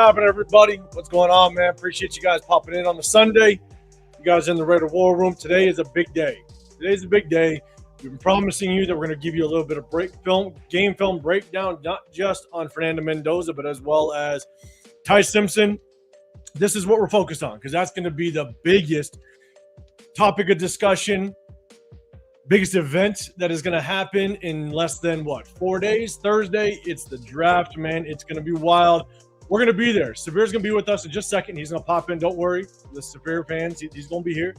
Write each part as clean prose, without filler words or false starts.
happening, everybody? What's going on, man? Appreciate you guys popping in on the Sunday. You guys in the Raider War Room. Today is a big day. Today's a big day. We've been promising you that we're going to give you a little bit of game film breakdown, not just on Fernando Mendoza, but as well as Ty Simpson. This is what we're focused on because that's going to be the biggest topic of discussion, biggest event that is going to happen in less than, 4 days? Thursday, it's the draft, man. It's going to be wild. We're going to be there. Severe's going to be with us in just a second. He's going to pop in. Don't worry. The Severe fans, he's going to be here.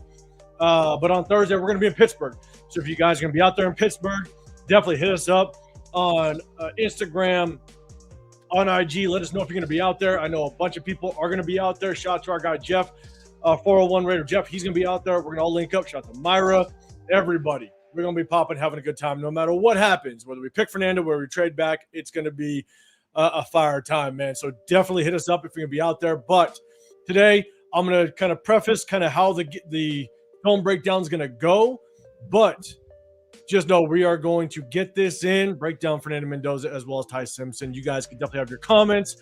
But on Thursday, we're going to be in Pittsburgh. So if you guys are going to be out there in Pittsburgh, definitely hit us up on Instagram, on IG. Let us know if you're going to be out there. I know a bunch of people are going to be out there. Shout out to our guy, Jeff, 401 Raider Jeff. He's going to be out there. We're going to all link up. Shout out to Myra, everybody. We're going to be popping, having a good time no matter what happens. Whether we pick Fernando, whether we trade back, it's going to be a fire time, man. So definitely hit us up if you're going to be out there. But today, I'm going to kind of preface kind of how the film breakdown is going to go. But just know we are going to get this in, break down Fernando Mendoza as well as Ty Simpson. You guys can definitely have your comments.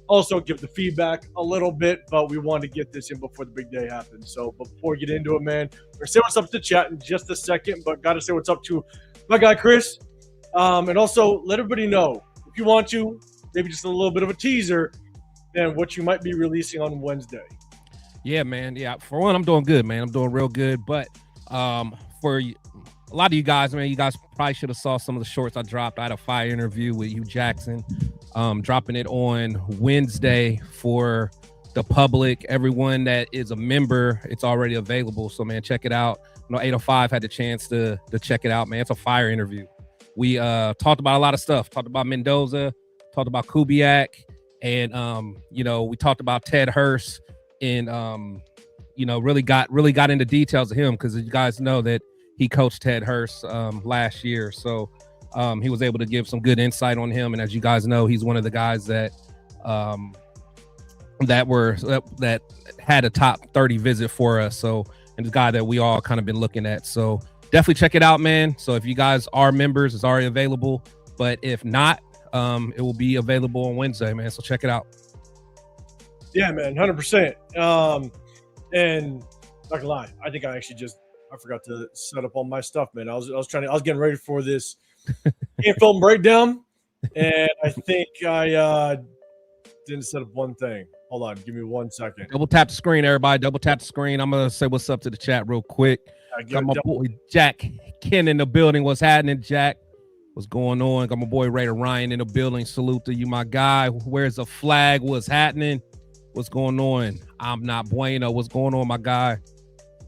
Also give the feedback a little bit, but we want to get this in before the big day happens. So before we get into it, man, we're going to say what's up to chat in just a second, but got to say what's up to my guy, Chris. And also let everybody know, if you want to, maybe just a little bit of a teaser, then what you might be releasing on Wednesday. Yeah, man. Yeah, for one, I'm doing good, man. I'm doing real good. But for a lot of you guys, man, you guys probably should have saw some of the shorts I dropped. I had a fire interview with Hugh Jackson, dropping it on Wednesday for the public. Everyone that is a member, it's already available. So, man, check it out. 805 had the chance to check it out, man. It's a fire interview. We talked about a lot of stuff. Talked about Mendoza, talked about Kubiak, and we talked about Ted Hurst, and really got into details of him because you guys know that he coached Ted Hurst last year. So he was able to give some good insight on him. And as you guys know, he's one of the guys that that had a top 30 visit for us. So, and the guy that we all kind of been looking at. So definitely check it out, man. So if you guys are members, it's already available. But if not, it will be available on Wednesday, man. So check it out. Yeah, man, 100%. And not gonna lie, I think I forgot to set up all my stuff, man. I was getting ready for this game film breakdown, and I think I didn't set up one thing. Hold on, give me 1 second. Double tap the screen, everybody. Double tap the screen. I'm gonna say what's up to the chat real quick. Got my boy Jack Ken in the building. What's happening, Jack? What's going on? Got my boy Raider Ryan in the building. Salute to you, my guy. Where's the flag? What's happening? What's going on? I'm not bueno. What's going on, my guy?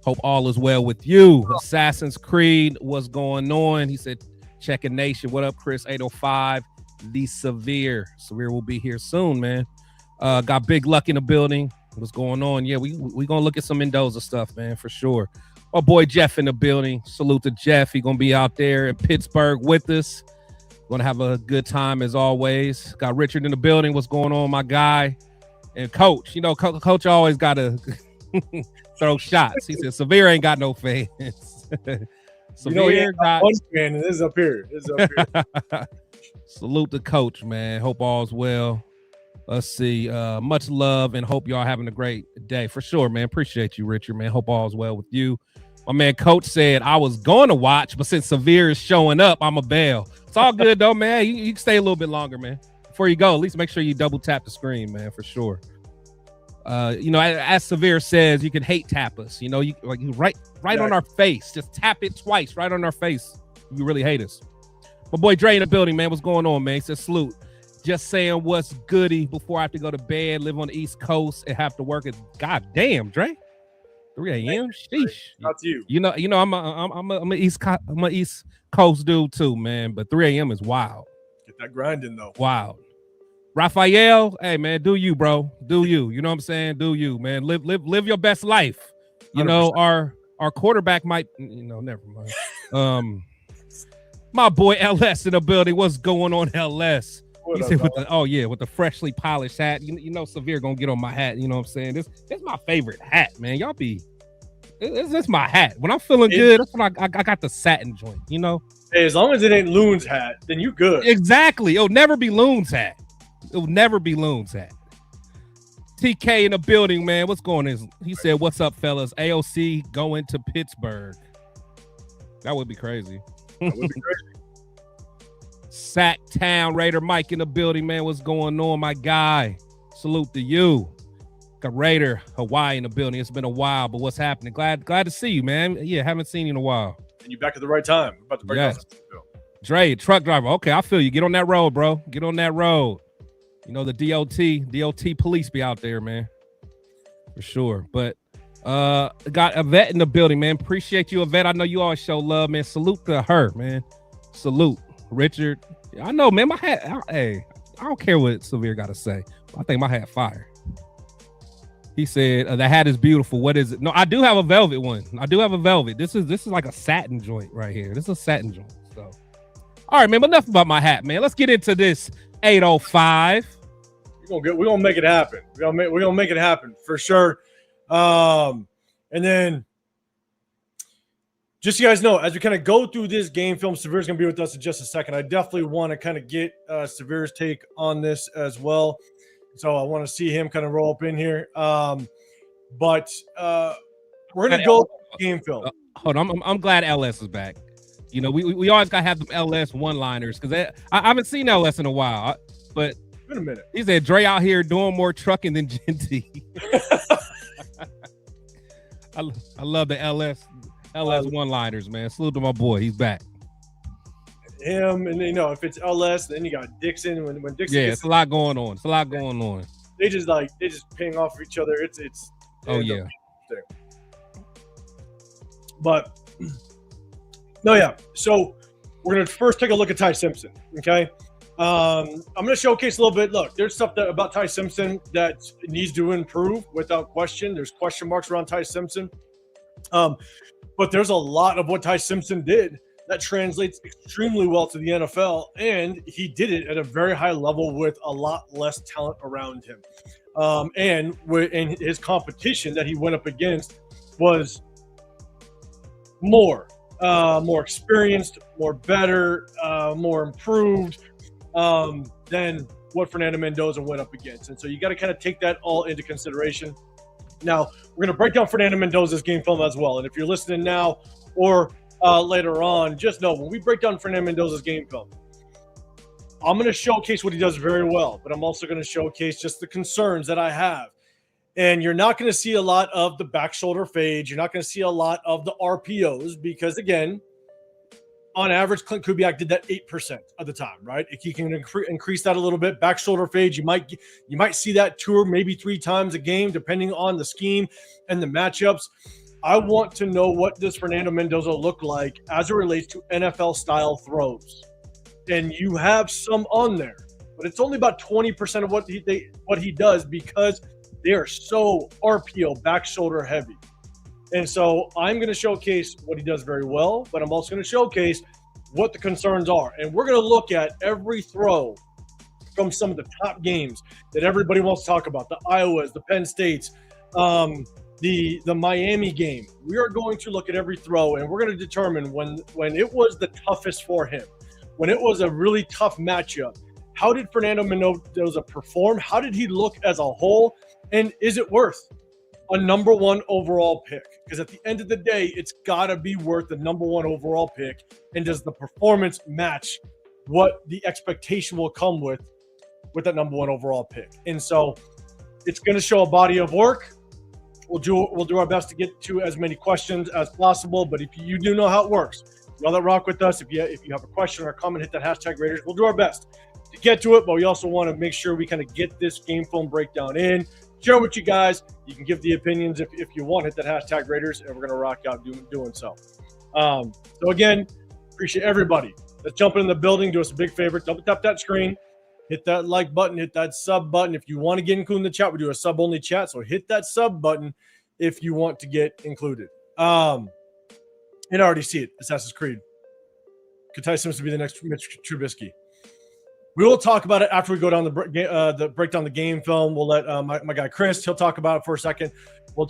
Hope all is well with you. Assassin's Creed, what's going on? He said, checking nation. What up, Chris? 805. The Severe will be here soon, man. Got Big Luck in the building. What's going on? Yeah, we gonna look at some Mendoza stuff, man, for sure. Our boy Jeff in the building. Salute to Jeff. He gonna be out there in Pittsburgh with us. Gonna have a good time as always. Got Richard in the building. What's going on, my guy? And Coach, Coach always got to throw shots. He said, Severe ain't got no fans. Severe got one fan, and this is up here. Salute the Coach, man. Hope all's well. Let's see. Much love, and hope y'all having a great day. For sure, man. Appreciate you, Richard, man. Hope all's well with you. My man Coach said, I was going to watch, but since Severe is showing up, I'm a bail. It's all good, though, man. You can stay a little bit longer, man. Before you go, at least make sure you double tap the screen, man, for sure. As Severe says, you can hate tap us. You right on our face. Just tap it twice right on our face. You really hate us. My boy Dre in the building, man. What's going on, man? He says salute. Just saying what's goody before I have to go to bed, live on the East Coast, and have to work at goddamn, Dre. 3 a.m. Sheesh. That's you. I'm a East Coast dude too, man. But 3 a.m. is wild. Get that grinding though. Wild. Raphael, hey man, do you, bro? Do you? You know what I'm saying? Do you, man? Live your best life. 100%. Our quarterback might, never mind. My boy LS in the building. What's going on, LS? He said with the freshly polished hat. Severe gonna get on my hat. You know what I'm saying? This my favorite hat, man. Y'all be. This my hat. When I'm feeling good, that's when I got the satin joint. Hey, as long as it ain't Loon's hat, then you good. Exactly. It'll never be Loon's hat. It'll never be Loon's hat. TK in the building, man. What's going on? He said, "What's up, fellas? AOC going to Pittsburgh. That would be crazy." That would be crazy. Sack Town Raider Mike in the building, man. What's going on, my guy? Salute to you. Got Raider Hawaii in the building. It's been a while, but what's happening? Glad to see you, man. Yeah, haven't seen you in a while. And you back at the right time. We're about to break down. Dre, truck driver. Okay, I feel you. Get on that road, bro. Get on that road. You know, the DOT police be out there, man. For sure. But got Yvette in the building, man. Appreciate you, Yvette. I know you always show love, man. Salute to her, man. Salute. Richard. I know, man. My hat. I don't care what Severe got to say. I think my hat fire. He said, the hat is beautiful. What is it? No, I do have a velvet one. I do have a velvet. This is like a satin joint right here. This is a satin joint. So, all right, man. But enough about my hat, man. Let's get into this 805. We're gonna make it happen. We're gonna make it happen for sure. And then, just so you guys know, as we kind of go through this game film, Severe's gonna be with us in just a second. I definitely want to kind of get Severe's take on this as well. So I want to see him kind of roll up in here. But we're gonna go game film. Hold on, I'm glad LS is back. You know, we always gotta have them LS one-liners because I haven't seen LS in a while. But in a minute, he said Dre out here doing more trucking than Genty. I love the LS one-liners, man. Salute to my boy. He's back. Him, and you know, if it's LS, then you got Dixon. When Dixon, it's a lot going on. It's a lot going on. They just ping off of each other. It's oh yeah. But no, yeah. So we're gonna first take a look at Ty Simpson. Okay. I'm gonna showcase a little bit. Look, there's stuff about Ty Simpson that needs to improve without question. There's question marks around Ty Simpson. But there's a lot of what Ty Simpson did that translates extremely well to the NFL, and he did it at a very high level with a lot less talent around him. And his competition that he went up against was more experienced, more better, more improved than what Fernando Mendoza went up against. And so you got to kind of take that all into consideration. Now, we're going to break down Fernando Mendoza's game film as well. And if you're listening now or later on, just know when we break down Fernando Mendoza's game film, I'm going to showcase what he does very well, but I'm also going to showcase just the concerns that I have. And you're not going to see a lot of the back shoulder fades. You're not going to see a lot of the RPOs because, again, on average, Clint Kubiak did that 8% of the time, right? If he can increase that a little bit, back shoulder fades, you might see that 2 or maybe 3 times a game, depending on the scheme and the matchups. I want to know what does Fernando Mendoza look like as it relates to NFL-style throws. And you have some on there, but it's only about 20% of what he does because they are so RPO, back shoulder heavy. And so I'm going to showcase what he does very well, but I'm also going to showcase what the concerns are. And we're going to look at every throw from some of the top games that everybody wants to talk about, the Iowas, the Penn States, the Miami game. We are going to look at every throw, and we're going to determine when it was the toughest for him, when it was a really tough matchup, how did Fernando Mendoza perform? How did he look as a whole? And is it worth a number 1 overall pick? Because at the end of the day, it's got to be worth the number 1 overall pick. And does the performance match what the expectation will come with that number 1 overall pick? And so it's going to show a body of work. We'll do our best to get to as many questions as possible. But if you do know how it works, y'all that rock with us, if you have a question or a comment, hit that hashtag Raiders. We'll do our best to get to it. But we also want to make sure we kind of get this game film breakdown in. Share with you guys. You can give the opinions if you want. Hit that hashtag Raiders, and we're going to rock out doing so. So again, appreciate everybody that's jumping in the building. Do us a big favor. Double tap that screen. Hit that like button. Hit that sub button. If you want to get included in the chat, we do a sub-only chat. So hit that sub button if you want to get included. And I already see it. Assassin's Creed. Could Ty Simpson be the next Mitch Trubisky? We will talk about it after we go down the break down the game film. We'll let my guy Chris, he'll talk about it for a second. We'll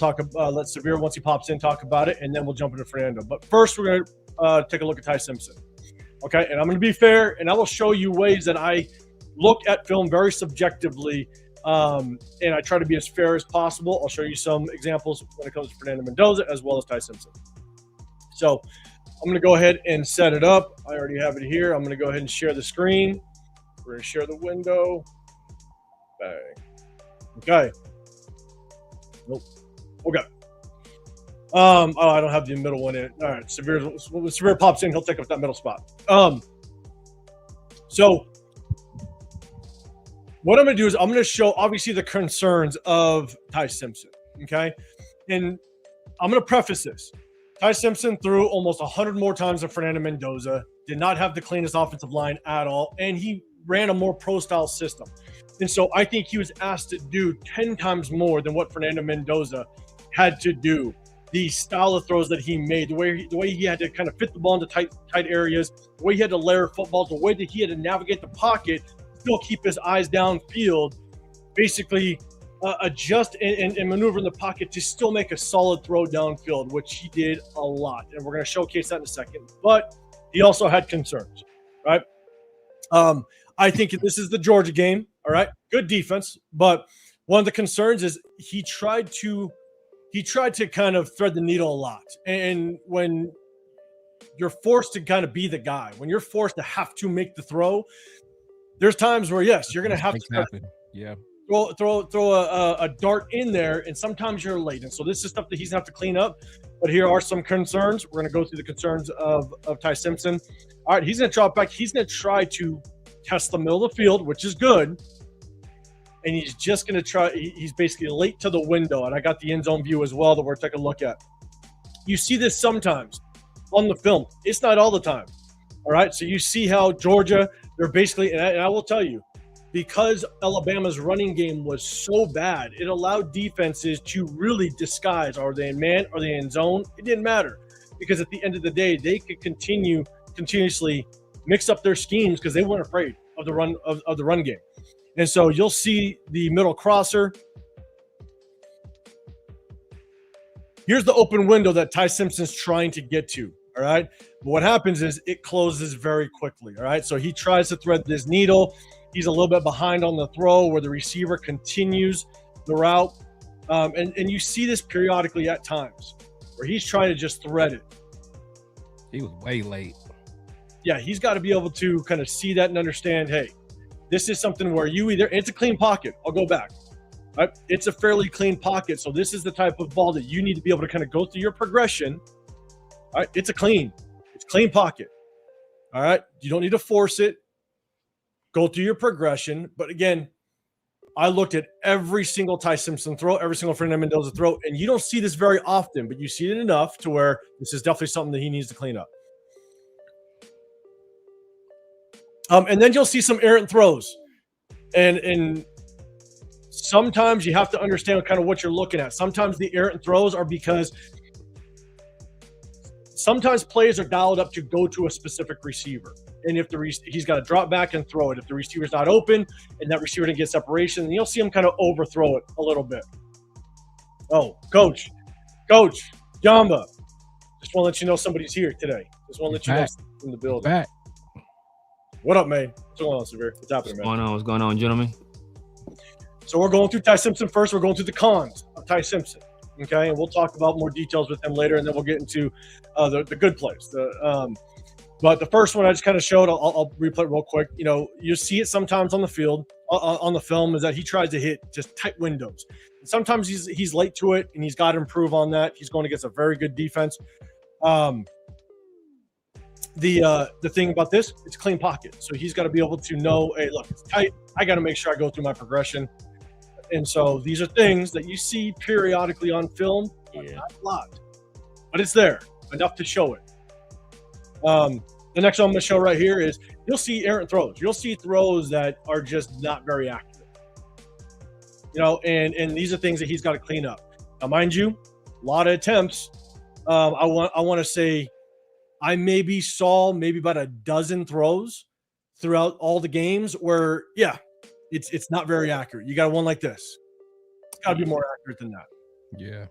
let Severe, once he pops in, talk about it, and then we'll jump into Fernando. But first, we're going to take a look at Ty Simpson. Okay, and I'm going to be fair, and I will show you ways that I look at film very subjectively And I try to be as fair as possible. I'll show you some examples when it comes to Fernando Mendoza as well as Ty Simpson. So I'm going to go ahead and set it up. I already have it here. I'm going to go ahead and share the screen. We're going to share the window. Bang. Okay. Nope. Okay. Oh, I don't have the middle one in. All right. When Severe pops in, he'll take up that middle spot. So what I'm going to do is I'm going to show, obviously, the concerns of Ty Simpson. Okay. And I'm going to preface this. Ty Simpson threw almost 100 more times than Fernando Mendoza, did not have the cleanest offensive line at all, and he ran a more pro-style system. And so I think he was asked to do 10 times more than what Fernando Mendoza had to do. The style of throws that he made, the way he had to kind of fit the ball into tight areas, the way he had to layer footballs, the way that he had to navigate the pocket, still keep his eyes downfield, basically adjust and maneuver in the pocket to still make a solid throw downfield, which he did a lot. And we're going to showcase that in a second. But he also had concerns, right? I think this is the Georgia game, all right? Good defense. But one of the concerns is he tried to kind of thread the needle a lot. And when you're forced to kind of be the guy, when you're forced to have to make the throw, there's times where, yes, you're going to have to throw a dart in there, and sometimes you're late. And so this is stuff that he's going to have to clean up. But here are some concerns. We're going to go through the concerns of Ty Simpson. All right, he's going to drop back. He's going to try to test the middle of the field, which is good. And he's just going to try. He's basically late to the window. And I got the end zone view as well that we're taking a look at. You see this sometimes on the film. It's not all the time. All right, so you see how Georgia, they're basically, and I will tell you, because Alabama's running game was so bad, it allowed defenses to really disguise. Are they in man? Are they in zone? It didn't matter, because at the end of the day, they could continuously mix up their schemes because they weren't afraid of the run game. And so you'll see the middle crosser. Here's the open window that Ty Simpson's trying to get to. All right. But what happens is it closes very quickly. All right. So he tries to thread this needle. He's a little bit behind on the throw where the receiver continues the route. And you see this periodically at times where he's trying to just thread it. He was way late. Yeah. He's got to be able to kind of see that and understand, hey, this is something where it's a clean pocket. I'll go back. Right? It's a fairly clean pocket. So this is the type of ball that you need to be able to kind of go through your progression. All right, it's clean pocket. All right, you don't need to force it. Go through your progression. But again, I looked at every single Ty Simpson throw, every single Fernando Mendoza throw, and you don't see this very often, but you see it enough to where this is definitely something that he needs to clean up. And then you'll see some errant throws, and sometimes you have to understand kind of what you're looking at. Sometimes the errant throws are because sometimes plays are dialed up to go to a specific receiver. And if he's got to drop back and throw it. If the receiver's not open and that receiver didn't get separation, then you'll see him kind of overthrow it a little bit. Oh, Coach, Jamba. Just want to let you know somebody's here today. Just want to let you know somebody's in the building. Back. What up, man? What's going on, Severe? What's happening, man? What's going on, gentlemen? So we're going through Ty Simpson first. We're going through the cons of Ty Simpson. Okay, and we'll talk about more details with him later, and then we'll get into the good plays. But the first one I just kind of showed, I'll replay it real quick. You know, you see it sometimes on the field, on the film, is that he tries to hit just tight windows. And sometimes he's late to it, and he's got to improve on that. He's going against a very good defense. The thing about this, it's a clean pocket, so he's got to be able to know, hey, look, it's tight. I got to make sure I go through my progression. And so these are things that you see periodically on film, but not a lot. But it's there, enough to show it. The next one I'm going to show right here is you'll see errant throws. You'll see throws that are just not very accurate. You know, and these are things that he's got to clean up. Now, mind you, a lot of attempts. I want to say I saw maybe about a dozen throws throughout all the games where, yeah, it's not very accurate. You got one like this. It's got to be more accurate than that. Yeah.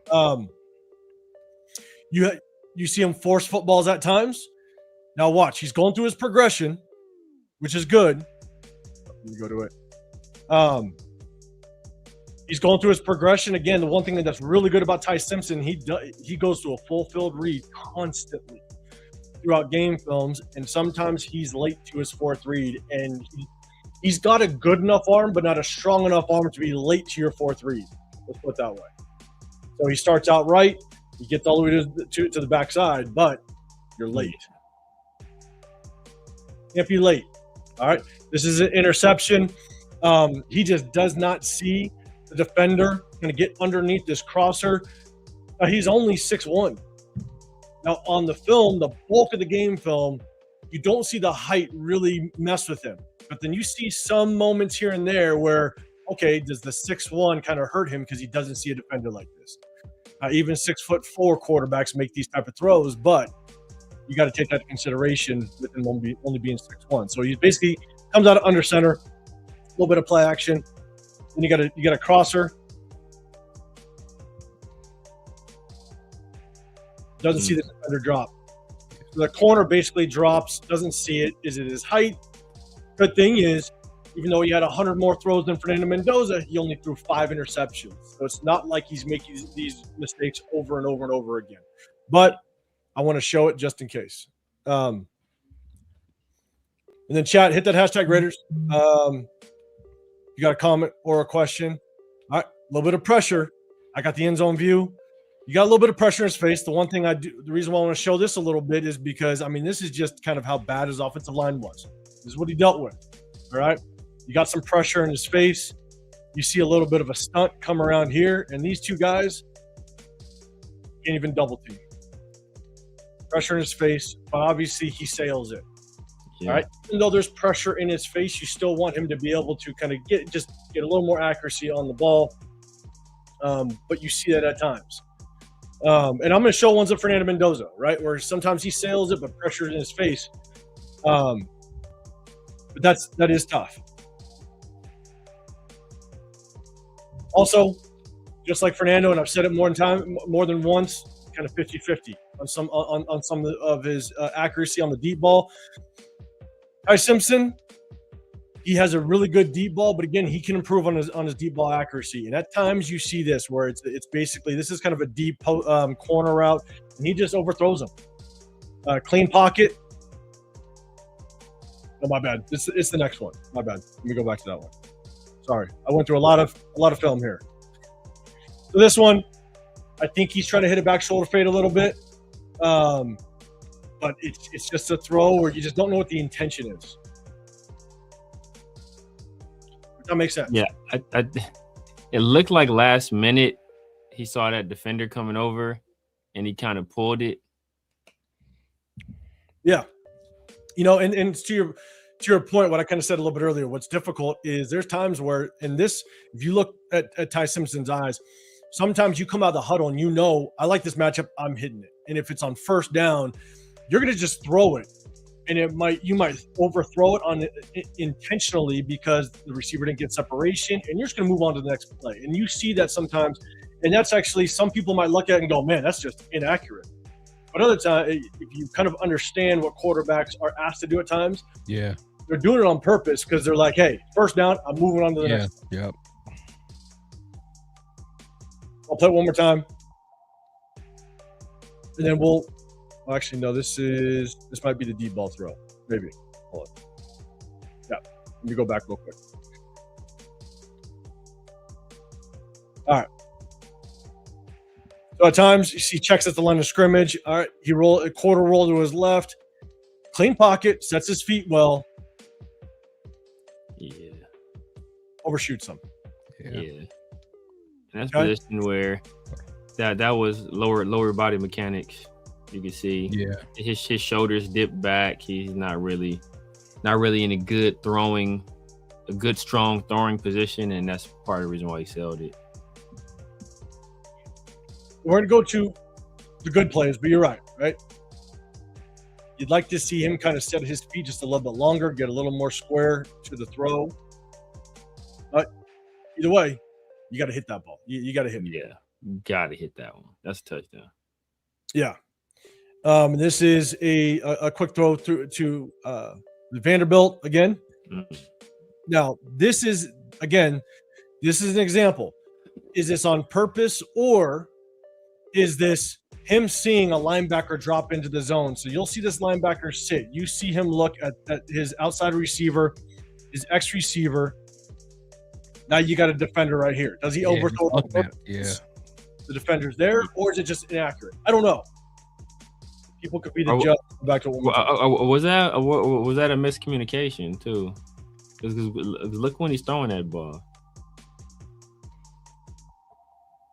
You see him force footballs at times. Now watch, he's going through his progression, which is good. Let me go to it. He's going through his progression. Again, the one thing that's really good about Ty Simpson, he goes to a full-field read constantly throughout game films, and sometimes he's late to his fourth read, and he's got a good enough arm, but not a strong enough arm to be late to your fourth read. Let's put it that way. So he starts out right, he gets all the way to the backside, but you're late. Can't be late. All right. This is an interception. He just does not see the defender going to get underneath this crosser. He's only 6'1". Now, on the film, the bulk of the game film, you don't see the height really mess with him. But then you see some moments here and there where, okay, does the 6'1" kind of hurt him because he doesn't see a defender like this? Even 6'4" quarterbacks make these type of throws, but you got to take that into consideration with him only being 6'1". So he basically comes out of under center, a little bit of play action. Then you got a crosser. Doesn't see the defender drop. So the corner basically drops, doesn't see it. Is it his height? Good thing is, even though he had 100 more throws than Fernando Mendoza, he only threw 5 interceptions. So it's not like he's making these mistakes over and over and over again. But I want to show it just in case. And then chat, hit that hashtag Raiders. You got a comment or a question? All right, a little bit of pressure. I got the end zone view. You got a little bit of pressure in his face. The one thing the reason why I want to show this a little bit is because, I mean, this is just kind of how bad his offensive line was. This is what he dealt with. All right. You got some pressure in his face. You see a little bit of a stunt come around here, and these two guys can't even double team. Pressure in his face, but obviously he sails it. Yeah. All right. Even though there's pressure in his face, you still want him to be able to kind of get a little more accuracy on the ball. But you see that at times. And I'm going to show ones of Fernando Mendoza, right, where sometimes he sails it, but pressure in his face. But that is tough. Also, just like Fernando, and I've said it more than once, kind of 50-50 on some of his accuracy on the deep ball. Ty Simpson, he has a really good deep ball, but again, he can improve on his deep ball accuracy. And at times you see this where it's basically, this is kind of a deep corner route, and he just overthrows him. Clean pocket. Oh, my bad. It's the next one. My bad. Let me go back to that one. Sorry, I went through a lot of film here. So this one, I think he's trying to hit a back shoulder fade a little bit, but it's just a throw where you just don't know what the intention is. That makes sense. Yeah, it looked like last minute he saw that defender coming over, and he kind of pulled it. Yeah, and to your point, what I kind of said a little bit earlier, what's difficult is there's times where, if you look at Ty Simpson's eyes, sometimes you come out of the huddle and I like this matchup, I'm hitting it. And if it's on first down, you're going to just throw it. And you might overthrow it intentionally because the receiver didn't get separation, and you're just going to move on to the next play. And you see that sometimes, and that's actually, some people might look at it and go, man, that's just inaccurate. But other times, if you kind of understand what quarterbacks are asked to do at times, yeah, they're doing it on purpose because they're like, hey, first down, I'm moving on to the next. Yep. I'll play it one more time. And then actually, no, this might be the deep ball throw. Maybe. Hold on. Yeah. Let me go back real quick. All right. So at times, he checks at the line of scrimmage. All right. He a quarter roll to his left. Clean pocket. Sets his feet well. Yeah. Overshoots him. Yeah. And that's a position where that was lower body mechanics. You can see, his shoulders dip back. He's not really in a good strong throwing position, and that's part of the reason why he sailed it. We're gonna go to the good plays, but you're right? You'd like to see him kind of set his feet just a little bit longer, get a little more square to the throw. But either way, you got to hit that ball. You got to hit it. Yeah, got to hit that one. That's a touchdown. Yeah. This is a quick throw to Vanderbilt again. Mm-hmm. Now, this is an example. is this on purpose, or is this him seeing a linebacker drop into the zone? So you'll see this linebacker sit. You see him look at his outside receiver, his X receiver. Now you got a defender right here. Does he overthrow it? Yeah. The defender's there, or is it just inaccurate? I don't know. People could be the judge. Back to was that a miscommunication too? Because look when he's throwing that ball.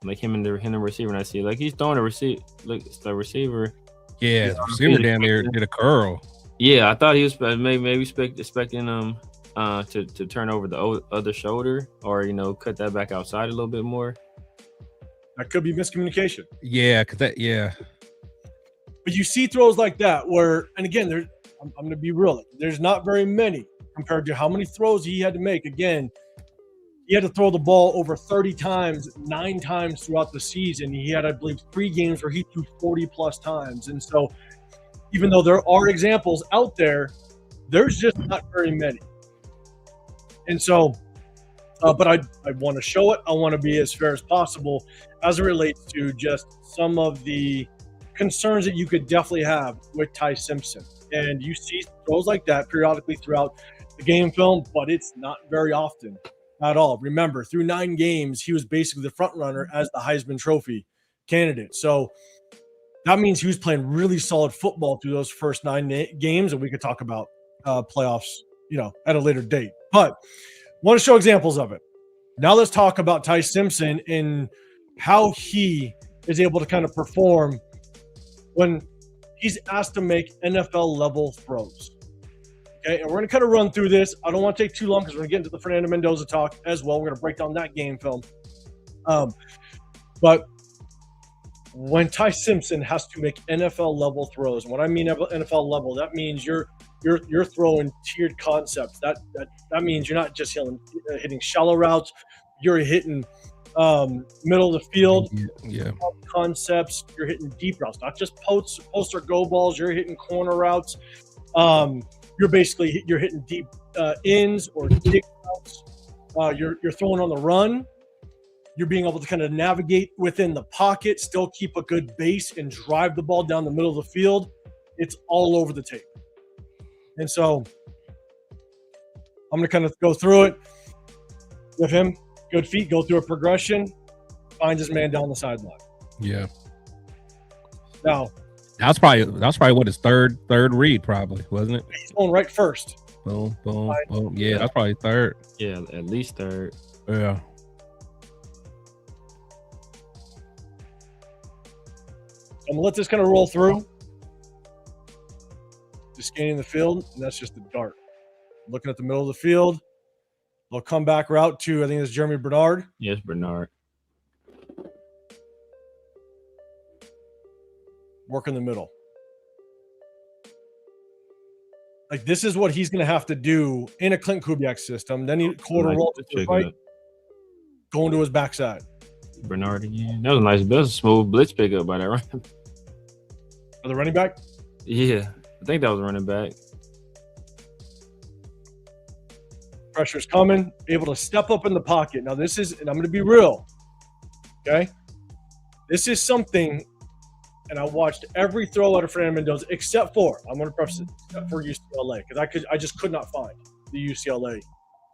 Like him and the receiver, and I see like he's throwing a receiver. Look, it's the receiver. Yeah, the receiver down there did a curl. Yeah, I thought he was maybe expecting to turn over the other shoulder, or cut that back outside a little bit more. That could be miscommunication. Yeah, but you see throws like that where, and again, I'm going to be real. There's not very many compared to how many throws he had to make. Again, he had to throw the ball over 30 times, 9 times throughout the season. He had, I believe, 3 games where he threw 40-plus times. And so even though there are examples out there, there's just not very many. And so, but I want to show it. I want to be as fair as possible as it relates to just some of the concerns that you could definitely have with Ty Simpson. And you see throws like that periodically throughout the game film, but it's not very often at all. Remember, through 9 games, he was basically the front runner as the Heisman Trophy candidate. So that means he was playing really solid football through those first 9 games, and we could talk about playoffs, at a later date. But want to show examples of it. Now let's talk about Ty Simpson and how he is able to kind of perform when he's asked to make NFL level throws. Okay, and we're going to kind of run through this. I don't want to take too long because we're going to get into the Fernando Mendoza talk as well. We're going to break down that game film. But when Ty Simpson has to make NFL level throws, and when I mean NFL level, that means you're throwing tiered concepts. That means you're not just hitting shallow routes. You're hitting middle of the field concepts. You're hitting deep routes, not just post or go balls. You're hitting corner routes. You're hitting deep ins or dig routes. You're throwing on the run. You're being able to kind of navigate within the pocket, still keep a good base, and drive the ball down the middle of the field. It's all over the tape. And so I'm going to kind of go through it with him. Good feet, go through a progression, finds his man down the sideline. Yeah. Now, that's probably what his third read, probably, wasn't it? He's going right first. Boom, boom, boom. Yeah, that's probably third. Yeah, at least third. Yeah. I'm going to let this kind of roll through. Just scanning the field, and that's just the dart. Looking at the middle of the field. They'll come back route to, I think it's Jeremy Bernard. Yes, Bernard. Work in the middle. Like, this is what he's going to have to do in a Clint Kubiak system. Then he quarter roll to the right, going to his backside. Bernard again. That was a smooth blitz pickup by that running. For the running back? Yeah, I think that was a running back. Pressure's coming, able to step up in the pocket. Now this is, and I'm going to be real, okay? This is something, and I watched every throw out of Fernando Mendoza except for, I'm going to preface it, except for UCLA, because I just could not find the UCLA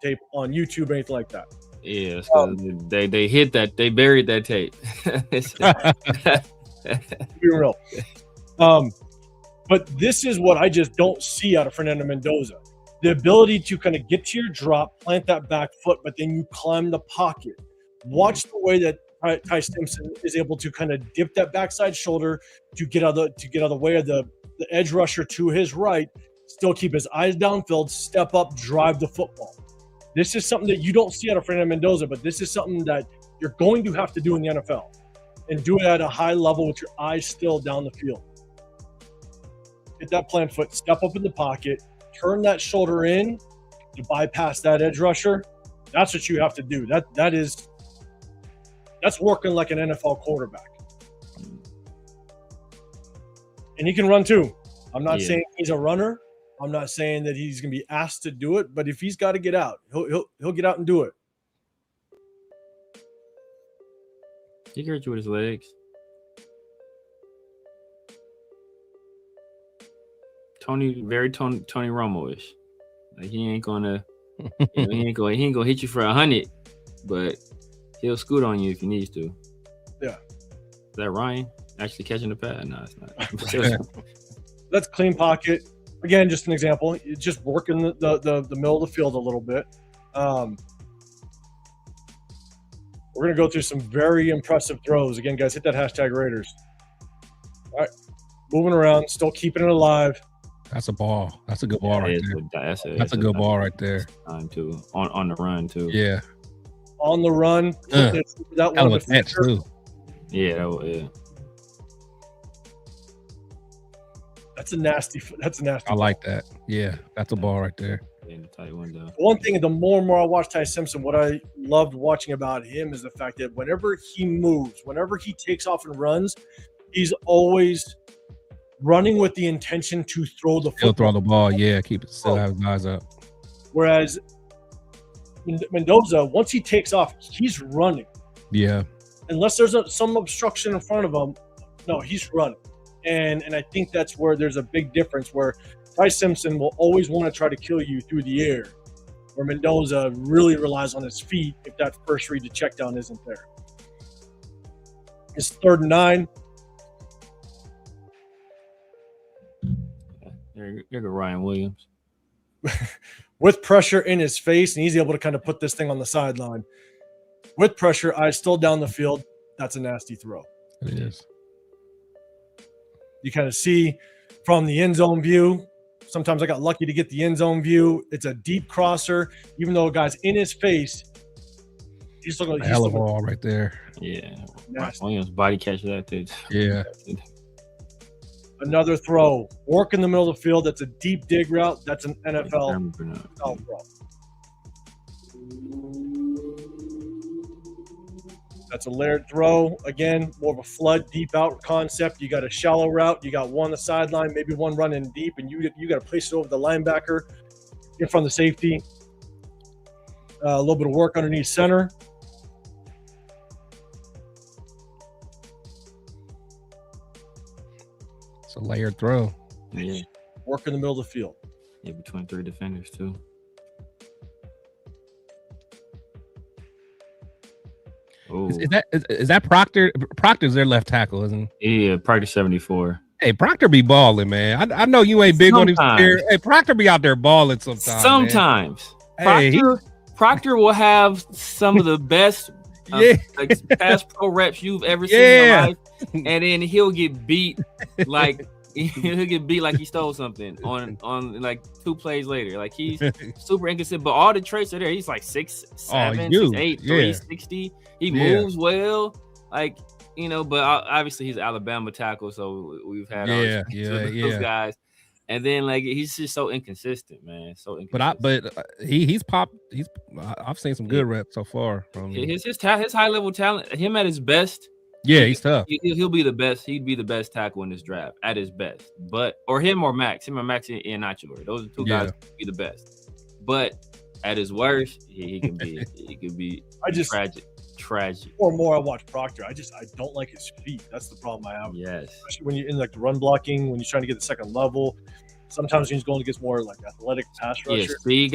tape on YouTube or anything like that. Yeah, so they hit that, they buried that tape. Be real. But this is what I just don't see out of Fernando Mendoza. The ability to kind of get to your drop, plant that back foot, but then you climb the pocket. Watch the way that Ty Simpson is able to kind of dip that backside shoulder to get out of the way of the edge rusher to his right, still keep his eyes downfield, step up, drive the football. This is something that you don't see out of Fernando Mendoza, but this is something that you're going to have to do in the NFL and do it at a high level with your eyes still down the field. Get that plant foot, step up in the pocket, turn that shoulder in to bypass that edge rusher. That's what you have to do. That's working like an NFL quarterback. And he can run too. I'm not saying he's a runner. I'm not saying that he's going to be asked to do it, but if he's got to get out, he'll get out and do it. He hurt you with his legs. Tony Romo-ish. Like he ain't gonna, he ain't gonna hit you for 100, but he'll scoot on you if he needs to. Yeah. Is that Ryan actually catching the pass? No, it's not. That's clean pocket. Again, just an example. It's just working the middle of the field a little bit. We're going to go through some very impressive throws. Again, guys, hit that hashtag Raiders. All right. Moving around, still keeping it alive. That's a ball. That's a good ball right there. That's a good ball right there. Time too. On the run too. Yeah. On the run. That one was catch too. Yeah, That's a nasty. I like that. Yeah, that's a ball right there. In the tight window. One thing, the more and more I watch Ty Simpson, what I loved watching about him is the fact that whenever he moves, whenever he takes off and runs, he's always running with the intention to throw the football. He'll throw the ball, yeah, keep it still, have his eyes up. Whereas Mendoza, once he takes off, he's running. Yeah. Unless there's some obstruction in front of him, no, he's running. And I think that's where there's a big difference where Ty Simpson will always want to try to kill you through the air, where Mendoza really relies on his feet if that first read to check down isn't there. It's 3rd and 9. There you go, Ryan Williams. With pressure in his face, and he's able to kind of put this thing on the sideline. With pressure, eyes still down the field. That's a nasty throw. It is. You kind of see from the end zone view. Sometimes I got lucky to get the end zone view. It's a deep crosser, even though a guy's in his face. He's looking like a hell of a ball right there. Yeah, Williams body catch that dude. Yeah. Another throw, work in the middle of the field. That's a deep dig route. That's an NFL throw. That's a layered throw. Again, more of a flood deep out concept. You got a shallow route. You got one on the sideline, maybe one running deep, and you got to place it over the linebacker in front of the safety. A little bit of work underneath center. It's a layered throw. Yeah. Work in the middle of the field. Yeah, between 3 defenders too. Is that Proctor? Proctor's their left tackle, isn't he? Yeah, Proctor 74. Hey, Proctor be balling, man. I know you ain't big sometimes. On his career. Hey, Proctor be out there balling sometimes. Sometimes. Proctor will have some of the best like pass pro reps you've ever seen in your life, and then he'll get beat like he stole something on like 2 plays later. Like he's super inconsistent, but all the traits are there. He's like 6'7", 6'8", 360. He moves well, like but obviously he's an Alabama tackle, so we've had those guys. And then like he's just so inconsistent, man. So inconsistent. But he's popped. I've seen some good reps so far from his high level talent. Him at his best. Yeah, he's tough. He'll be the best. He'd be the best tackle in this draft at his best. Or Max and Nacho. Those are 2 guys who be the best. But at his worst, he can be tragic. More and more I watch Proctor. I don't like his feet. That's the problem I have. Yes. Especially when you're in like the run blocking, when you're trying to get the second level. Sometimes he's going against more like athletic pass rushers. Yeah, speed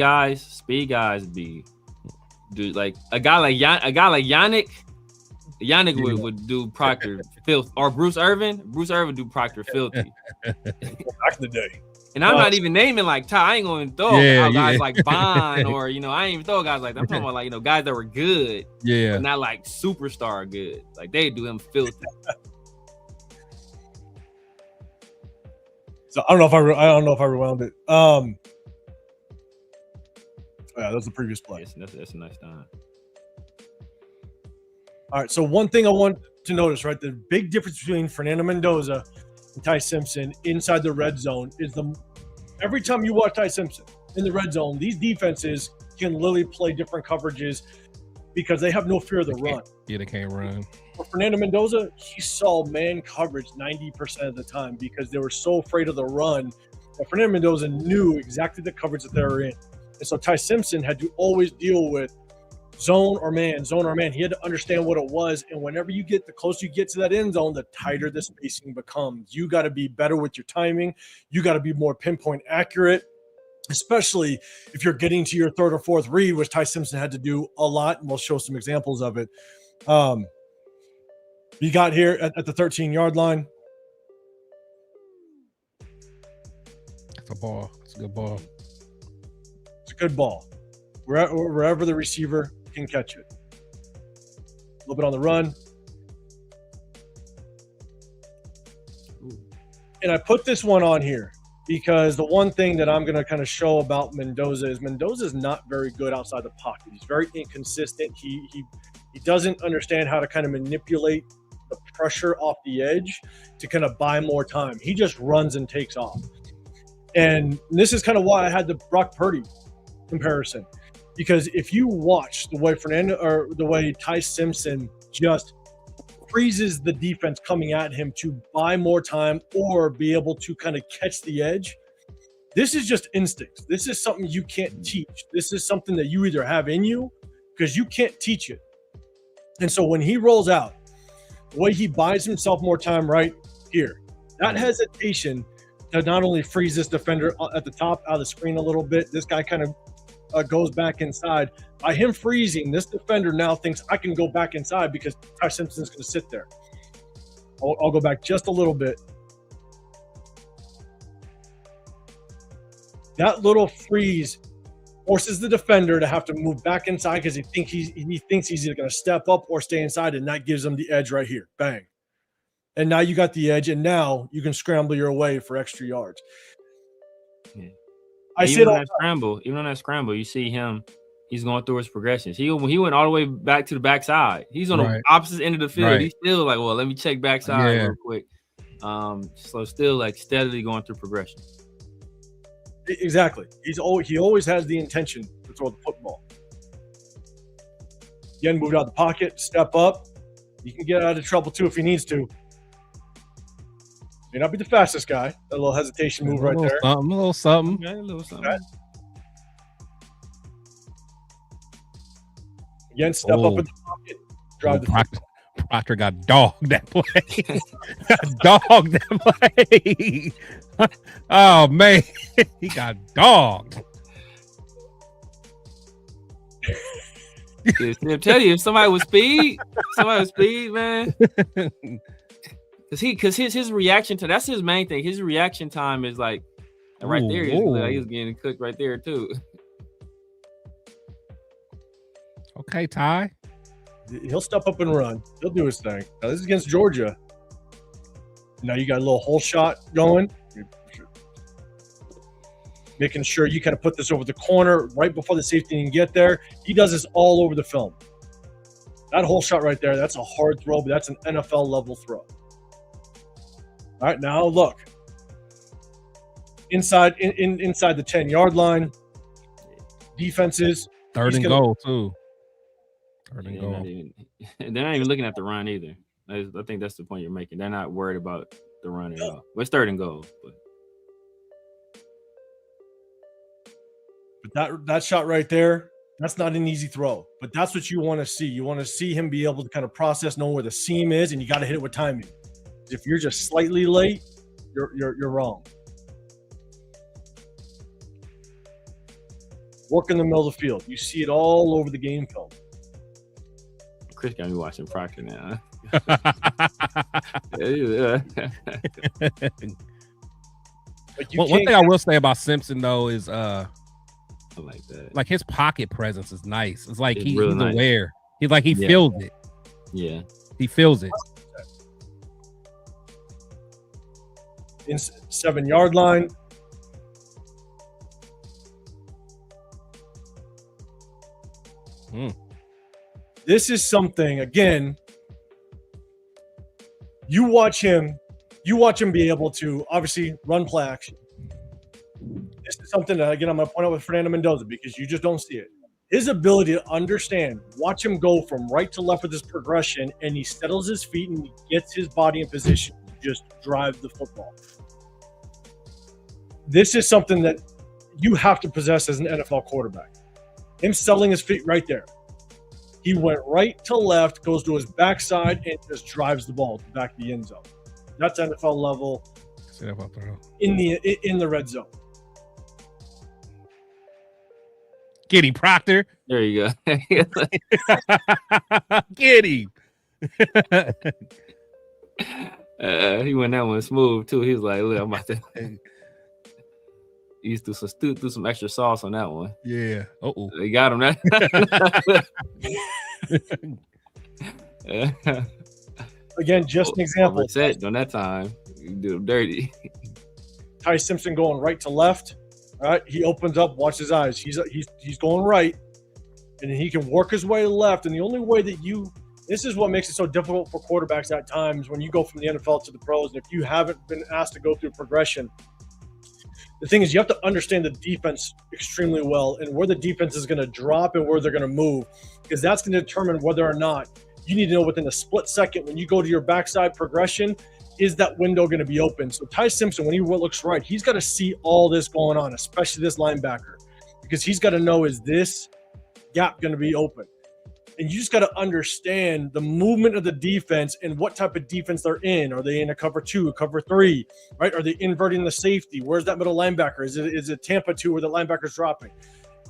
guys be dude like a guy like Yannick. Yannick would do Proctor filth, or Bruce Irvin. Bruce Irvin do Proctor filthy. Back in the day. And I'm not even naming like Ty. I ain't going to throw guys like Bond or I ain't even throw guys like that. I'm talking about like guys that were good, but not like superstar good. Like they do him filthy. So I don't know if I rewound it. Yeah, that was the previous play. Yes, that's a nice time. All right, so one thing I want to notice, right? The big difference between Fernando Mendoza and Ty Simpson inside the red zone is every time you watch Ty Simpson in the red zone, these defenses can literally play different coverages because they have no fear of the run. Yeah, they can't run. For Fernando Mendoza, he saw man coverage 90% of the time because they were so afraid of the run that Fernando Mendoza knew exactly the coverage that they were in. And so Ty Simpson had to always deal with zone or man, zone or man. He had to understand what it was. And whenever you get the closer you get to that end zone, the tighter the spacing becomes. You got to be better with your timing. You got to be more pinpoint accurate, especially if you're getting to your third or fourth read, which Ty Simpson had to do a lot. And we'll show some examples of it. You got here at the 13-yard line. It's a ball. It's a good ball. It's a good ball. Wherever the receiver can catch it. A little bit on the run. And I put this one on here because the one thing that I'm going to kind of show about Mendoza is not very good outside the pocket. He's very inconsistent. He doesn't understand how to kind of manipulate the pressure off the edge to kind of buy more time. He just runs and takes off. And this is kind of why I had the Brock Purdy comparison, because if you watch the way Ty Simpson just freezes the defense coming at him to buy more time or be able to kind of catch the edge, this is just instincts. This is something you can't teach. This is something that you either have in you because you can't teach it. And so when he rolls out, the way he buys himself more time right here, that hesitation that not only frees this defender at the top out of the screen a little bit, this guy kind of goes back inside. By him freezing, this defender now thinks I can go back inside because Ty Simpson's going to sit there. I'll go back just a little bit. That little freeze forces the defender to have to move back inside because he thinks he's either going to step up or stay inside, and that gives him the edge right here. Bang. And now you got the edge, and now you can scramble your way for extra yards. Yeah. Even on that scramble, you see him. He's going through his progressions. He went all the way back to the backside. He's on the opposite end of the field. Right. He's still like, well, let me check backside real quick. So still like steadily going through progression. Exactly. He always has the intention to throw the football. Again, moved out the pocket, step up. He can get out of trouble too if he needs to. May not be the fastest guy. That little hesitation move right there. A little something. Yeah, a little something. Okay. Again, step up in the pocket. Drive the Proctor got dogged that play. Dogged that play. Oh, man. He got dogged. I'm telling you, if somebody with speed, man. Because his reaction to that's his main thing. His reaction time is like right there. He's getting cooked right there too. Okay, Ty. He'll step up and run. He'll do his thing. Now, this is against Georgia. Now you got a little hole shot going. Making sure you kind of put this over the corner right before the safety can get there. He does this all over the film. That hole shot right there, that's a hard throw, but that's an NFL level throw. All right, now look. Inside the 10-yard line. Defenses. Third and goal, too. Third and goal. They're not even looking at the run either. I think that's the point you're making. They're not worried about the run at all. Well, it's third and goal. But that shot right there, that's not an easy throw. But that's what you want to see. You want to see him be able to kind of process, know where the seam is, and you got to hit it with timing. If you're just slightly late, you're wrong. Work in the middle of the field. You see it all over the game film. Chris got me watching Proctor now. One thing I will say about Simpson though is I like that. Like his pocket presence is nice. It's like he's really nice. Aware. He's like he feels it. Yeah. He feels it. In 7-yard line. This is something, again, you watch him be able to obviously run play action. This is something that, again, I'm going to point out with Fernando Mendoza because you just don't see it. His ability to understand, watch him go from right to left with his progression, and he settles his feet and he gets his body in position to just drive the football. This is something that you have to possess as an NFL quarterback. Him settling his feet right there. He went right to left, goes to his backside, and just drives the ball back to the end zone. That's NFL level in the red zone. Get him, Proctor. There you go. Get him. He went that one smooth too. He was like, "Look, I'm about to." He used to do some extra sauce on that one. Yeah. Oh, they got him. That. Again, just an example. Set on that time, you do them dirty. Ty Simpson going right to left. All right, he opens up. Watch his eyes. He's going right, and he can work his way left. And the only way that this is what makes it so difficult for quarterbacks at times when you go from the NFL to the pros. And if you haven't been asked to go through progression, the thing is you have to understand the defense extremely well and where the defense is going to drop and where they're going to move, because that's going to determine whether or not you need to know within a split second when you go to your backside progression, is that window going to be open? So Ty Simpson, when he looks right, he's got to see all this going on, especially this linebacker, because he's got to know, is this gap going to be open? And you just got to understand the movement of the defense and what type of defense they're in. Are they in a cover 2, a cover 3, right? Are they inverting the safety? Where's that middle linebacker? Is it Tampa 2 where the linebacker's dropping?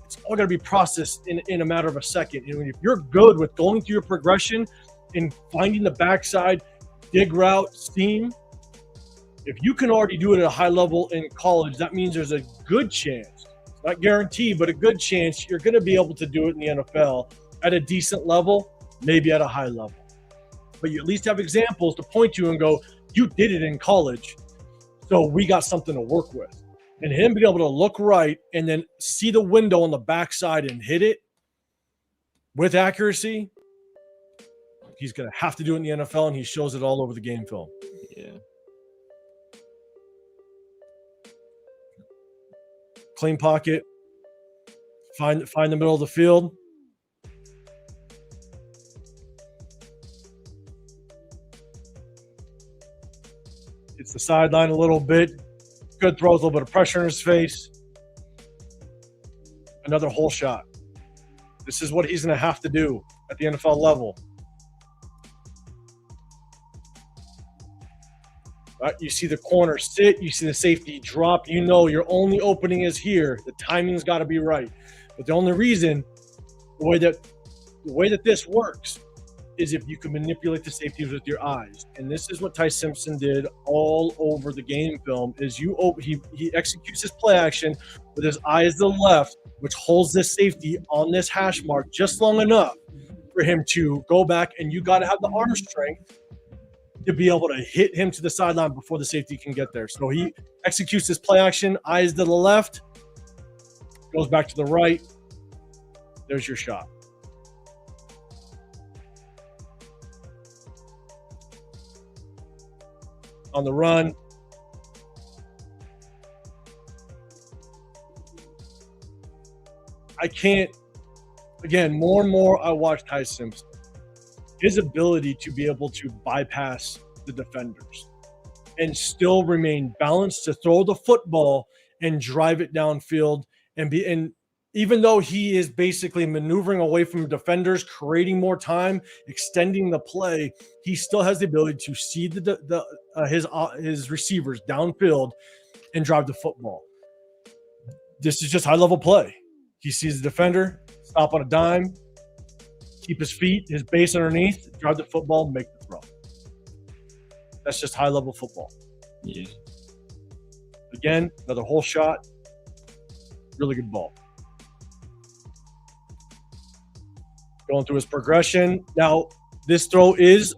It's all going to be processed in a matter of a second. And if you're good with going through your progression and finding the backside, dig route, seam, if you can already do it at a high level in college, that means there's a good chance, not guaranteed, but a good chance you're going to be able to do it in the NFL at a decent level, maybe at a high level. But you at least have examples to point to and go, you did it in college, so we got something to work with. And him being able to look right and then see the window on the backside and hit it with accuracy, he's going to have to do it in the NFL, and he shows it all over the game film. Yeah. Clean pocket, find the middle of the field. It's the sideline a little bit. Good throws, a little bit of pressure in his face. Another hole shot. This is what he's going to have to do at the NFL level. Right, you see the corner sit, you see the safety drop, you know your only opening is here. The timing's got to be right. But the only reason, the way that this works is if you can manipulate the safeties with your eyes. And this is what Ty Simpson did all over the game film, is he executes his play action with his eyes to the left, which holds this safety on this hash mark just long enough for him to go back, and you got to have the arm strength to be able to hit him to the sideline before the safety can get there. So he executes his play action, eyes to the left, goes back to the right. There's your shot. On the run. I can't, again, more and more I watch Ty Simpson. His ability to be able to bypass the defenders and still remain balanced to throw the football and drive it downfield and even though he is basically maneuvering away from defenders, creating more time, extending the play, he still has the ability to see his receivers downfield and drive the football. This is just high-level play. He sees the defender, stop on a dime, keep his feet, his base underneath, drive the football, make the throw. That's just high-level football. Yeah. Again, another hole shot. Really good ball. Going through his progression. Now, this throw it's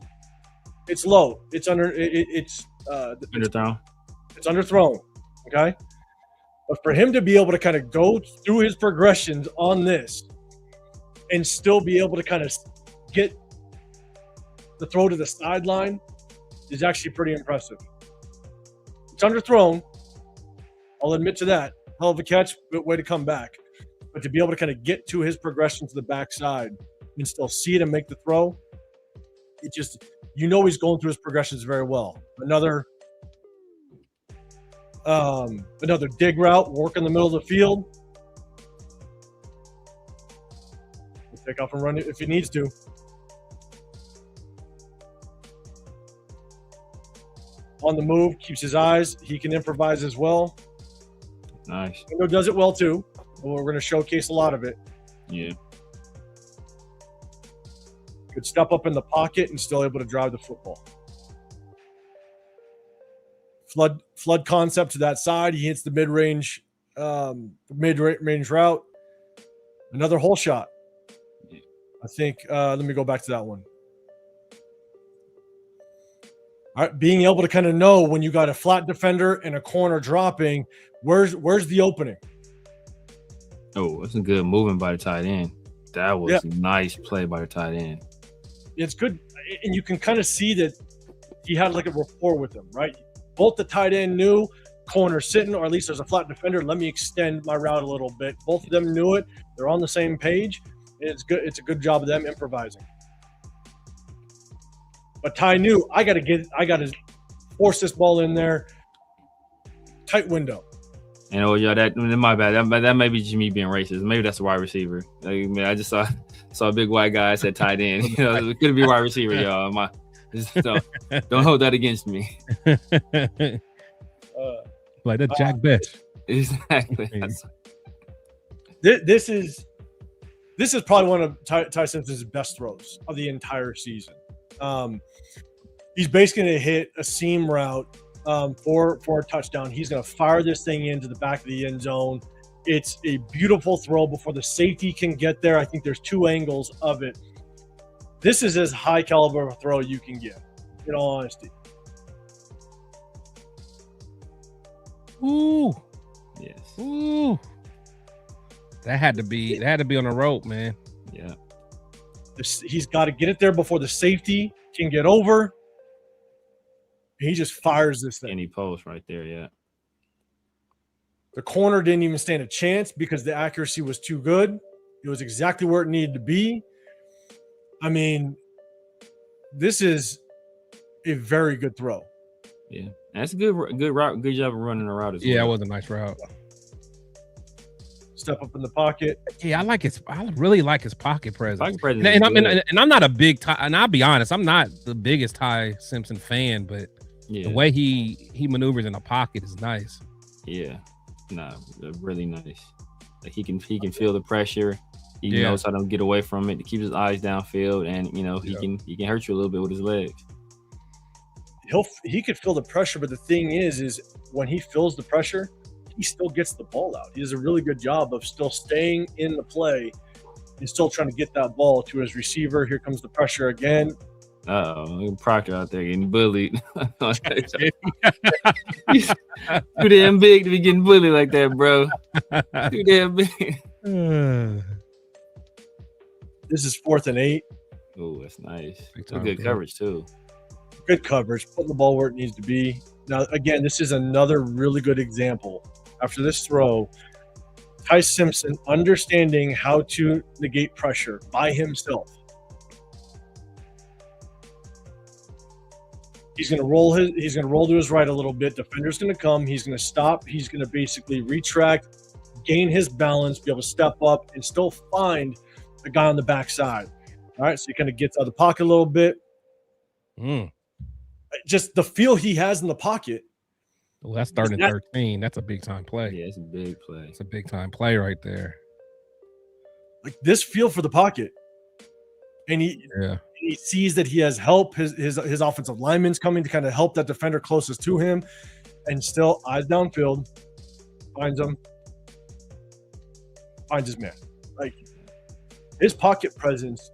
low. It's underthrown. It's underthrown. Okay? But for him to be able to kind of go through his progressions on this and still be able to kind of get the throw to the sideline is actually pretty impressive. It's underthrown. I'll admit to that. Hell of a catch, but way to come back. But to be able to kind of get to his progression to the backside and still see it and make the throw, it just, he's going through his progressions very well. Another dig route, work in the middle of the field. Take off and run it if he needs to. On the move, keeps his eyes. He can improvise as well. Nice. Mendoza does it well too. We're going to showcase a lot of it. Yeah. Good step up in the pocket and still able to drive the football. Flood concept to that side. He hits the mid-range route. Another hole shot. I think. Let me go back to that one. All right, being able to kind of know when you got a flat defender and a corner dropping, where's the opening? Oh, that's a good movement by the tight end. That was a nice play by the tight end. It's good, and you can kind of see that he had like a rapport with him, right? Both the tight end knew corner sitting, or at least there's a flat defender. Let me extend my route a little bit. Both of them knew it. They're on the same page. It's good. It's a good job of them improvising. But Ty knew I got to force this ball in there. Tight window. And that my bad. That may be just me being racist. Maybe that's a wide receiver. Like, man, I just saw a big white guy. I said tight end. It could be a wide receiver, y'all. Don't hold that against me. Like that Jack Best. Exactly. This is probably one of Ty Simpson's best throws of the entire season. He's basically going to hit a seam route for a touchdown. He's going to fire this thing into the back of the end zone. It's a beautiful throw before the safety can get there. I think there's two angles of it. This is as high caliber of a throw you can get, in all honesty. Ooh. Yes. Ooh. That had to be on the rope, man. Yeah. He's got to get it there before the safety can get over. He just fires this thing. Any post right there, yeah. The corner didn't even stand a chance because the accuracy was too good. It was exactly where it needed to be. I mean, this is a very good throw. Yeah, that's a good route. Good job of running the route as well. Yeah, it was a nice route. Step up in the pocket. Yeah, I really like his pocket presence. Pocket presence And I'm not a big Ty, and I'll be honest, I'm not the biggest Ty Simpson fan, but the way he maneuvers in the pocket is nice. Yeah, really nice. Like he can feel the pressure. He knows how to get away from it to keep his eyes downfield, and he can hurt you a little bit with his legs. He could feel the pressure, but the thing is when he feels the pressure, he still gets the ball out. He does a really good job of still staying in the play and still trying to get that ball to his receiver. Here comes the pressure again. Uh-oh, Proctor out there getting bullied. He's too damn big to be getting bullied like that, bro. Too damn big. This is 4th and 8. Oh, that's nice. Good coverage, too. Good coverage. Putting the ball where it needs to be. Now, again, this is another really good example. After this throw, Ty Simpson understanding how to negate pressure by himself. He's going to roll to his right a little bit. Defender's going to come. He's going to stop. He's going to basically retract, gain his balance, be able to step up, and still find the guy on the backside. All right, so he kind of gets out of the pocket a little bit. Just the feel he has in the pocket. Well, that's 3rd and 13. That's a big time play. Yeah, it's a big play. It's a big time play right there. Like this feel for the pocket, and he sees that he has help. His offensive lineman's coming to kind of help that defender closest to him, and still eyes downfield, finds him, finds his man. Like his pocket presence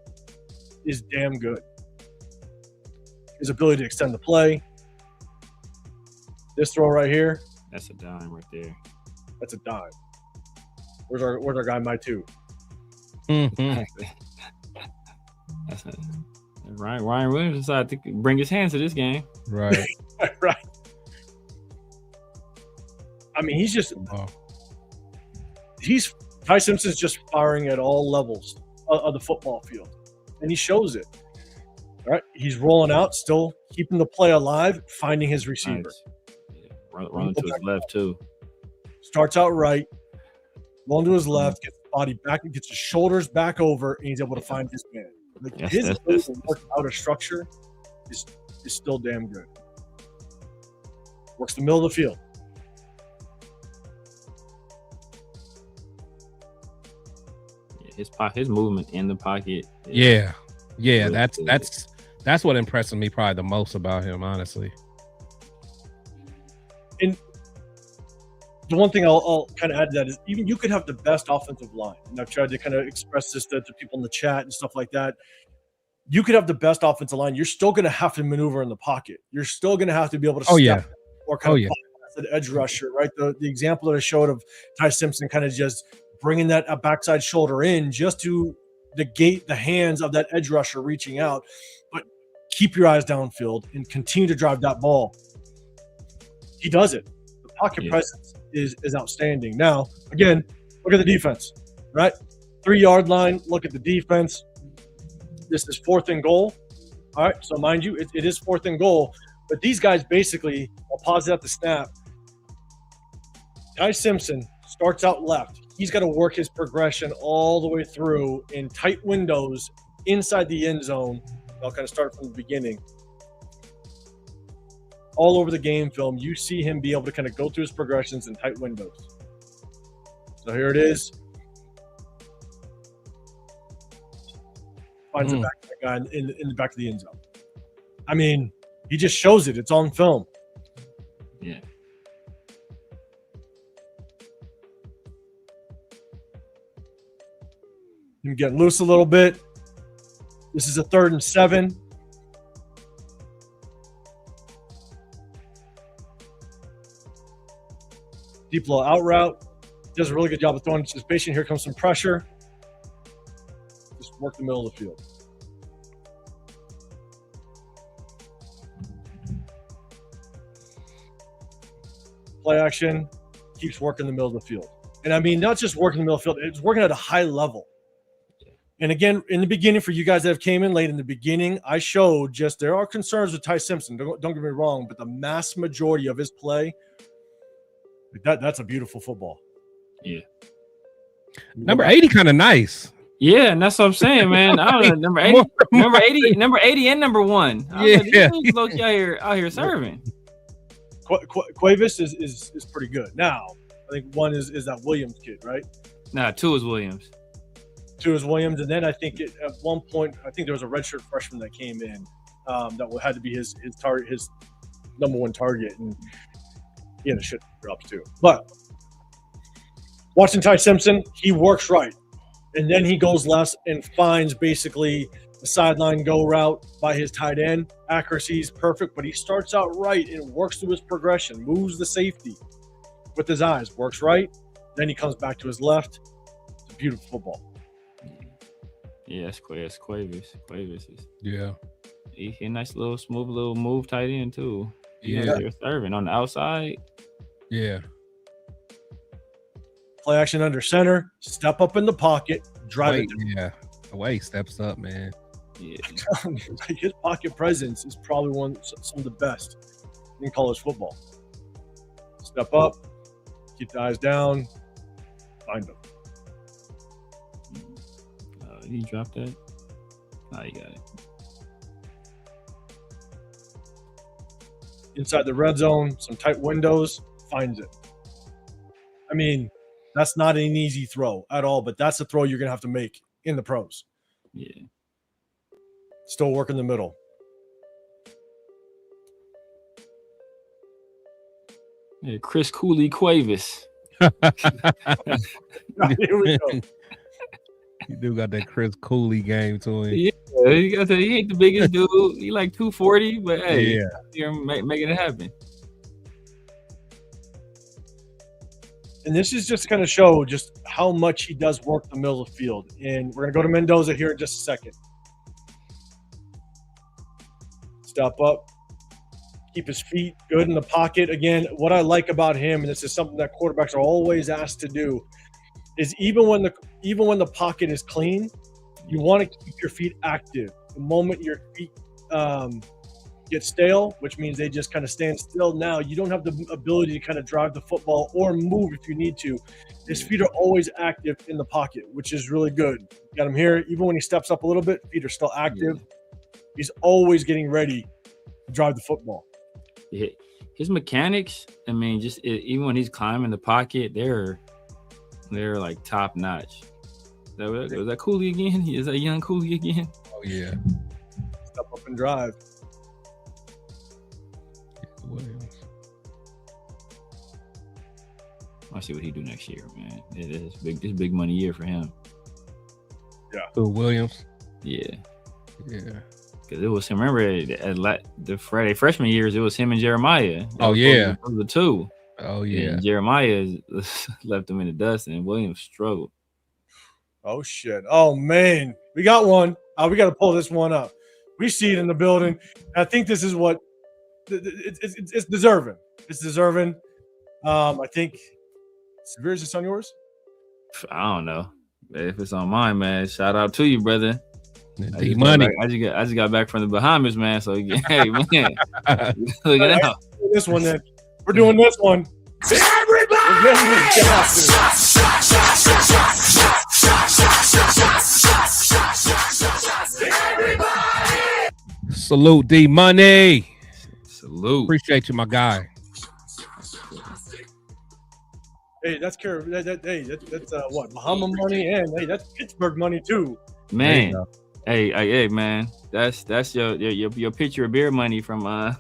is damn good. His ability to extend the play. This throw right here. That's a dime right there. That's a dime. Where's our guy, my two? Ryan Williams decided to bring his hands to this game. Right. Right. I mean, Ty Simpson's just firing at all levels of the football field, and he shows it. All right, he's rolling out, still keeping the play alive, finding his receiver. Nice. Yeah. Running to his left too. Starts out right, rolling to his left, gets body back and gets his shoulders back over, and he's able to find his man. Like his ability to work out of structure is still damn good. Works the middle of the field. His movement in the pocket. Yeah, really that's what impresses me probably the most about him, honestly. And the one thing I'll kind of add to that is even you could have the best offensive line, and I've tried to kind of express this to people in the chat and stuff like that. You could have the best offensive line. You're still going to have to maneuver in the pocket. You're still going to have to be able to step or kind of an edge rusher, right? The example that I showed of Ty Simpson kind of just bringing that backside shoulder in just to negate the hands of that edge rusher reaching out. But keep your eyes downfield and continue to drive that ball. He does it. The pocket presence is outstanding. Now, again, look at the defense, right? 3-yard line. Look at the defense. This is 4th and goal. All right, so mind you, it is 4th and goal. But these guys basically, I'll pause it at the snap. Ty Simpson starts out left. He's got to work his progression all the way through in tight windows inside the end zone. I'll kind of start from the beginning. All over the game film, you see him be able to kind of go through his progressions in tight windows. So here it is. Finds it back to that guy in the back of the end zone. I mean, he just shows it. It's on film. Yeah. Him getting loose a little bit. This is a 3rd and 7. Deep low out route. Does a really good job of throwing anticipation. Here comes some pressure. Just work the middle of the field. Play action. Keeps working the middle of the field. And I mean, not just working the middle of the field, it's working at a high level. And again, in the beginning, for you guys that have came in late in the beginning, I showed just there are concerns with Ty Simpson. Don't get me wrong, but the mass majority of his play, that's a beautiful football. Yeah. Number 80 kind of nice. Yeah, and that's what I'm saying, man. I don't know, number 80 and number 1. These low-key out here serving. Cuevas is pretty good. Now, I think 1 is that Williams kid, right? Nah, 2 is Williams. 2 is Williams, and then I think at one point, I think there was a redshirt freshman that came in that had to be his target, his number 1 target, and he had a shit drops too. But watching Ty Simpson, he works right, and then he goes left and finds basically the sideline go route by his tight end. Accuracy is perfect, but he starts out right and works through his progression, moves the safety with his eyes, works right, then he comes back to his left. It's a beautiful football. Yeah, it's Cuevas. Cuevas is he a nice little smooth little move tight end too. They're serving on the outside. Yeah. Play action under center, step up in the pocket, drive it. Yeah. The way he steps up, man. Yeah. His pocket presence is probably some of the best in college football. Step up, keep the eyes down, find them. Did he drop that? Oh, you got it. Inside the red zone, some tight windows, finds it. I mean, that's not an easy throw at all, but that's a throw you're going to have to make in the pros. Yeah. Still work in the middle. Yeah, Chris Cooley Cuevas. Here we go. You do got that Chris Cooley game to him. Yeah, he ain't the biggest dude. He like 240, but hey, you're making it happen. And this is just going to show just how much he does work the middle of the field. And we're going to go to Mendoza here in just a second. Step up. Keep his feet good in the pocket. Again, what I like about him, and this is something that quarterbacks are always asked to do, is even when the pocket is clean, you want to keep your feet active. The moment your feet get stale, which means they just kind of stand still. Now you don't have the ability to kind of drive the football or move if you need to. His feet are always active in the pocket, which is really good. Got him here. Even when he steps up a little bit, feet are still active. He's always getting ready to drive the football. Yeah. His mechanics, I mean, even when he's climbing the pocket, they're like top notch. Was that Cooley again? Is that young Cooley again? Oh yeah. Step up and drive. Williams. I'll see what he do next year, man. It's big money year for him. Yeah. Oh, Williams. Yeah. Yeah. Because it was him. Remember at the Friday freshman years, it was him and Jeremiah. Oh yeah. Those were the two. Oh yeah. And Jeremiah left him in the dust, and Williams struggled. Oh shit! Oh man, we got one. We got to pull this one up. We see it in the building. I think this is what it's deserving. It's deserving. I think. Severe, is this on yours? I don't know. If it's on mine, man, shout out to you, brother. Money. I just got back from the Bahamas, man. So hey, man, look at that. This one, then we're doing this one. Salute D Money. Salute. Appreciate you, my guy. Hey, that's that's what Bahama money, and hey, that's Pittsburgh money too. Man, hey, man, that's your picture of beer money from right.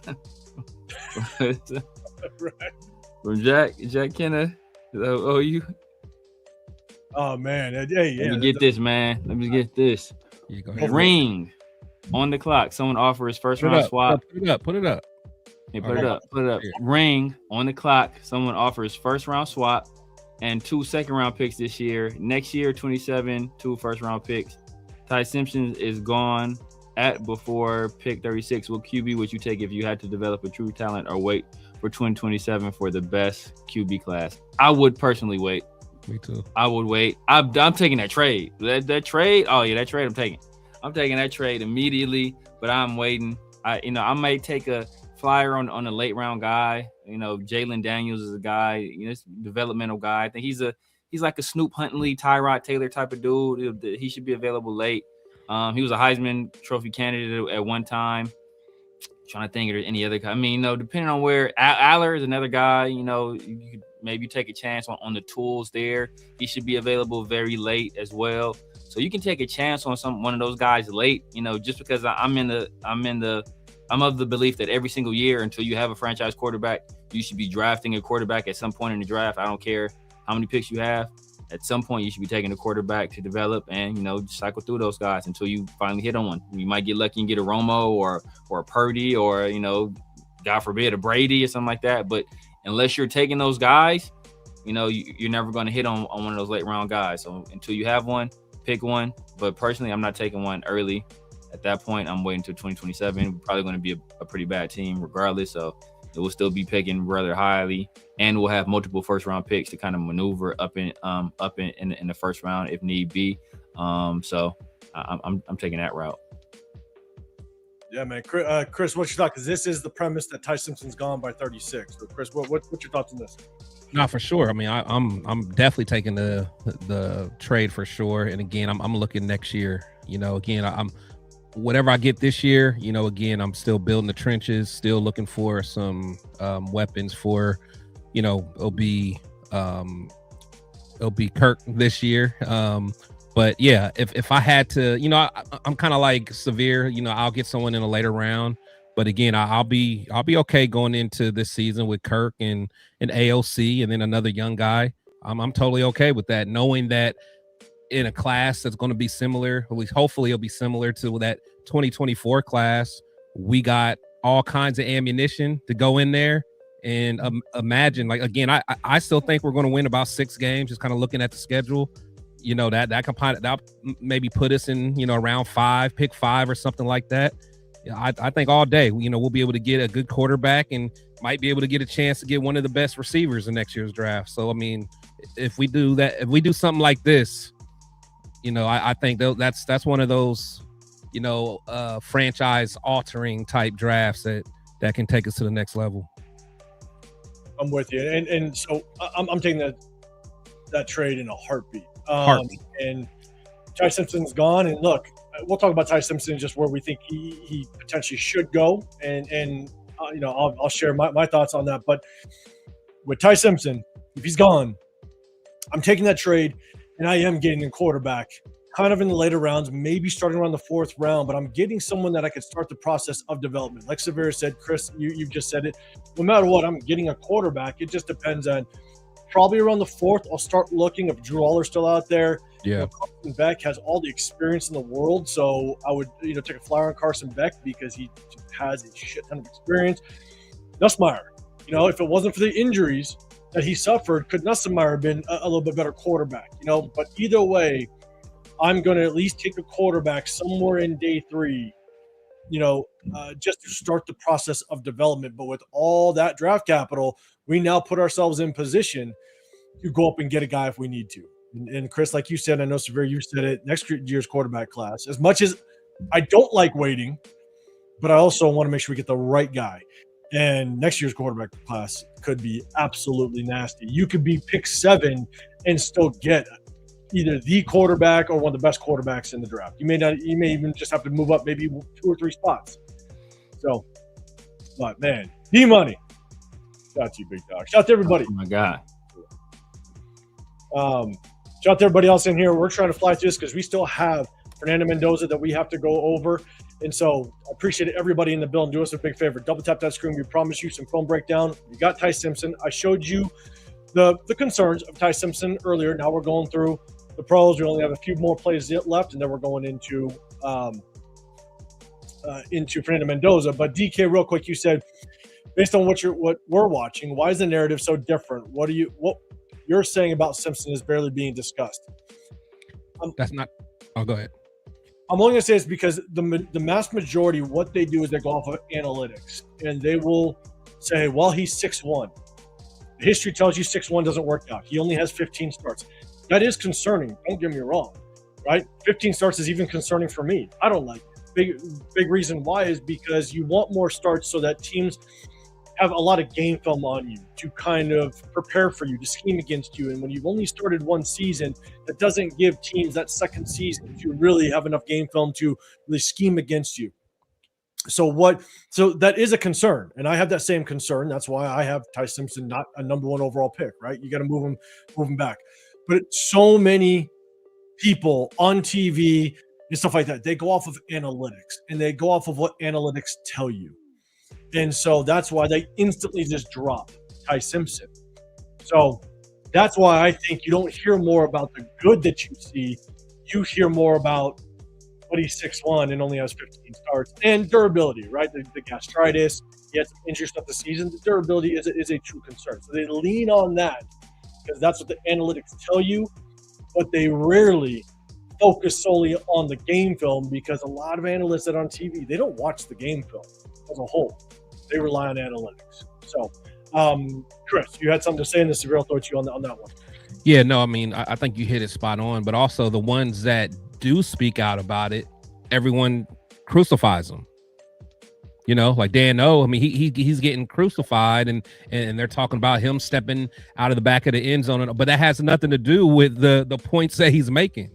From Jack Kenner. Oh, you. Oh man, hey, yeah. Let me get this, man. Let me get this. Ring on the clock. Someone offers first round swap. Put it up. Hey, put it up. Yeah. Ring on the clock. Someone offers first round swap and 2 second round picks this year. Next year, 27, 2 first round picks. Ty Simpson is gone at before pick 36. What QB would you take if you had to develop a true talent or wait for 2027 for the best QB class? I would personally wait. Me too. I would wait. I'm taking that trade. That trade. Oh yeah, that trade. I'm taking that trade immediately. But I'm waiting. I might take a flyer on a late round guy. Jalen Daniels is a guy. This developmental guy. I think he's like a Snoop Huntley, Tyrod Taylor type of dude. He should be available late. He was a Heisman Trophy candidate at one time. Trying to think of any other guy. I mean, depending on where Aller is another guy. You could maybe take a chance on the tools there. He should be available very late as well. So you can take a chance on one of those guys late. Just because I'm of the belief that every single year until you have a franchise quarterback, you should be drafting a quarterback at some point in the draft. I don't care how many picks you have. At some point, you should be taking a quarterback to develop and, cycle through those guys until you finally hit on one. You might get lucky and get a Romo or a Purdy or, God forbid, a Brady or something like that. But unless you're taking those guys, you're never going to hit on one of those late round guys. So until you have one, pick one. But personally, I'm not taking one early. At that point, I'm waiting until 2027. We're probably going to be a pretty bad team regardless. So it will still be picking rather highly, and we'll have multiple first round picks to kind of maneuver up in the first round if need be. So I'm taking that route. Yeah, man. Chris, what's your thought? Because this is the premise that Ty Simpson's gone by 36. So, Chris, what's your thoughts on this? No, for sure. I mean, I'm definitely taking the trade for sure. And again, I'm looking next year. Again, I'm whatever I get this year. Again, I'm still building the trenches, still looking for some weapons for, it'll be Kirk this year. But yeah, if I had to, I'm kind of like Severe. I'll get someone in a later round. But again, I'll be okay going into this season with Kirk and AOC and then another young guy. I'm totally okay with that, knowing that in a class that's going to be similar, at least hopefully it'll be similar to that 2024 class. We got all kinds of ammunition to go in there and imagine, like, again, I still think we're going to win about 6 games, just kind of looking at the schedule. That maybe put us in, around 5, pick 5 or something like that. I think all day, we'll be able to get a good quarterback and might be able to get a chance to get one of the best receivers in next year's draft. So, I mean, if we do that, if we do something like this, I think that's one of those franchise altering type drafts that can take us to the next level. I'm with you, and so I'm taking that trade in a heartbeat. And Ty Simpson's gone, and look, we'll talk about Ty Simpson, just where we think he potentially should go, and I'll share my thoughts on that. But with Ty Simpson, if he's gone, I'm taking that trade, and I am getting a quarterback kind of in the later rounds, maybe starting around the 4th round, but I'm getting someone that I could start the process of development. Like Severe said, Chris, you've just said it. No matter what, I'm getting a quarterback. It just depends on probably around the 4th. I'll start looking if Drew Aller's still out there. Yeah. Carson Beck has all the experience in the world, so I would take a flyer on Carson Beck because he has a shit ton of experience. Nussmeier, if it wasn't for the injuries that he suffered, could Nussmeier have been a little bit better quarterback? But either way, I'm going to at least take a quarterback somewhere in day 3, just to start the process of development. But with all that draft capital, we now put ourselves in position to go up and get a guy if we need to. And Chris, like you said, I know Severe, you said it, next year's quarterback class, as much as I don't like waiting, but I also want to make sure we get the right guy. And next year's quarterback class could be absolutely nasty. You could be pick 7 and still get either the quarterback or one of the best quarterbacks in the draft. You may even just have to move up maybe 2 or 3 spots. So, but man, D-Money. Shout out to you, big dog. Shout out to everybody. Oh my God. Shout out to everybody else in here. We're trying to fly through this because we still have Fernando Mendoza that we have to go over. And so I appreciate everybody in the building. Do us a big favor. Double tap that screen. We promise you some film breakdown. We got Ty Simpson. I showed you the concerns of Ty Simpson earlier. Now we're going through the pros. We only have a few more plays left, and then we're going into Fernando Mendoza. But DK, real quick, you said based on what we're watching, why is the narrative so different? What you're saying about Simpson is barely being discussed? That's not. Oh, go ahead. I'm only going to say it's because the mass majority, what they do is they go off of analytics, and they will say, well, he's 6'1". History tells you 6'1" doesn't work out. He only has 15 starts. That is concerning. Don't get me wrong, right? 15 starts is even concerning for me. I don't like it. Big reason why is because you want more starts so that teams have a lot of game film on you to kind of prepare for you, to scheme against you. And when you've only started one season, that doesn't give teams that second season to really have enough game film to really scheme against you. So that is a concern, and I have that same concern. That's why I have Ty Simpson not a number 1 overall pick, right? You got to move him back. But so many people on TV and stuff like that, they go off of analytics, and they go off of what analytics tell you. And so that's why they instantly just drop Ty Simpson. So that's why I think you don't hear more about the good that you see. You hear more about but he's 6'1" and only has 15 starts. And durability, right? The gastritis, he had some injury stuff this season. The durability is a true concern. So they lean on that because that's what the analytics tell you, but they rarely focus solely on the game film because a lot of analysts that are on TV, they don't watch the game film as a whole. They rely on analytics. So, Chris, you had something to say in this. I'll throw it to you on that one. Yeah, no, I mean, I think you hit it spot on, but also the ones that do speak out about it, everyone crucifies them. Like Dan O, I mean, he's getting crucified, and they're talking about him stepping out of the back of the end zone, but that has nothing to do with the points that he's making.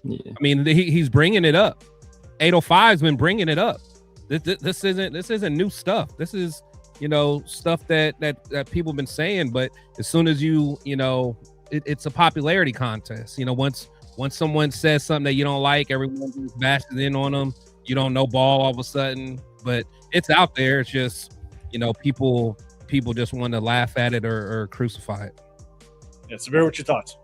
Yeah. I mean, he's bringing it up. 805's been bringing it up. This isn't new stuff. This is stuff that people have been saying, but as soon as it's a popularity contest. Once someone says something that you don't like, everyone just bashes in on them. You don't know ball all of a sudden, but it's out there. It's just, people just want to laugh at it or crucify it. Yeah, Severe, what's your thoughts?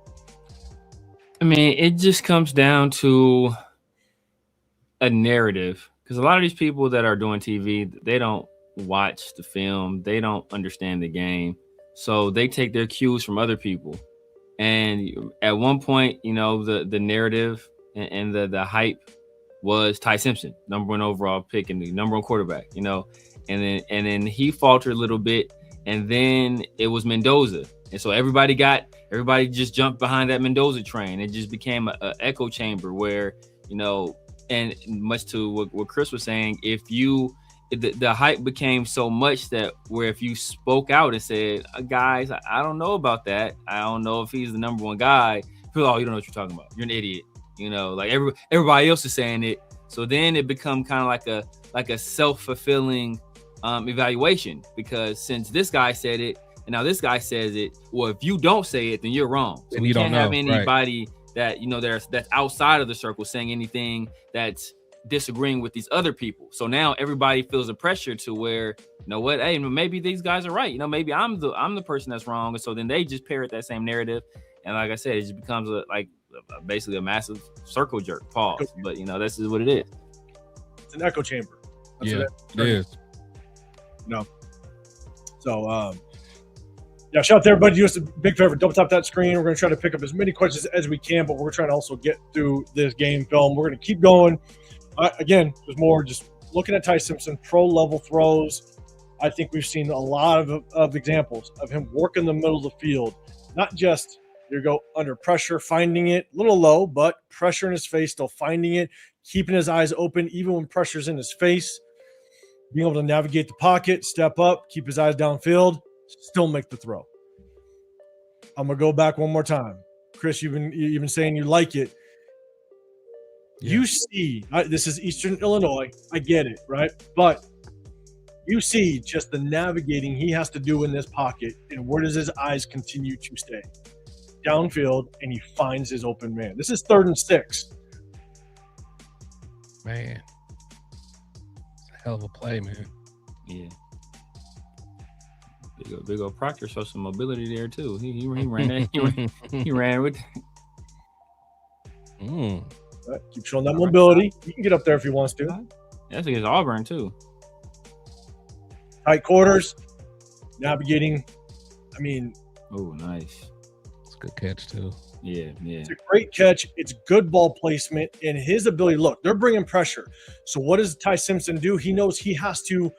I mean, it just comes down to a narrative because a lot of these people that are doing TV, they don't watch the film. They don't understand the game. So they take their cues from other people. And at one point, the narrative and the hype was Ty Simpson, number 1 overall pick and the number 1 quarterback, and then he faltered a little bit, and then it was Mendoza, and so everybody just jumped behind that Mendoza train. It just became a echo chamber where and much to what Chris was saying, if you the hype became so much that where if you spoke out and said, guys, I don't know about that. I don't know if he's the number one guy. People, oh, you don't know what you're talking about. You're an idiot. You know, like everybody else is saying it. So then it becomes kind of like a self-fulfilling evaluation, because since this guy said it and now this guy says it, well, if you don't say it, then you're wrong. So we can't have anybody that, you know, that's outside of the circle saying anything that's disagreeing with these other people. So now everybody feels a pressure to where, you know what, hey, maybe these guys are right. You know, maybe I'm the person that's wrong. And so then they just parrot that same narrative. And like I said, it just becomes basically a massive circle jerk. Pause. But, you know, this is what it is. It's an echo chamber. That's it is. No. So, yeah, shout out to everybody. Do us a big favor, double tap that screen. We're going to try to pick up as many questions as we can, but we're trying to also get through this game film. We're going to keep going. Again, there's more just looking at Ty Simpson, pro-level throws. I think we've seen a lot of examples of him working the middle of the field, not just you go under pressure, finding it a little low, but pressure in his face, still finding it, keeping his eyes open, even when pressure's in his face, being able to navigate the pocket, step up, keep his eyes downfield, still make the throw. I'm going to go back one more time. Chris, you've been saying you like it. Yeah. You see, this is Eastern Illinois. I get it, right? But you see just the navigating he has to do in this pocket, and where does his eyes continue to stay? Downfield, and he finds his open man. This is 3rd and 6. Man, it's a hell of a play, man. Yeah. Big old Proctor showed some mobility there too. He ran that. He ran with. Right, keep showing that mobility. He can get up there if he wants to. That's against Auburn too. Tight quarters, navigating. I mean, oh, nice. It's a good catch too. Yeah. It's a great catch. It's good ball placement and his ability. Look, they're bringing pressure. So what does Ty Simpson do? He knows he has to.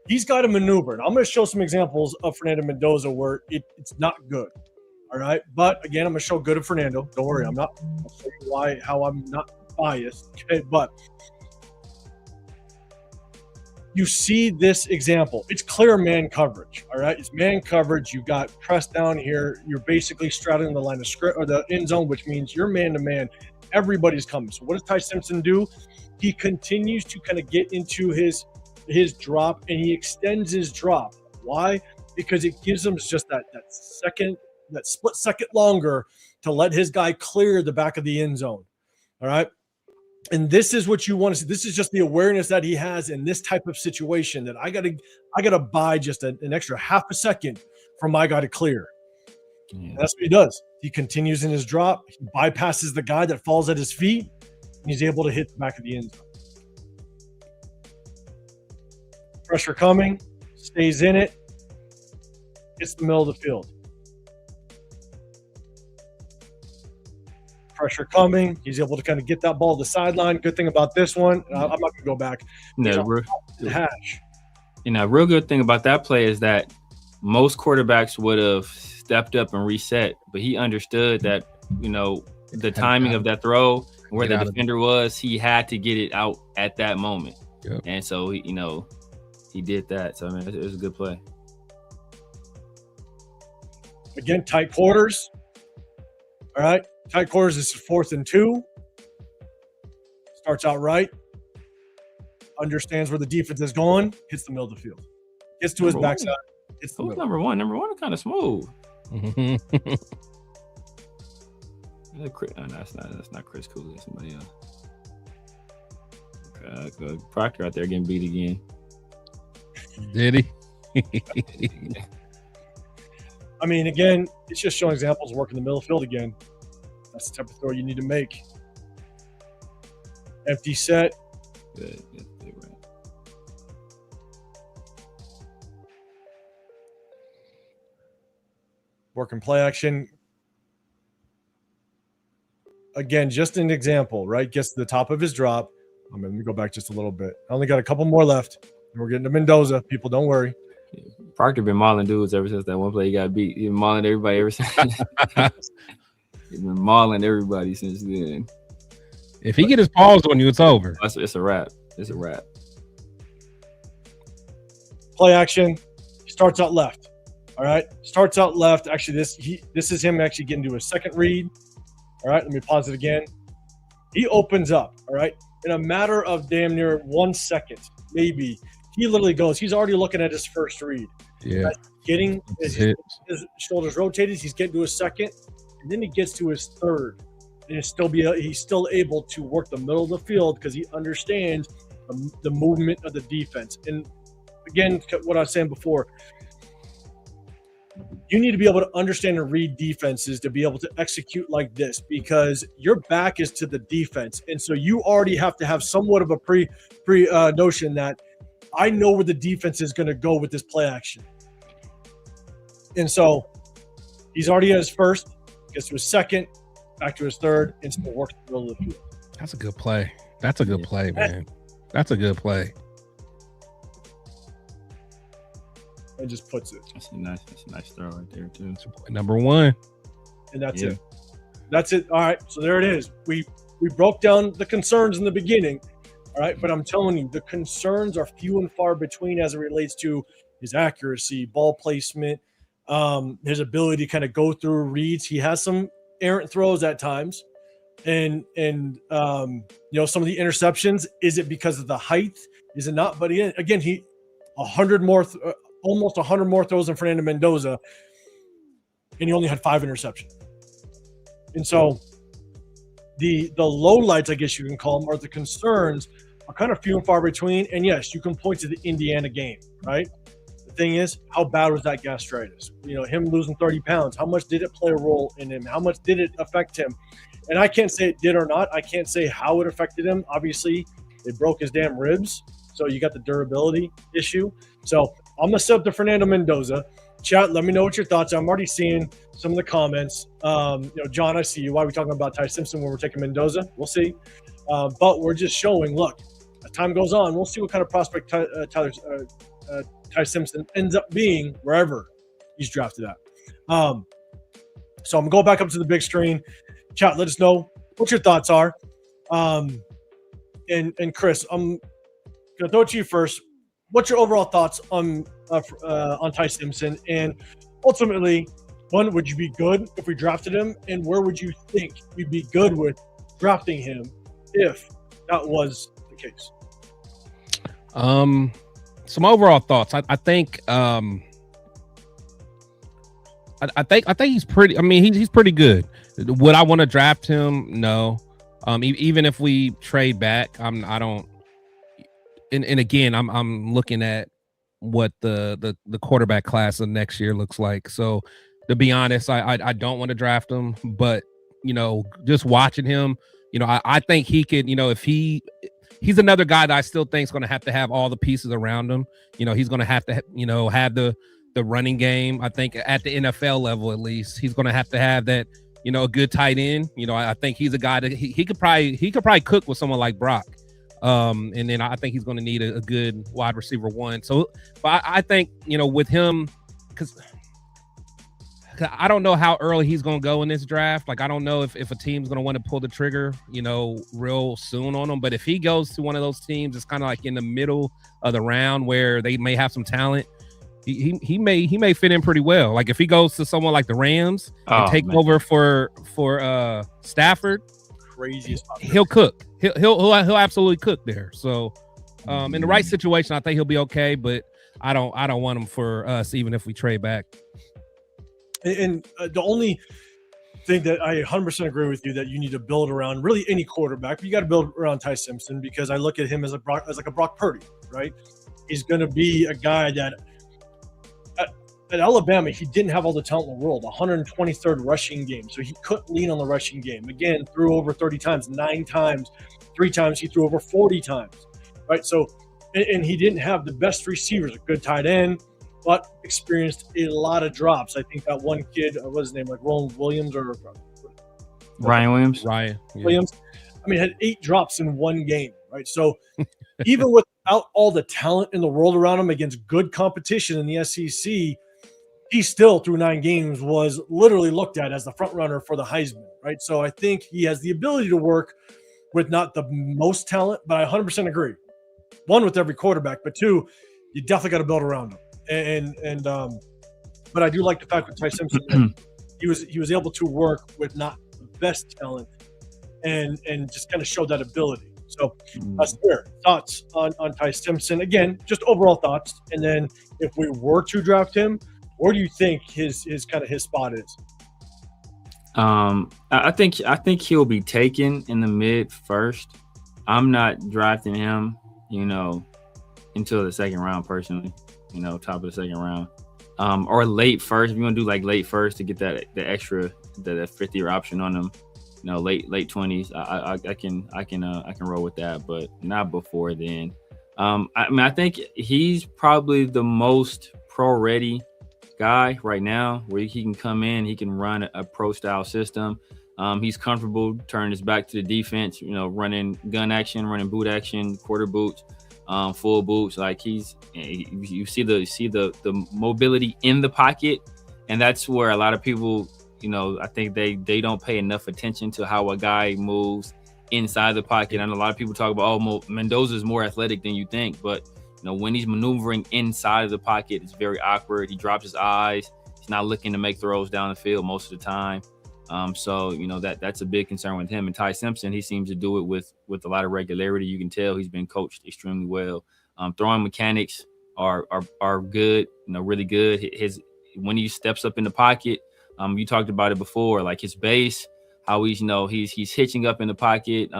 He's got to maneuver. And I'm going to show some examples of Fernando Mendoza where it's not good. All right. But again, I'm going to show good of Fernando. Don't worry. I'll show you how I'm not biased. Okay. But you see this example. It's clear man coverage. All right. It's man coverage. You got pressed down here. You're basically straddling the line of script or the end zone, which means you're man to man. Everybody's coming. So what does Ty Simpson do? He continues to kind of get into his drop, and he extends his drop. Why? Because it gives him just that split second longer to let his guy clear the back of the end zone. All right. And this is what you want to see. This is just the awareness that he has in this type of situation, that I gotta buy just an extra half a second for my guy to clear. Yeah. That's what he does. He continues in his drop. He bypasses the guy that falls at his feet, and he's able to hit the back of the end zone. Pressure coming, stays in it, hits the middle of the field. Pressure coming, he's able to kind of get that ball to the sideline. Good thing about this one, I'm not going to go back. Hash. You know, real good thing about that play is that most quarterbacks would have stepped up and reset, but he understood that, you know, the timing of that throw, where the defender was, he had to get it out at that moment. Yep. And so, he did that. So, I mean, it was a good play. Again, tight quarters. All right. Tight quarters is 4th and 2. Starts out right. Understands where the defense is going. Hits the middle of the field. Gets to his backside. It's the number one. Number one is kind of smooth. That's not Chris Cooley. That's somebody else. Proctor out there getting beat again. Did he? I mean, again, it's just showing examples of working the middle of the field again. That's the type of throw you need to make. Empty set. Good. Working play action. Again, just an example, right? Gets to the top of his drop. Let me go back just a little bit. I only got a couple more left. We're getting to Mendoza. People, don't worry. Proctor been mauling dudes ever since that one play he got beat. He's been mauling everybody ever since. He's been mauling everybody since then. If he get his paws on you, it's over. It's a wrap. It's a wrap. Play action. He starts out left. All right. Starts out left. Actually, this is him actually getting to a second read. All right. Let me pause it again. He opens up. All right. In a matter of damn near 1 second, maybe, he literally goes. He's already looking at his first read. Yeah. Getting his shoulders rotated. He's getting to his second. And then he gets to his third. And he's still able to work the middle of the field because he understands the movement of the defense. And again, what I was saying before, you need to be able to understand and read defenses to be able to execute like this because your back is to the defense. And so you already have to have somewhat of a pre notion that I know where the defense is going to go with this play action. And so he's already at his first, gets to his second, back to his third, and still works the middle of the field. That's a good play. That's a good play, man. That's a good play. And just puts it. That's a nice throw right there too. Number one. And that's it. That's it. All right. So there it is. We broke down the concerns in the beginning. All right. But I'm telling you, the concerns are few and far between as it relates to his accuracy, ball placement, his ability to kind of go through reads. He has some errant throws at times. And some of the interceptions, is it because of the height? Is it not? But again, he 100 more almost 100 more throws than Fernando Mendoza, and he only had 5 interceptions. And so the lowlights, I guess you can call them, or the concerns are kind of few and far between. And yes, you can point to the Indiana game, right? The thing is, how bad was that gastritis? Him losing 30 pounds, how much did it play a role in him? How much did it affect him? And I can't say it did or not. I can't say how it affected him. Obviously, it broke his damn ribs. So you got the durability issue. So I'm going to set up to Fernando Mendoza. Chat, let me know what your thoughts are. I'm already seeing some of the comments. John, I see you. Why are we talking about Ty Simpson when we're taking Mendoza? We'll see. But we're just showing, look, as time goes on, we'll see what kind of prospect Ty Simpson ends up being wherever he's drafted at. So I'm going to go back up to the big screen. Chat, let us know what your thoughts are. And Chris, I'm going to throw it to you first. What's your overall thoughts on Ty Simpson? And ultimately, one, would you be good if we drafted him? And where would you think you'd be good with drafting him if that was the case? Some overall thoughts. I think he's pretty. I mean, he's pretty good. Would I want to draft him? No. Even if we trade back, I don't. And again, I'm looking at what the quarterback class of next year looks like. So to be honest, I don't want to draft him, but just watching him, I think he could, if he's another guy that I still think is going to have all the pieces around him. He's going to have to, have the running game. I think at the NFL level, at least, he's going to have that, a good tight end. I think he's a guy that he could probably cook with someone like Brock. And then I think he's going to need a good wide receiver one. So, but I think, with him, because I don't know how early he's going to go in this draft. Like, I don't know if a team's going to want to pull the trigger, real soon on him. But if he goes to one of those teams, it's kind of like in the middle of the round where they may have some talent. He may fit in pretty well. Like if he goes to someone like the Rams and take over for Stafford, craziest. He'll cook. He'll absolutely cook there. So, in the right situation, I think he'll be okay. But I don't want him for us, even if we trade back. And the only thing that I 100% agree with you that you need to build around really any quarterback, but you got to build around Ty Simpson because I look at him as like a Brock Purdy, right? He's going to be a guy that at Alabama, he didn't have all the talent in the world, 123rd rushing game. So he couldn't lean on the rushing game. Again, threw over 30 times, 9 times, 3 times he threw over 40 times, right? So, and he didn't have the best receivers, a good tight end, but experienced a lot of drops. I think that one kid, what's his name, like Roland Williams or Ryan Williams? Williams. I mean, had 8 drops in one game, right? So even without all the talent in the world around him against good competition in the SEC, he still, through 9 games, was literally looked at as the front runner for the Heisman, right? So I think he has the ability to work with not the most talent, but I 100% agree. One, with every quarterback, but two, you definitely got to build around them. But I do like the fact with Ty Simpson that he was able to work with not the best talent and just kind of show that ability. So that's fair. Thoughts on Ty Simpson? Again, just overall thoughts. And then if we were to draft him, where do you think his spot is? I think he'll be taken in the mid first. I'm not drafting him, until the second round personally, top of the second round. Or late first. If you want to do like late first to get the extra the 50-year option on him, late 20s. I can roll with that, but not before then. I think he's probably the most pro ready guy right now, where he can come in, he can run a pro style system. He's comfortable turning his back to the defense, running gun action, running boot action, quarter boots, full boots. Like you see the mobility in the pocket, and that's where a lot of people, I think they don't pay enough attention to how a guy moves inside the pocket. I know a lot of people talk about, Mendoza is more athletic than you think, but when he's maneuvering inside of the pocket, it's very awkward. He drops his eyes. He's not looking to make throws down the field most of the time. So that's a big concern with him. And Ty Simpson, he seems to do it with a lot of regularity. You can tell he's been coached extremely well. Throwing mechanics are good, really good. When he steps up in the pocket, you talked about it before, like his base, how he's hitching up in the pocket,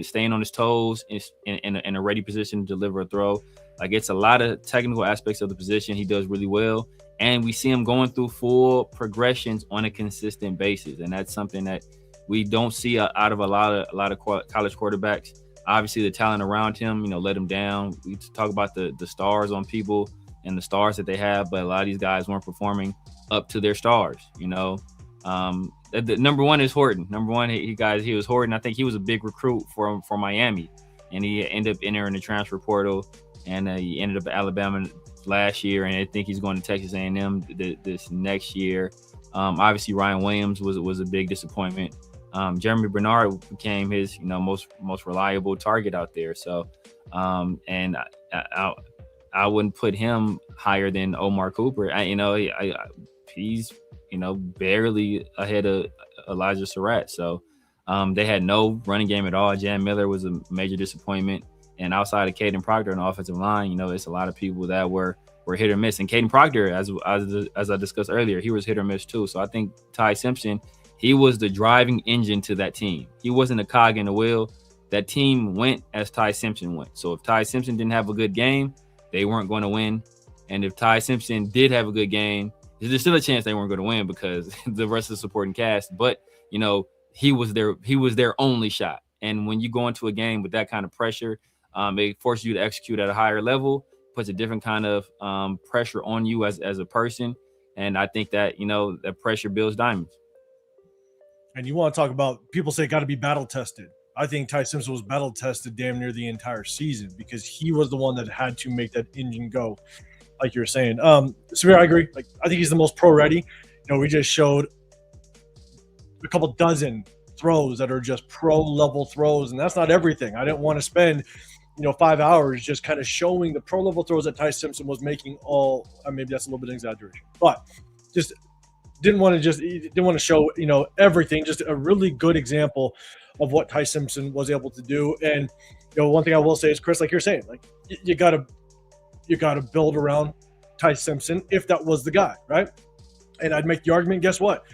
staying on his toes in a ready position to deliver a throw. Like, it's a lot of technical aspects of the position he does really well. And we see him going through full progressions on a consistent basis. And that's something that we don't see out of a lot of college quarterbacks. Obviously, the talent around him, let him down. We talk about the stars on people and the stars that they have, but a lot of these guys weren't performing up to their stars, The number one is Horton. Number one, he was Horton. I think he was a big recruit for Miami, and he ended up entering the transfer portal, and he ended up at Alabama last year, and I think he's going to Texas A&M this next year. Obviously, Ryan Williams was a big disappointment. Jeremy Bernard became his most reliable target out there. So, and I wouldn't put him higher than Omar Cooper. He's barely ahead of Elijah Surratt. So they had no running game at all. Jan Miller was a major disappointment. And outside of Caden Proctor on the offensive line, it's a lot of people that were hit or miss. And Caden Proctor, as I discussed earlier, he was hit or miss too. So I think Ty Simpson, he was the driving engine to that team. He wasn't a cog in the wheel. That team went as Ty Simpson went. So if Ty Simpson didn't have a good game, they weren't going to win. And if Ty Simpson did have a good game, there's still a chance they weren't going to win because the rest of the supporting cast. But he was their only shot. And when you go into a game with that kind of pressure, it forces you to execute at a higher level, puts a different kind of pressure on you as a person. And I think that that pressure builds diamonds. And you want to talk about, people say got to be battle tested. I think Ty Simpson was battle tested damn near the entire season because he was the one that had to make that engine go, like you were saying. Samir, I agree. Like, I think he's the most pro ready. We just showed a couple dozen throws that are just pro level throws, and that's not everything. I didn't want to spend 5 hours just kind of showing the pro level throws that Ty Simpson was making. Maybe that's a little bit of exaggeration, but just didn't want to show everything. Just a really good example of what Ty Simpson was able to do. And one thing I will say is, Chris, like you're saying, like you gotta build around Ty Simpson if that was the guy, right? And I'd make the argument, guess what?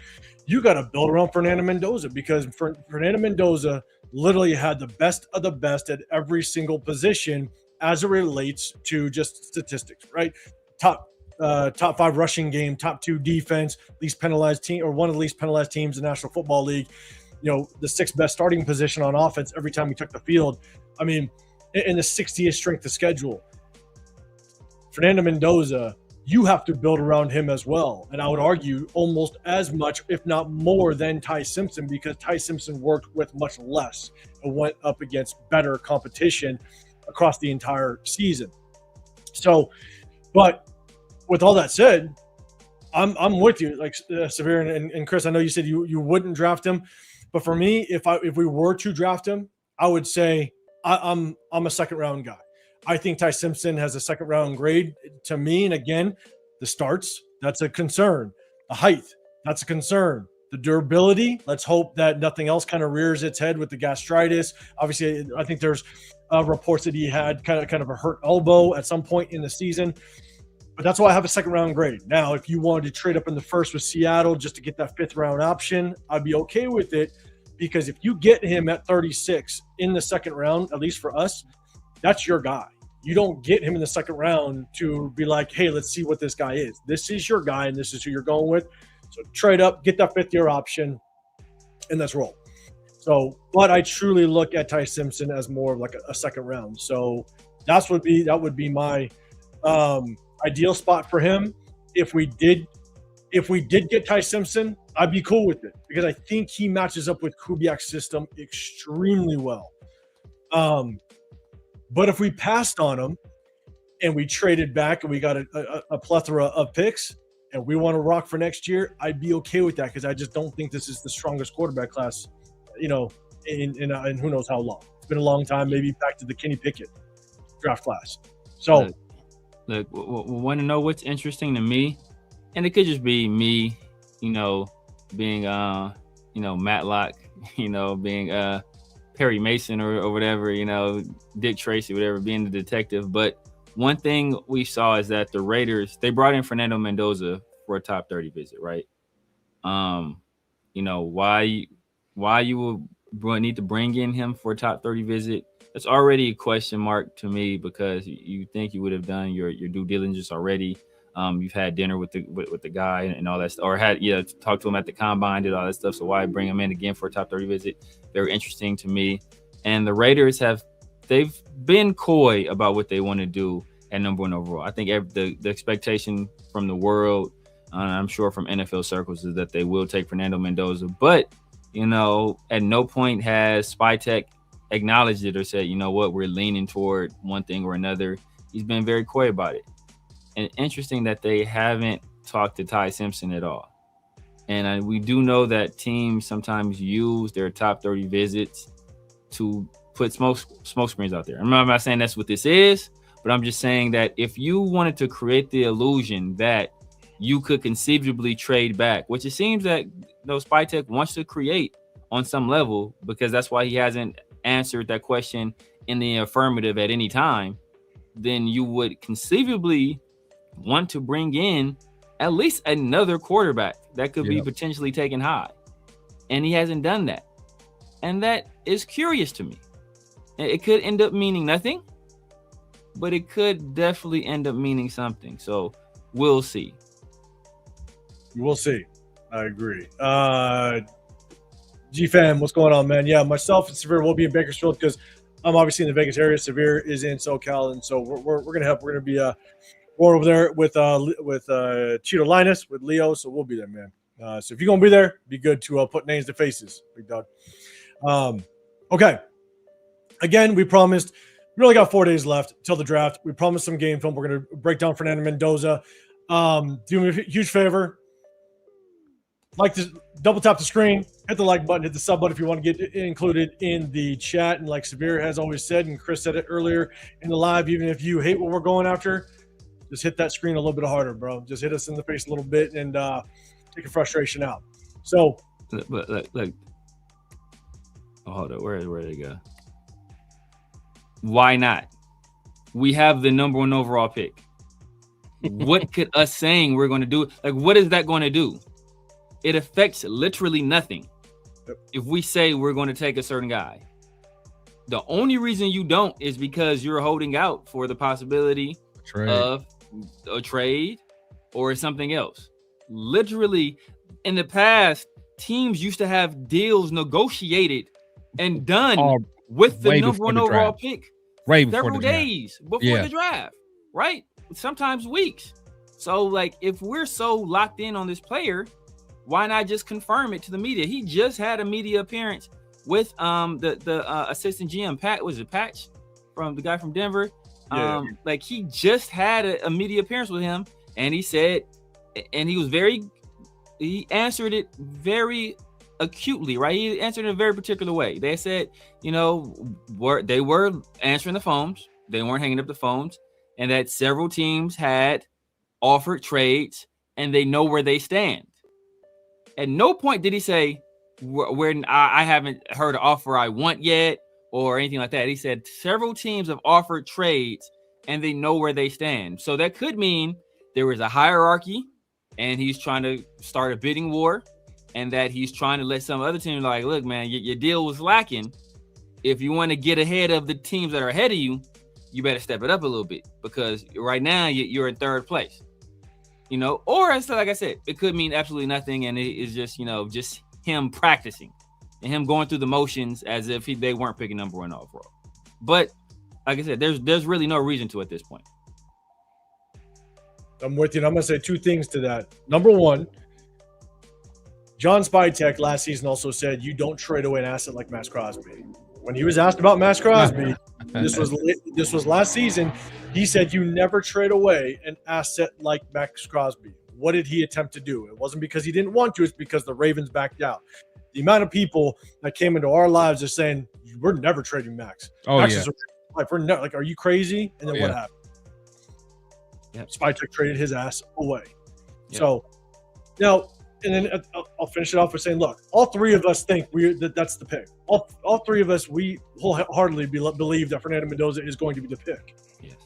You got to build around Fernando Mendoza, because Fernando Mendoza literally had the best of the best at every single position as it relates to just statistics, right? Top 5 rushing game, top 2 defense, least penalized team, or one of the least penalized teams in the National Football League. The 6th best starting position on offense every time he took the field. I mean, in the 60th strength of schedule. Fernando Mendoza, you have to build around him as well. And I would argue almost as much, if not more, than Ty Simpson, because Ty Simpson worked with much less and went up against better competition across the entire season. So, but with all that said, I'm with you, like Severe and Chris. I know you said you wouldn't draft him, but for me, if we were to draft him, I would say I'm a second round guy. I think Ty Simpson has a second round grade to me. And again, the starts, that's a concern. The height, that's a concern. The durability, let's hope that nothing else kind of rears its head with the gastritis. Obviously, I think there's reports that he had kind of a hurt elbow at some point in the season. But that's why I have a second round grade. Now, if you wanted to trade up in the first with Seattle just to get that fifth round option, I'd be okay with it, because if you get him at 36 in the second round, at least for us, that's your guy. You don't get him in the second round to be like, hey, let's see what this guy is. This is your guy, and this is who you're going with. So trade up, get that fifth year option, and let's roll. So, but I truly look at Ty Simpson as more of like a second round. So that would be my ideal spot for him. If we did get Ty Simpson, I'd be cool with it, because I think he matches up with Kubiak's system extremely well. But if we passed on him and we traded back and we got a plethora of picks and we want to rock for next year, I'd be okay with that, because I just don't think this is the strongest quarterback class, in who knows how long. It's been a long time, maybe back to the Kenny Pickett draft class. So look, want to know what's interesting to me? And it could just be me, being, Matlock, being Perry Mason or whatever, Dick Tracy, whatever, being the detective. But one thing we saw is that the Raiders, they brought in Fernando Mendoza for a top 30 visit, right? Why you would need to bring in him for a top 30 visit? It's already a question mark to me, because you think you would have done your due diligence already. You've had dinner with the guy and all that stuff, or talked to him at the combine, did all that stuff. So why bring him in again for a top 30 visit? Very interesting to me. And the Raiders they've been coy about what they want to do at number 1 overall. I think the expectation from the world, I'm sure from NFL circles, is that they will take Fernando Mendoza. But, at no point has Spytech acknowledged it or said, you know what, we're leaning toward one thing or another. He's been very coy about it. And interesting that they haven't talked to Ty Simpson at all. And we do know that teams sometimes use their top 30 visits to put smoke screens out there. I'm not saying that's what this is, but I'm just saying that if you wanted to create the illusion that you could conceivably trade back, which it seems that Spytech wants to create on some level, because that's why he hasn't answered that question in the affirmative at any time, then you would conceivably want to bring in at least another quarterback that could be potentially taken high. And he hasn't done that. And that is curious to me. It could end up meaning nothing, but it could definitely end up meaning something. So we'll see. We'll see. I agree. G-Fam, what's going on, man? Yeah, myself and Severe will be in Bakersfield, because I'm obviously in the Vegas area. Severe is in SoCal, and so we're gonna be we're over there with Cheeto Linus, with Leo, so we'll be there, man. So if you're gonna be there, be good to put names to faces, big dog. Okay. Again, we promised. We only got 4 days left till the draft. We promised some game film. We're gonna break down Fernando Mendoza. Do me a huge favor. Like to double tap the screen, hit the like button, hit the sub button if you want to get included in the chat. And like Severe has always said, and Chris said it earlier in the live, even if you hate what we're going after, just hit that screen a little bit harder, bro. Just hit us in the face a little bit and take your frustration out. So, look. Oh, hold on. Where did it go? Why not? We have the number 1 overall pick. What could us saying we're going to do? Like, what is that going to do? It affects literally nothing. If we say we're going to take a certain guy, the only reason you don't is because you're holding out for the possibility of a trade or something else. Literally, in the past, teams used to have deals negotiated and done with the number 1 overall pick several days before the draft, right? Sometimes weeks. So, like, if we're so locked in on this player, why not just confirm it to the media? He just had a media appearance with the assistant GM, Patch, from the guy from Denver. Like, he just had a media appearance with him, and he said, and he answered it very acutely, right? He answered in a very particular way. They said, they were answering the phones. They weren't hanging up the phones, and that several teams had offered trades, and they know where they stand. At no point did he say, I haven't heard an offer I want yet or anything like that. He said several teams have offered trades, and they know where they stand. So that could mean there was a hierarchy, and he's trying to start a bidding war, and that he's trying to let some other teams like, look, man, your deal was lacking. If you want to get ahead of the teams that are ahead of you, you better step it up a little bit, because right now you're in third place. Or like I said, it could mean absolutely nothing, and it is just him practicing and him going through the motions as if they weren't picking number one overall. But like I said, there's really no reason to at this point. I'm with you, and I'm going to say two things to that. Number one, John Spytek last season also said you don't trade away an asset like Max Crosby. When he was asked about Max Crosby, this was last season, he said you never trade away an asset like Max Crosby. What did he attempt to do? It wasn't because he didn't want to, it's because the Ravens backed out. The amount of people that came into our lives are saying, we're never trading Max. Oh, Max yeah. is we're never, like, are you crazy? And then what happened? Yep. Spytek traded his ass away. Yep. So now, and then I'll finish it off with saying, look, all three of us think that's the pick. All three of us, we wholeheartedly believe that Fernando Mendoza is going to be the pick. Yes.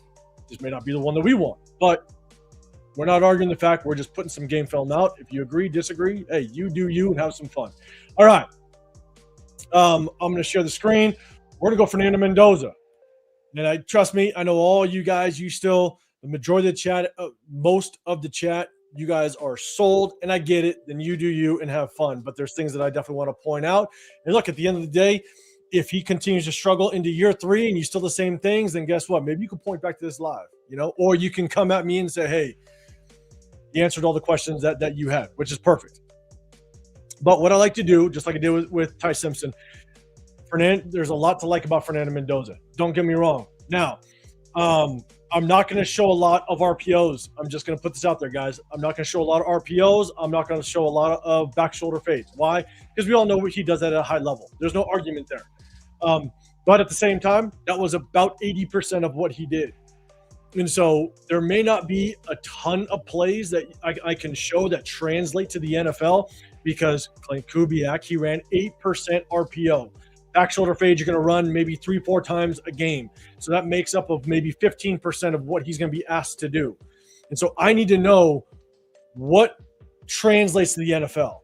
This may not be the one that we want, but we're not arguing the fact. We're just putting some game film out. If you agree, disagree, hey, you do you and have some fun. All right. I'm going to share the screen. We're going to go Fernando Mendoza. And trust me, I know all you guys, the majority of the chat, most of the chat, you guys are sold, and I get it. Then you do you and have fun. But there's things that I definitely want to point out. And look, at the end of the day, if he continues to struggle into year 3 and you still the same things, then guess what? Maybe you can point back to this live, or you can come at me and say, hey, you answered all the questions that you had, which is perfect. But what I like to do, just like I did with Ty Simpson, there's a lot to like about Fernando Mendoza. Don't get me wrong. Now, I'm not going to show a lot of RPOs. I'm just going to put this out there, guys. I'm not going to show a lot of RPOs. I'm not going to show a lot of back shoulder fades. Why? Because we all know he does that at a high level. There's no argument there. But at the same time, that was about 80% of what he did. And so there may not be a ton of plays that I can show that translate to the NFL, because Clint Kubiak, he ran 8% RPO. Back shoulder fade, you're going to run maybe 3-4 times a game. So that makes up of maybe 15% of what he's going to be asked to do. And so I need to know what translates to the NFL.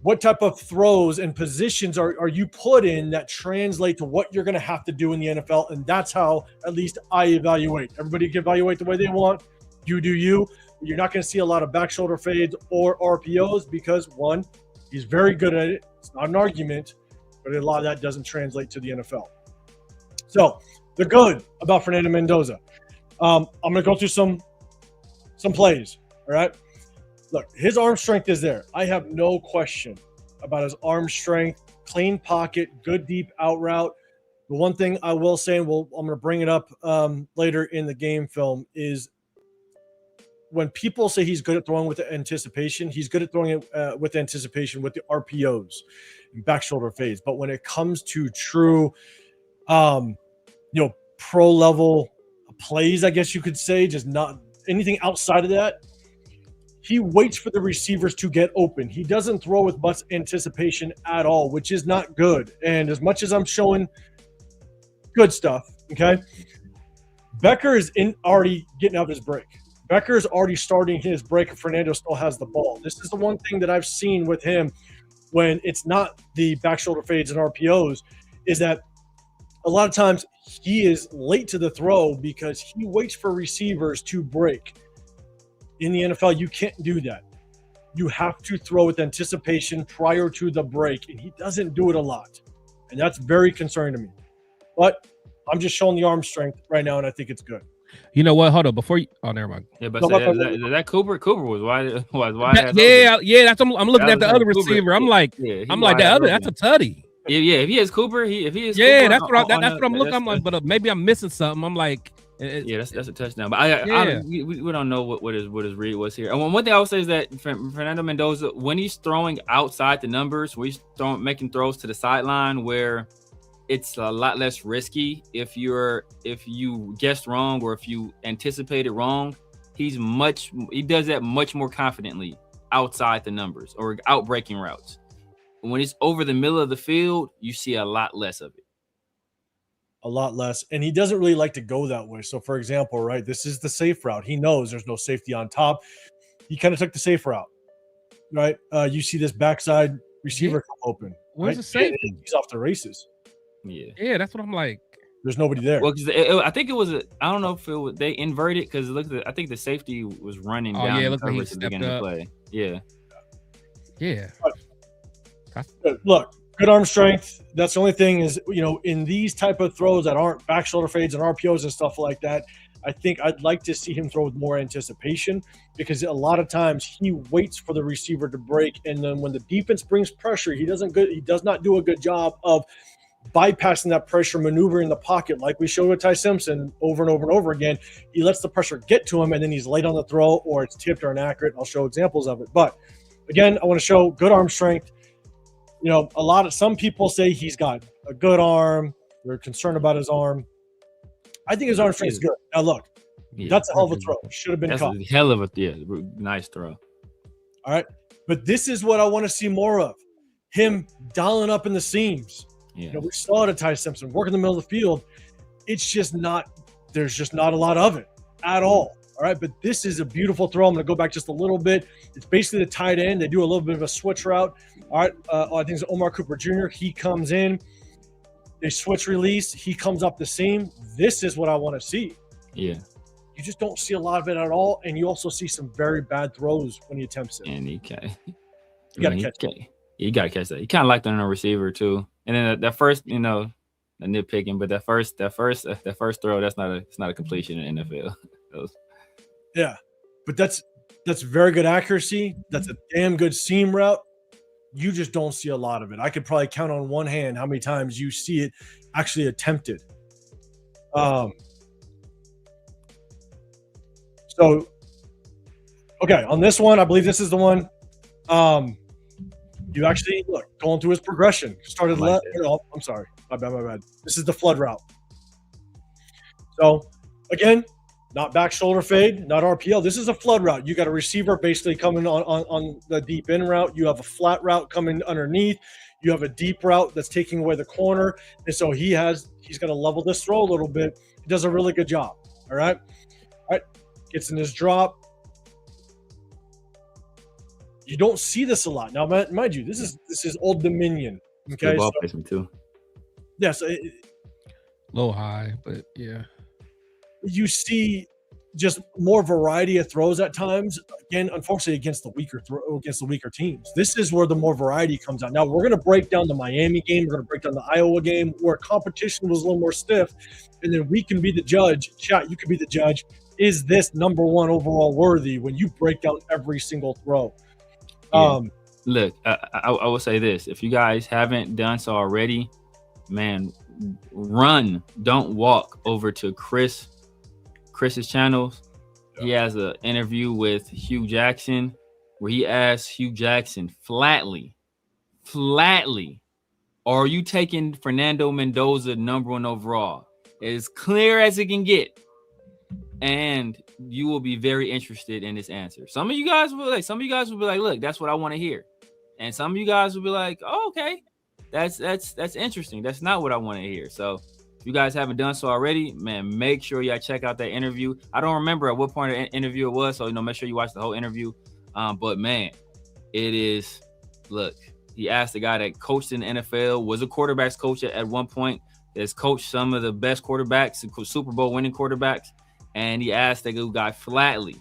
What type of throws and positions are you put in that translate to what you're going to have to do in the NFL? And that's how at least I evaluate. Everybody can evaluate the way they want. You do you. You're not going to see a lot of back shoulder fades or RPOs because, one, he's very good at it. It's not an argument. But a lot of that doesn't translate to the NFL. So the good about Fernando Mendoza. I'm going to go through some plays. All right. Look, his arm strength is there. I have no question about his arm strength. Clean pocket, good deep out route. The one thing I will say, and I'm going to bring it up later in the game film, is when people say he's good at throwing with anticipation, he's good at throwing it with anticipation with the RPOs and back shoulder fades. But when it comes to true, pro level plays, I guess you could say, just not anything outside of that, he waits for the receivers to get open. He doesn't throw with much anticipation at all, which is not good. And as much as I'm showing good stuff, okay, Becker is already getting out his break. Becker is already starting his break, and Fernando still has the ball. This is the one thing that I've seen with him when it's not the back shoulder fades and RPOs, is that a lot of times he is late to the throw because he waits for receivers to break. In the NFL, you can't do that. You have to throw with anticipation prior to the break, and he doesn't do it a lot. And that's very concerning to me. But I'm just showing the arm strength right now, and I think it's good. You know what? Hold on. Before you, never mind. Yeah, but that Cooper was wide. Yeah. That's I'm looking at the other receiver. I'm like, that other. That's a tutty. Yeah. If he is Cooper, that's what I'm looking. I'm like, but maybe I'm missing something. I'm like, That's a touchdown. But we don't know what his read was here. And one thing I would say is that Fernando Mendoza, when he's throwing outside the numbers, when he's making throws to the sideline, where it's a lot less risky if you guessed wrong or if you anticipated wrong, he does that much more confidently outside the numbers or out breaking routes. When it's over the middle of the field, you see a lot less of it. A lot less. And he doesn't really like to go that way. So, for example, right, this is the safe route. He knows there's no safety on top. He kind of took the safe route, right? You see this backside receiver come open. Where's the safety? He's off the races. Yeah, that's what I'm like. There's nobody there. Well, I think it was I don't know if they inverted because I think the safety was running down. Yeah, the look like he coverage at the beginning of the play. Yeah. Look, good arm strength. That's the only thing is, in these type of throws that aren't back shoulder fades and RPOs and stuff like that, I think I'd like to see him throw with more anticipation, because a lot of times he waits for the receiver to break, and then when the defense brings pressure, he does not do a good job of bypassing that pressure, maneuvering the pocket like we showed with Ty Simpson over and over and over again. He lets the pressure get to him, and then he's late on the throw, or it's tipped or inaccurate. I'll show examples of it. But again, I want to show good arm strength. Some people say he's got a good arm. They're concerned about his arm. I think his arm strength is good. Now look, that's a hell of a throw. Should have been caught. That's a hell of a nice throw. All right, but this is what I want to see more of: him dialing up in the seams. Yeah. We saw it at Ty Simpson, work in the middle of the field. It's just not. There's just not a lot of it at all. All right, but this is a beautiful throw. I'm going to go back just a little bit. It's basically the tight end. They do a little bit of a switch route. All right, I think it's Omar Cooper Jr. He comes in. They switch release. He comes up the seam. This is what I want to see. Yeah. You just don't see a lot of it at all, and you also see some very bad throws when he attempts it. And you got to catch it. You got to catch that. He kind of like that on a receiver too. And then that first, the nitpicking, but that first throw, it's not a completion in the NFL. Yeah, but that's very good accuracy. That's a damn good seam route. You just don't see a lot of it. I could probably count on one hand how many times you see it actually attempted. So, okay, on this one, I believe this is the one. You actually going through his progression. Started left. I'm sorry, my bad. This is the flood route. So, again, not back shoulder fade, not RPL. This is a flood route. You got a receiver basically coming on the deep in route. You have a flat route coming underneath. You have a deep route that's taking away the corner. And so he's going to level this throw a little bit. He does a really good job. All right. Gets in his drop. You don't see this a lot. Now, mind you, this is Old Dominion. Okay. Ball placement too. Yes. Low high, but yeah. You see just more variety of throws at times. Again, unfortunately, against the weaker teams. This is where the more variety comes out. Now we're going to break down the Miami game. We're going to break down the Iowa game, where competition was a little more stiff, and then we can be the judge. Chat, you can be the judge. Is this number one overall worthy when you break down every single throw? Yeah. Look, I will say this: if you guys haven't done so already, man, run, don't walk over to Chris's channels. Yeah. He has an interview with Hugh Jackson where he asks Hugh Jackson flatly, are you taking Fernando Mendoza number one overall? As clear as it can get. And you will be very interested in this answer. Some of you guys will be like, look, that's what I want to hear. And some of you guys will be like, oh, okay, that's interesting. That's not what I want to hear. So if you guys haven't done so already, man, make sure y'all check out that interview. I don't remember at what point of the interview it was, so make sure you watch the whole interview. But man, it is. Look, he asked the guy that coached in the NFL, was a quarterbacks coach at one point, has coached some of the best quarterbacks, Super Bowl winning quarterbacks, and he asked that guy flatly,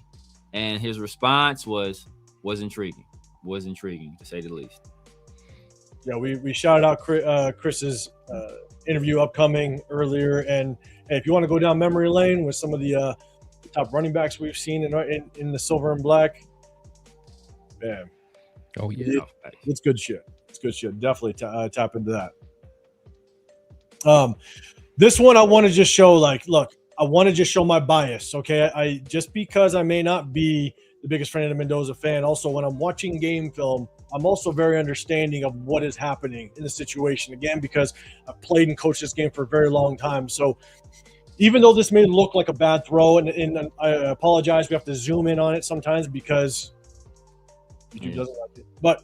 and his response was intriguing. Was intriguing to say the least. Yeah, we shouted out Chris's interview upcoming earlier, and hey, if you want to go down memory lane with some of the top running backs we've seen in the silver and black, man, oh yeah, it's good shit. It's good shit. Definitely tap into that. This one I want to just show, look, I want to just show my bias, okay? I just because I may not be the biggest Fernando Mendoza fan, also when I'm watching game film, I'm also very understanding of what is happening in the situation. Again, because I've played and coached this game for a very long time. So even though this may look like a bad throw, and I apologize, we have to zoom in on it sometimes because YouTube doesn't like it. But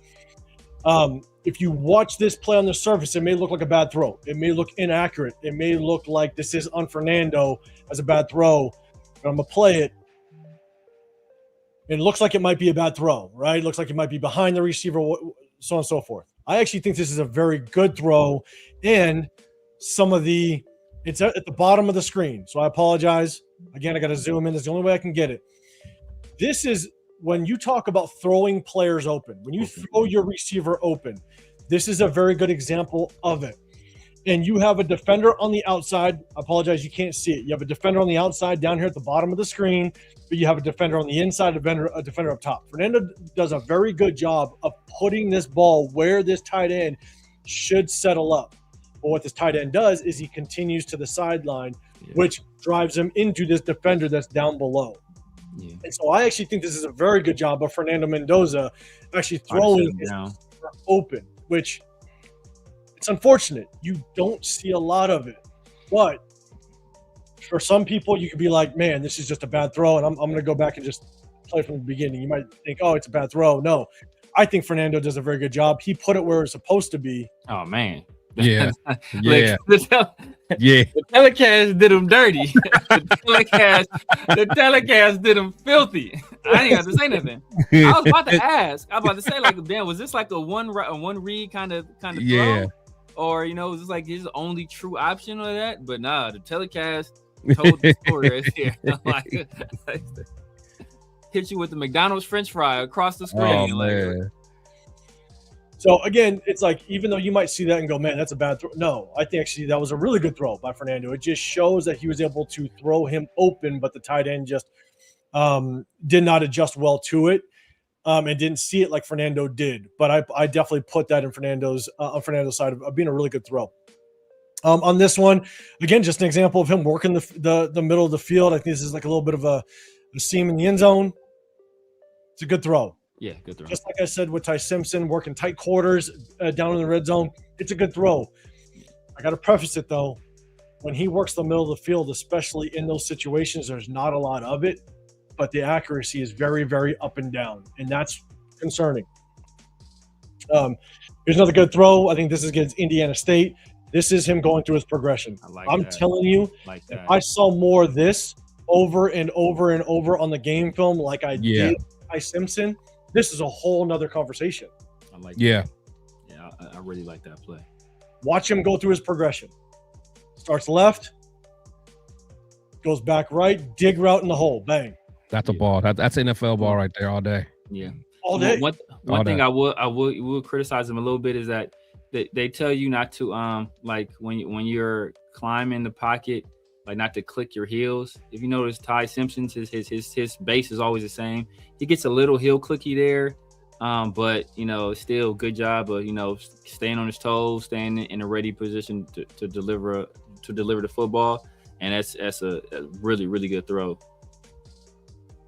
if you watch this play on the surface, it may look like a bad throw. It may look inaccurate. It may look like this is on Fernando as a bad throw. But I'm going to play it. It looks like it might be a bad throw, right? It looks like it might be behind the receiver, so on and so forth. I actually think this is a very good throw. And it's at the bottom of the screen. So I apologize. Again, I got to zoom in. That's the only way I can get it. This is when you talk about throwing players open, when you throw your receiver open, this is a very good example of it. And you have a defender on the outside. I apologize, you can't see it. You have a defender on the outside down here at the bottom of the screen, but you have a defender on the inside, a defender up top. Fernando does a very good job of putting this ball where this tight end should settle up. But what this tight end does is he continues to the sideline, which drives him into this defender that's down below. Yeah. And so I actually think this is a very good job of Fernando Mendoza actually throwing his open, which it's unfortunate. You don't see a lot of it. But for some people, you could be like, man, this is just a bad throw, and I'm going to go back and just play from the beginning. You might think, oh, it's a bad throw. No, I think Fernando does a very good job. He put it where it's supposed to be. Oh, man. Yeah. Yeah. The telecast did him dirty. the telecast did him filthy. I didn't have to say nothing. I was about to ask. I was about to say, like, Dan, was this like a one read kind of throw? Or, was this like his only true option or that? But nah, the telecast told the story right here. Like, hit you with the McDonald's French fry across the screen. Oh, man. So, again, it's like, even though you might see that and go, man, that's a bad throw. No, I think actually that was a really good throw by Fernando. It just shows that he was able to throw him open, but the tight end just did not adjust well to it and didn't see it like Fernando did. But I definitely put that in Fernando's side of being a really good throw. On this one, again, just an example of him working the middle of the field. I think this is like a little bit of a seam in the end zone. It's a good throw. Yeah, good throw. Just like I said with Ty Simpson, working tight quarters down in the red zone, it's a good throw. I got to preface it, though. When he works the middle of the field, especially in those situations, there's not a lot of it, but the accuracy is very, very up and down, and that's concerning. Here's another good throw. I think this is against Indiana State. This is him going through his progression. I'm telling you, if I saw more of this over and over and over on the game film like I did Ty Simpson, this is a whole nother conversation. I like that. Yeah, I really like that play. Watch him go through his progression. Starts left, goes back right, dig route in the hole, bang. That's a ball. That's an NFL ball right there all day. Yeah, all day. One thing I would criticize him a little bit is that they tell you not to like when you're climbing the pocket, like not to click your heels. If you notice, Ty Simpson's his base is always the same. He gets a little heel clicky there, but still good job of staying on his toes, staying in a ready position to deliver the football, and that's a really, really good throw.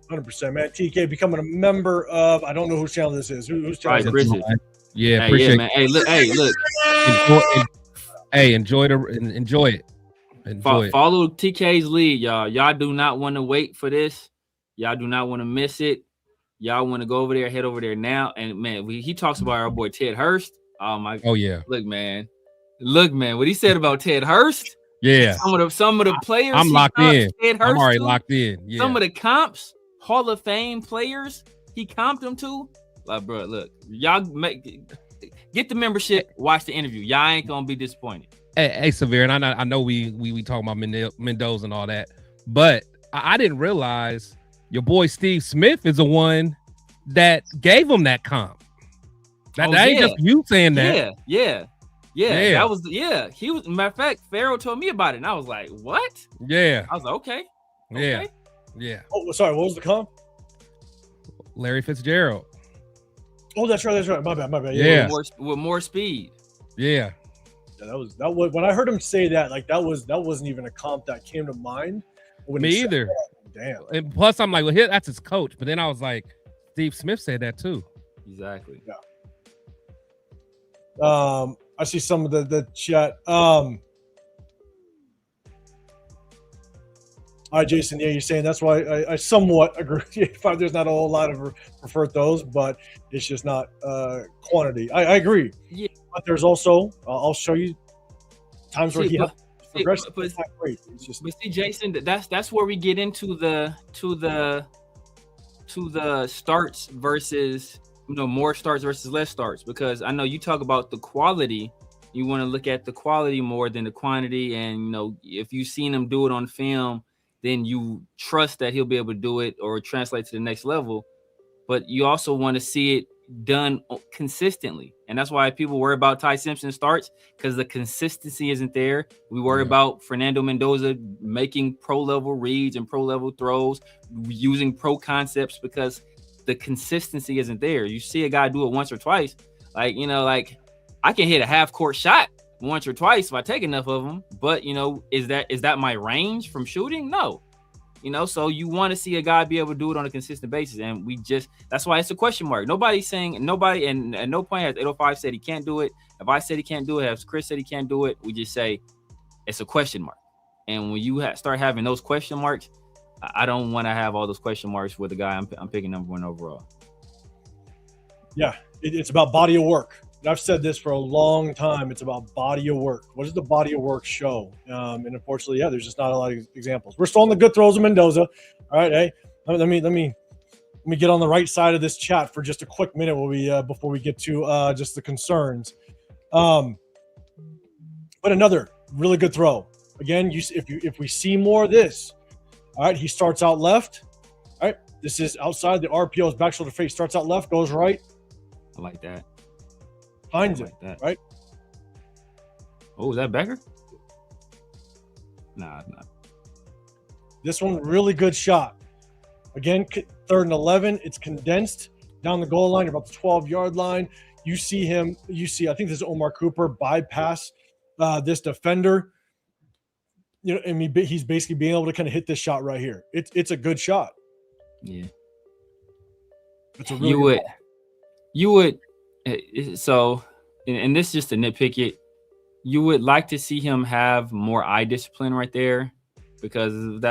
100%, man. TK becoming a member of, I don't know whose channel this is. Whose channel is it? Yeah, appreciate it. Man. Hey, look. Enjoy it. Follow TK's lead, y'all. Y'all do not want to wait for this. Y'all do not want to miss it. Y'all want to go over there, head over there now. And man, he talks about our boy Ted Hurst. Oh yeah. Look, man. What he said about Ted Hurst. Yeah. Some of the players. I'm locked in. Ted Hurst I'm already locked in. Yeah. Some of the comps, Hall of Fame players, he comped them to. Like, bro, look, y'all get the membership. Watch the interview. Y'all ain't gonna be disappointed. Hey, Severe, and I know we talking about Mendoza and all that, but I didn't realize your boy Steve Smith is the one that gave him that comp. That ain't just you saying that. Yeah. That was he was. Matter of fact, Pharaoh told me about it, and I was like, "What?" Yeah. I was like, "Okay." Yeah. Oh, sorry. What was the comp? Larry Fitzgerald. Oh, that's right. My bad. Yeah. With more speed. Yeah. That was when I heard him say that. Like that wasn't even a comp that came to mind. Me either. Damn. And plus, I'm like, well, here that's his coach. But then I was like, Steve Smith said that too. Exactly. Yeah. I see some of the chat. All right, Jason. Yeah, you're saying that's why I somewhat agree. There's not a whole lot of preferred those, but it's just not quantity. I agree. Yeah. But there's also I'll show you times where he progressed. But see, Jason, that's where we get into the starts versus more starts versus less starts, because I know you talk about the quality. You want to look at the quality more than the quantity, and if you've seen him do it on film, then you trust that he'll be able to do it or translate to the next level. But you also want to see it done consistently. And that's why people worry about Ty Simpson starts, because the consistency isn't there. We worry about Fernando Mendoza making pro level reads and pro level throws, using pro concepts, because the consistency isn't there. You see a guy do it once or twice. Like I can hit a half court shot once or twice if I take enough of them. But is that my range from shooting? No. So you want to see a guy be able to do it on a consistent basis, and that's why it's a question mark. Nobody's saying, and at no point has 805 said he can't do it. If I said he can't do it, if Chris said he can't do it, we just say it's a question mark. And when you start having those question marks, I don't want to have all those question marks with the guy I'm picking number one overall. Yeah, it's about body of work. I've said this for a long time. It's about body of work. What does the body of work show? And unfortunately, there's just not a lot of examples. We're still on the good throws of Mendoza. All right, hey, let me get on the right side of this chat for just a quick minute before we get to just the concerns. But another really good throw. Again, if we see more of this, all right, he starts out left. All right, this is outside the RPO's back shoulder fake. Starts out left, goes right. I like that. Finds it, right? Oh, is that Becker? Nah. This one, really good shot. Again, 3rd and 11. It's condensed down the goal line, about the 12-yard line. I think this is Omar Cooper bypass this defender. He's basically being able to kind of hit this shot right here. It's a good shot. Yeah. It's a really you would. So, and this is just to nitpick it, you would like to see him have more eye discipline right there, because it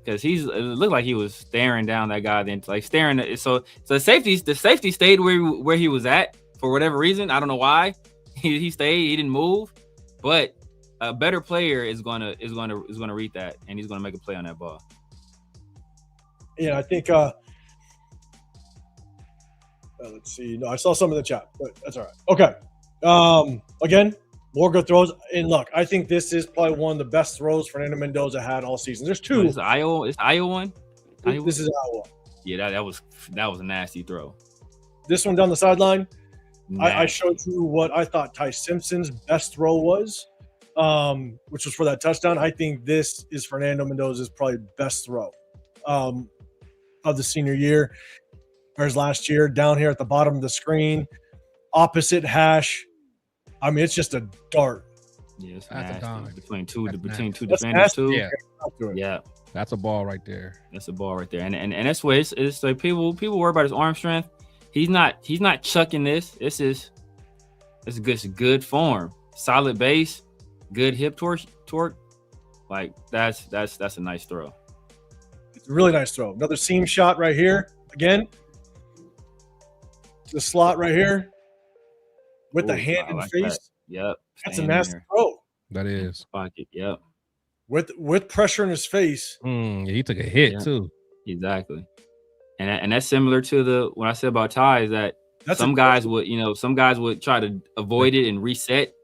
looked like he was staring down that guy, then like staring. So the safety stayed where he was at for whatever reason. I don't know why he stayed. He didn't move, but a better player is gonna read that, and he's gonna make a play on that ball. Yeah, I think. Let's see. No, I saw some in the chat, but that's all right. Okay. Again, more good throws. And look, I think this is probably one of the best throws Fernando Mendoza had all season. There's two. It's Iowa. It's Iowa one. This is Iowa. Yeah, that was a nasty throw. This one down the sideline. I showed you what I thought Ty Simpson's best throw was, which was for that touchdown. I think this is Fernando Mendoza's probably best throw of the senior year. Or his last year, down here at the bottom of the screen, opposite hash. I mean, it's just a dart. Yeah, it's nasty. Between two defenders nasty. too. Yeah, that's a ball right there. That's a ball right there, and that's what it's like. People worry about his arm strength. He's not chucking this. It's good form, solid base, good hip torque. Like that's a nice throw. It's a really nice throw. Another seam shot right here. Again. The slot right here with the hand and face. That. Yep. That's a nasty throw. That is. Pocket. Yep. With pressure in his face. Yeah, he took a hit too. Exactly. And that's similar to what I said about Ty, is that some guys would try to avoid it and reset.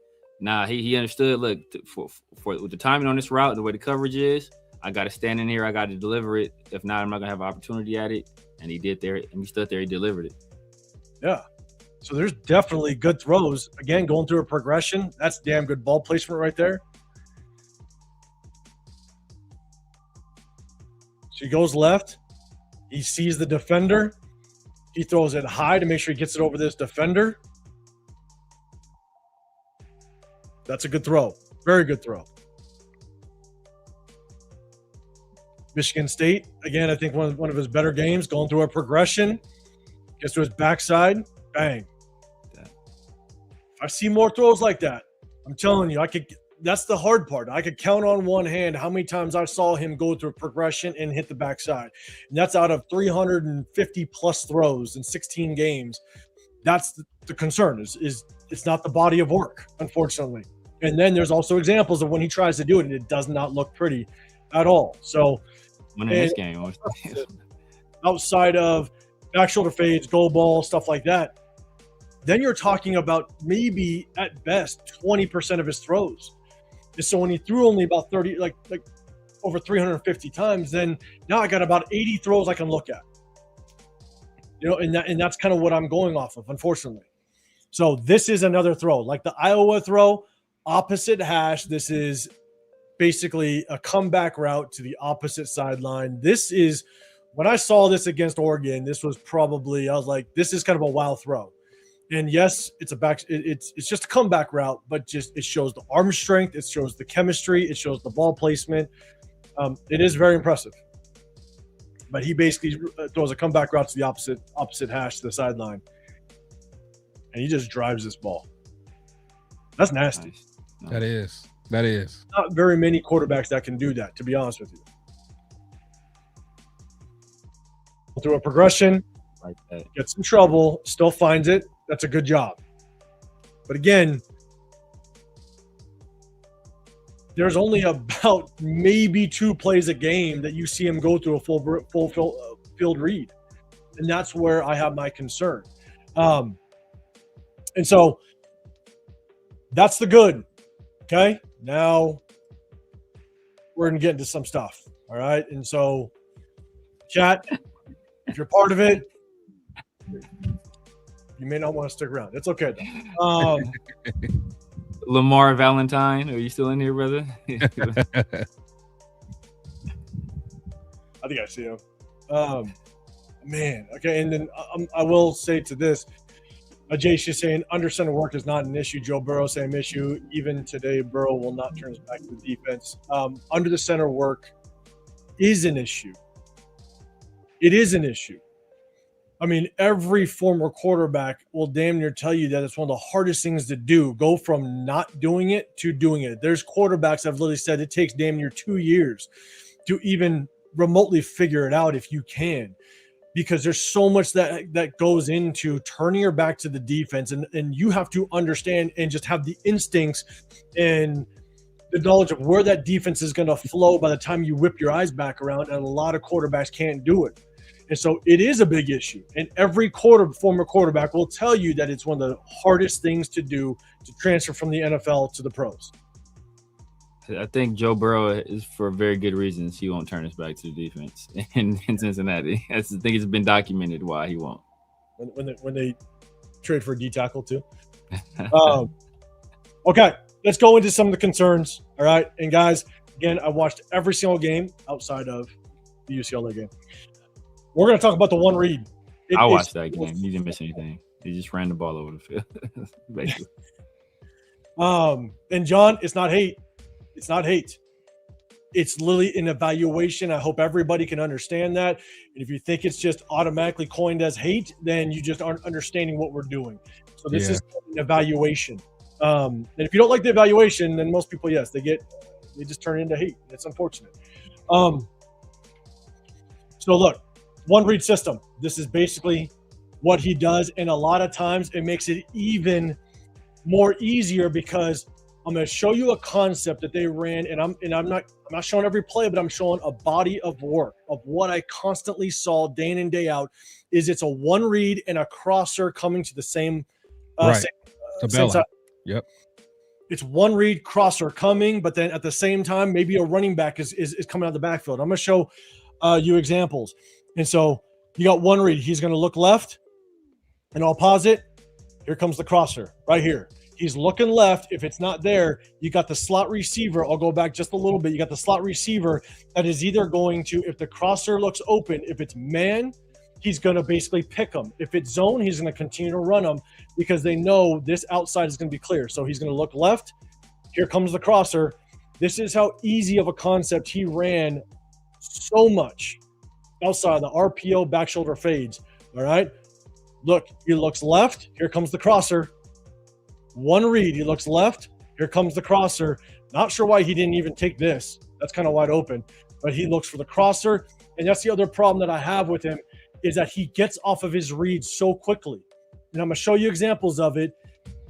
Nah, he understood. Look, for with the timing on this route, the way the coverage is, I got to stand in here. I got to deliver it. If not, I'm not gonna have an opportunity at it. And he did there, and he stood there. He delivered it. Yeah. So there's definitely good throws. Again, going through a progression. That's damn good ball placement right there. So he goes left. He sees the defender. He throws it high to make sure he gets it over this defender. That's a good throw. Very good throw. Michigan State, again, I think one of his better games, going through a progression, gets to his backside, bang. If I see more throws like that, I'm telling you, that's the hard part. I could count on one hand how many times I saw him go through a progression and hit the backside. And that's out of 350 plus throws in 16 games. That's the concern is it's not the body of work, unfortunately. And then there's also examples of when he tries to do it and it does not look pretty at all. So in this game, outside of back shoulder fades, goal ball, stuff like that, then you're talking about maybe at best 20% of his throws. And so when he threw only about 30, like over 350 times, then now I got about 80 throws I can look at. And that's kind of what I'm going off of, unfortunately. So this is another throw, like the Iowa throw, opposite hash. This is basically a comeback route to the opposite sideline. This is, when I saw this against Oregon, this was probably, I was like, this is kind of a wild throw. And yes, it's just a comeback route, but just it shows the arm strength, it shows the chemistry, it shows the ball placement. It is very impressive. But he basically throws a comeback route to the opposite hash to the sideline, and he just drives this ball. That's nasty. Nice. That is. Not very many quarterbacks that can do that, to be honest with you. Through a progression, like that, gets in trouble, still finds it. That's a good job. But again, there's only about maybe 2 plays a game that you see him go through a full field read. And that's where I have my concern. And so that's the good. Okay. Now we're going to get into some stuff. All right. And so, chat, if you're part of it, you may not want to stick around. It's okay, though. Lamar Valentine, are you still in here, brother? I think I see him. Man, okay. And then I will say to this, Jace is saying under center work is not an issue. Joe Burrow, same issue. Even today, Burrow will not turn his back to the defense. Under the center work is an issue. It is an issue. I mean, every former quarterback will damn near tell you that it's one of the hardest things to do, go from not doing it to doing it. There's quarterbacks I've literally said it takes damn near 2 years to even remotely figure it out if you can, because there's so much that goes into turning your back to the defense, and you have to understand and just have the instincts and the knowledge of where that defense is going to flow by the time you whip your eyes back around, and a lot of quarterbacks can't do it. And so it is a big issue. And every former quarterback will tell you that it's one of the hardest things to do to transfer from the NFL to the pros. I think Joe Burrow is for very good reasons. He won't turn his back to the defense in Cincinnati. I think it's been documented why he won't. When they trade for a D tackle too. Okay, let's go into some of the concerns. All right. And guys, again, I watched every single game outside of the UCLA game. We're going to talk about the one read. I watched that game. He didn't miss anything. He just ran the ball over the field, basically. And John, it's not hate. It's not hate. It's literally an evaluation. I hope everybody can understand that. And if you think it's just automatically coined as hate, then you just aren't understanding what we're doing. So this is an evaluation. And if you don't like the evaluation, then most people, yes, they just turn it into hate. It's unfortunate. So look, one read system. This is basically what he does. And a lot of times it makes it even more easier because I'm going to show you a concept that they ran, and I'm not showing every play, but I'm showing a body of work of what I constantly saw day in and day out. Is it's a one read and a crosser coming to the same same side. Yep. It's one read crosser coming, but then at the same time, maybe a running back is coming out of the backfield. I'm going to show you examples. And so you got one read. He's going to look left, and I'll pause it. Here comes the crosser right here. He's looking left. If it's not there, you got the slot receiver. I'll go back just a little bit. You got the slot receiver that is either going to, if the crosser looks open, if it's man, he's going to basically pick him. If it's zone, he's going to continue to run him because they know this outside is going to be clear. So he's going to look left. Here comes the crosser. This is how easy of a concept he ran so much outside the RPO back shoulder fades. All right. Look, he looks left. Here comes the crosser. One read. He looks left. Here comes the crosser. Not sure why he didn't even take this. That's kind of wide open. But he looks for the crosser. And that's the other problem that I have with him is that he gets off of his read so quickly. And I'm going to show you examples of it.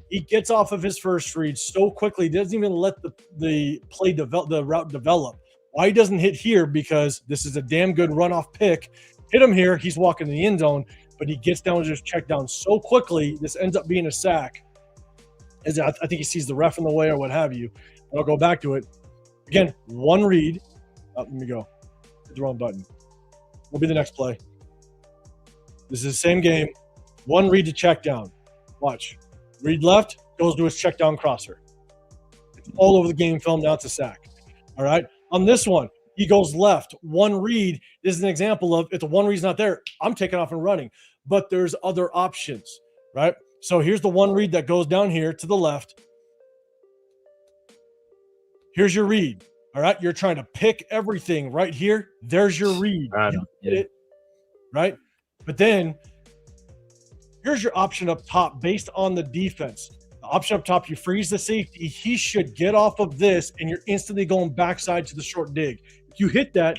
He gets off of his first read so quickly. He doesn't even let the route develop. Why he doesn't hit here? Because this is a damn good runoff pick. Hit him here. He's walking in the end zone, but he gets down to his check down so quickly. This ends up being a sack. I think he sees the ref in the way or what have you. I'll go back to it. Again, one read. Let me go. Hit the wrong button. Will be the next play. This is the same game. One read to check down. Watch. Read left, goes to his check down crosser. It's all over the game film. Now it's a sack. All right. On this one, he goes left. One read is an example of if the one read's not there, I'm taking off and running. But there's other options, right? So here's the one read that goes down here to the left. Here's your read. All right. You're trying to pick everything right here. There's your read. Right. But then here's your option up top based on the defense. The option up top, you freeze the safety. He should get off of this, and you're instantly going backside to the short dig. If you hit that,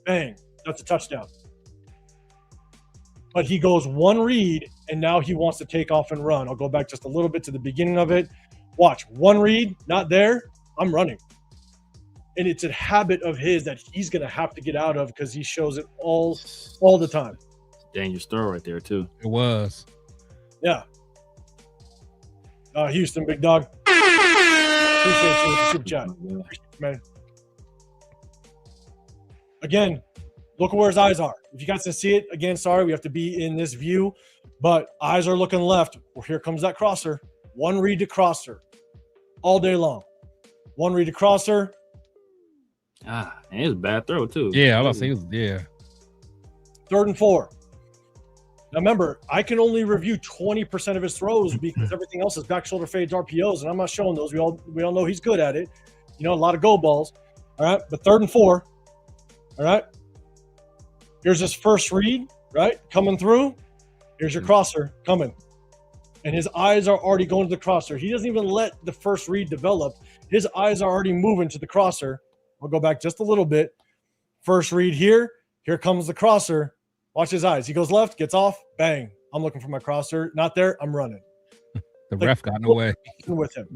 bang, that's a touchdown. But he goes one read, and now he wants to take off and run. I'll go back just a little bit to the beginning of it. Watch, one read, not there, I'm running. And it's a habit of his that he's going to have to get out of because he shows it all the time. Dangerous throw right there, too. It was. Yeah. Houston, big dog. Appreciate you with the super chat. Appreciate you, man. Again, look at where his eyes are. If you guys can see it, again, sorry, we have to be in this view, but eyes are looking left. Well, here comes that crosser. One read to crosser all day long. One read to crosser. And it was a bad throw, too. Yeah, I was about to say, yeah. 3rd and 4. Now, remember, I can only review 20% of his throws because everything else is back shoulder fades, RPOs, and I'm not showing those. We all know he's good at it. You know, a lot of go balls. All right, but 3rd and 4. All right. Here's his first read, right? Coming through. Here's your crosser coming. And his eyes are already going to the crosser. He doesn't even let the first read develop. His eyes are already moving to the crosser. I'll go back just a little bit. First read here. Here comes the crosser. Watch his eyes. He goes left, gets off, bang. I'm looking for my crosser. Not there. I'm running. The ref got in the way. With him.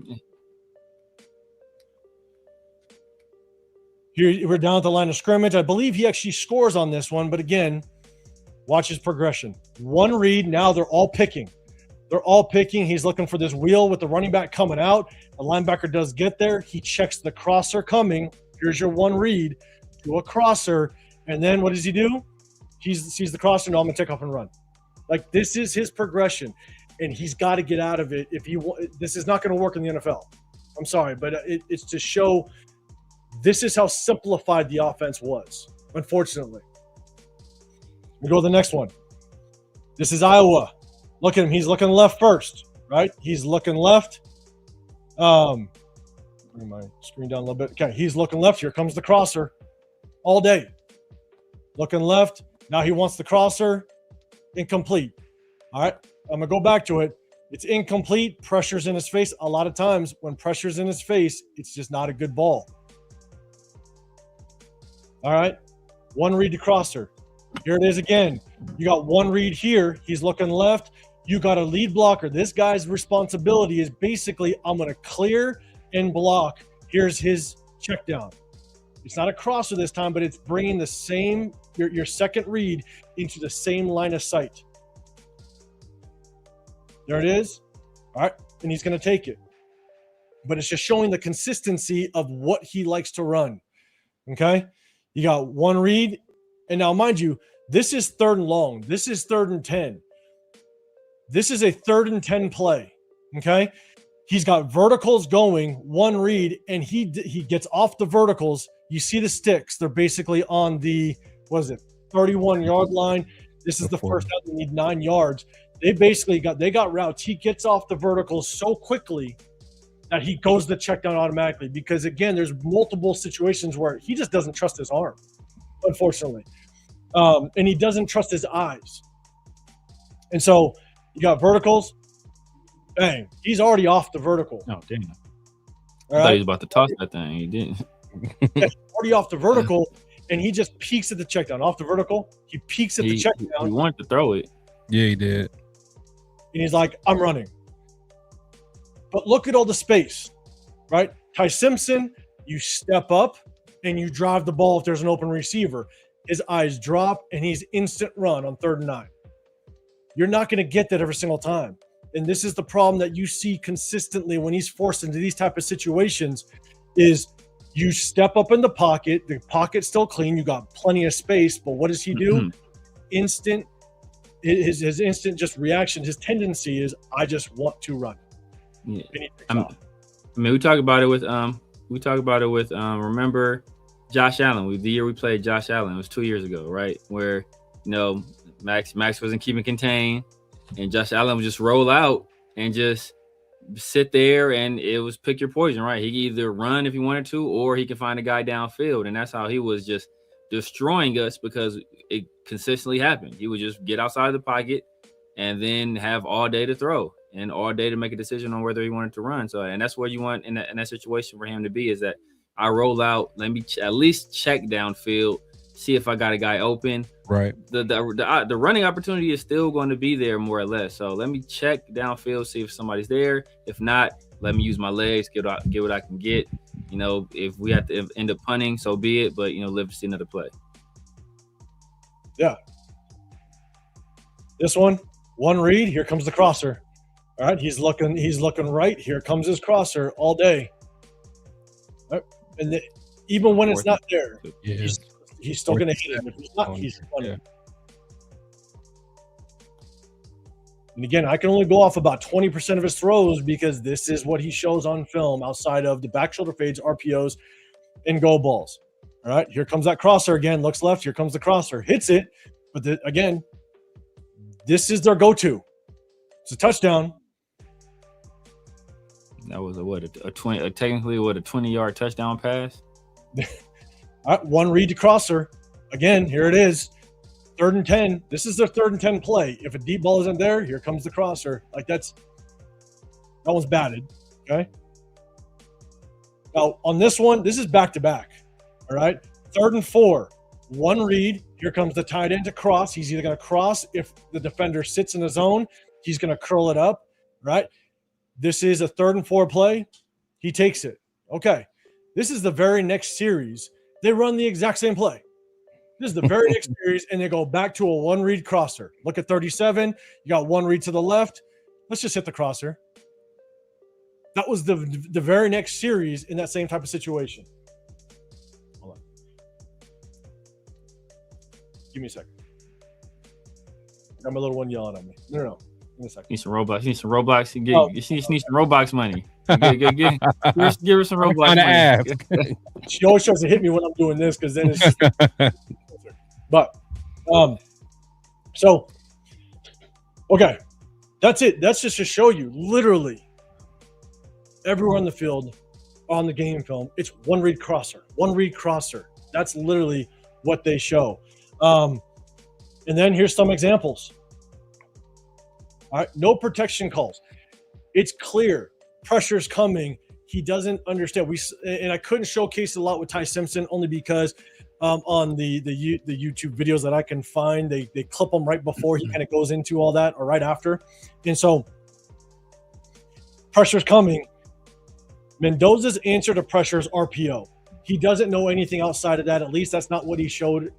Here we're down at the line of scrimmage. I believe he actually scores on this one, but again, watch his progression. One read. Now they're all picking. They're all picking. He's looking for this wheel with the running back coming out. The linebacker does get there. He checks the crosser coming. Here's your one read to a crosser. And then what does he do? He sees the crosser. No, I'm going to take off and run. Like, this is his progression, and he's got to get out of it. This is not going to work in the NFL. I'm sorry, but it's to show this is how simplified the offense was, unfortunately. We go to the next one. This is Iowa. Look at him. He's looking left first, right? He's looking left. Bring my screen down a little bit. Okay, he's looking left. Here comes the crosser all day. Looking left. Now he wants the crosser. Incomplete. All right, I'm going to go back to it. It's incomplete. Pressure's in his face. A lot of times when pressure's in his face, it's just not a good ball. All right, one read to crosser. Here it is again. You got one read here. He's looking left. You got a lead blocker. This guy's responsibility is basically, I'm going to clear and block. Here's his check down. It's not a crosser this time, but it's bringing the same, your second read into the same line of sight. There it is. All right, and he's going to take it. But it's just showing the consistency of what he likes to run. Okay? You got one read. And now, mind you, this is 3rd and long. This is 3rd and 10. This is a 3rd and 10 play. Okay? He's got verticals going, one read, and he gets off the verticals. You see the sticks. They're basically on the, 31-yard line. This is the first out. They need 9 yards. They basically got routes. He gets off the verticals so quickly that he goes to check down automatically because, again, there's multiple situations where he just doesn't trust his arm. unfortunately. And he doesn't trust his eyes. And so you got verticals. Bang. He's already off the vertical. Oh, damn. I thought he was about to toss that thing. He didn't. Already off the vertical, and he just peeks at the check down. Off the vertical, he peeks at the check down. He wanted to throw it. Yeah, he did. And he's like, I'm running. But look at all the space, right? Ty Simpson, you step up and you drive the ball if there's an open receiver. His eyes drop, and he's instant run on 3rd and 9. You're not going to get that every single time. And this is the problem that you see consistently when he's forced into these type of situations is you step up in the pocket's still clean, you got plenty of space, but what does he do? Instant, his instant just reaction, his tendency is, I just want to run. Yeah. I mean, we talk about it with remember Josh Allen. The year we played Josh Allen, it was 2 years ago, right? Where, Max wasn't keeping contained, and Josh Allen would just roll out and just sit there, and it was pick your poison, right? He could either run if he wanted to, or he could find a guy downfield, and that's how he was just destroying us because it consistently happened. He would just get outside of the pocket and then have all day to throw and all day to make a decision on whether he wanted to run. So, and that's what you want in that situation for him to be, is that I roll out, let me at least check downfield, see if I got a guy open. Right. The running opportunity is still going to be there more or less. So let me check downfield, see if somebody's there. If not, let me use my legs, get what I can get. If we have to end up punting, so be it. But live to see another play. Yeah. This one read. Here comes the crosser. All right, he's looking right. Here comes his crosser all day. All right. And even when it's not there, he's still going to hit it. If he's not, he's running. Yeah. And again, I can only go off about 20% of his throws because this is what he shows on film outside of the back shoulder fades, RPOs, and go balls. All right, here comes that crosser again. Looks left. Here comes the crosser. Hits it. But again, this is their go-to. It's a touchdown. That was a 20-yard touchdown pass. All right, one read to crosser. Again, here it is. 3rd and 10. This is their 3rd and 10 play. If a deep ball isn't there, here comes the crosser. That one's batted. Okay. Now on this one, this is back to back. All right. 3rd and 4. One read. Here comes the tight end to cross. He's either going to cross if the defender sits in the zone. He's going to curl it up. Right. This is a 3rd and 4 play. He takes it. Okay. This is the very next series. They run the exact same play. This is the very next series, and they go back to a one-read crosser. Look at 37. You got one read to the left. Let's just hit the crosser. That was the very next series in that same type of situation. Hold on. Give me a second. Got my little one yelling at me. No. Give me a second. Need some Roblox. You need some Roblox. You need some Roblox money. Give her some Roblox money. She always tries to hit me when I'm doing this because then it's just... But, so, okay, that's it. That's just to show you, literally, everywhere on the field, on the game film, it's one read crosser. That's literally what they show. And then here's some examples. All right, no protection calls. It's clear. Pressure's coming. He doesn't understand. And I couldn't showcase a lot with Ty Simpson only because on the YouTube videos that I can find, they clip them right before he kind of goes into all that or right after. And so pressure's coming. Mendoza's answer to pressure is RPO. He doesn't know anything outside of that. At least that's not what he showed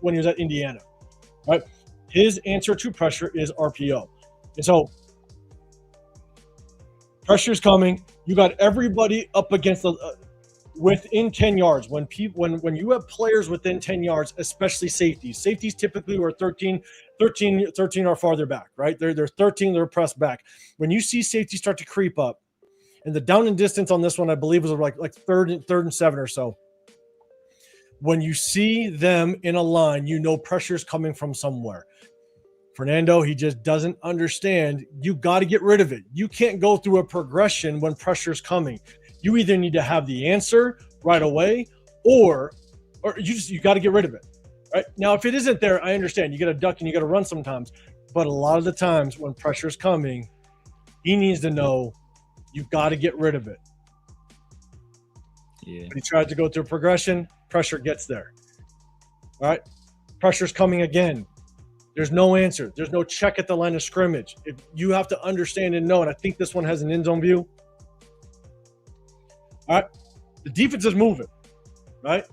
when he was at Indiana, right? His answer to pressure is RPO. And so pressure's coming. You got everybody up against within 10 yards. When you have players within 10 yards, especially safeties typically were 13 or farther back, right? They're 13, they're pressed back. When you see safety start to creep up, and the down and distance on this one, I believe, was like third and 7 or so. When you see them in a line, you know pressure's coming from somewhere. Fernando, he just doesn't understand. You got to get rid of it. You can't go through a progression when pressure's coming. You either need to have the answer right away, or or you got to get rid of it. Right now, if it isn't there, I understand you got to duck and you got to run sometimes. But a lot of the times when pressure's coming, he needs to know you've got to get rid of it. Yeah. But he tried to go through progression. Pressure gets there. All right. Pressure's coming again. There's no answer. There's no check at the line of scrimmage. If you have to understand and know, and I think this one has an end zone view. All right. The defense is moving. Right.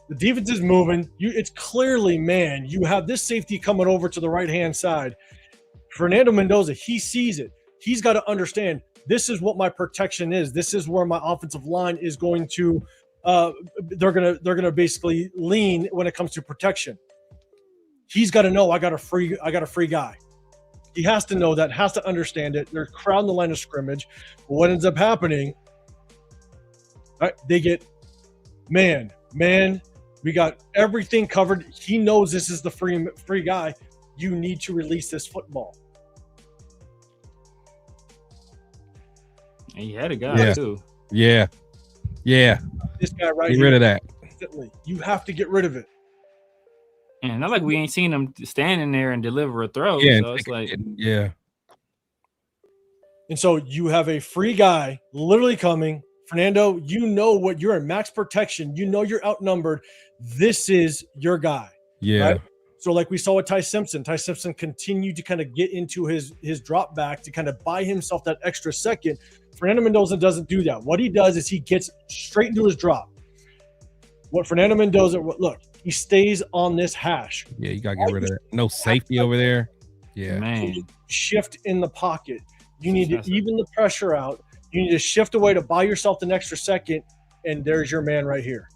The defense is moving. It's clearly, man, you have this safety coming over to the right-hand side. Fernando Mendoza, he sees it. He's got to understand this is what my protection is. This is where my offensive line is going to they're gonna basically lean when it comes to protection. He's got to know I got a free guy. He has to know that, has to understand it. They're crowding the line of scrimmage. But what ends up happening, right, they get man. We got everything covered. He knows this is the free guy. You need to release this football. And he had a guy too. Yeah. This guy right here. Get rid of that. You have to get rid of it. And not like we ain't seen him standing there and deliver a throw. Yeah, so it's like, yeah. And so you have a free guy literally coming. Fernando, you know what, you're in max protection. You know you're outnumbered. This is your guy. Yeah. Right? So like we saw with Ty Simpson continued to kind of get into his drop back to kind of buy himself that extra second. Fernando Mendoza doesn't do that. What he does is he gets straight into his drop. What Fernando Mendoza, look, he stays on this hash. Yeah, you got to get rid of that. No safety over there. Yeah. Man. Shift in the pocket. You need to even the pressure out. You need to shift away to buy yourself an extra second, and there's your man right here.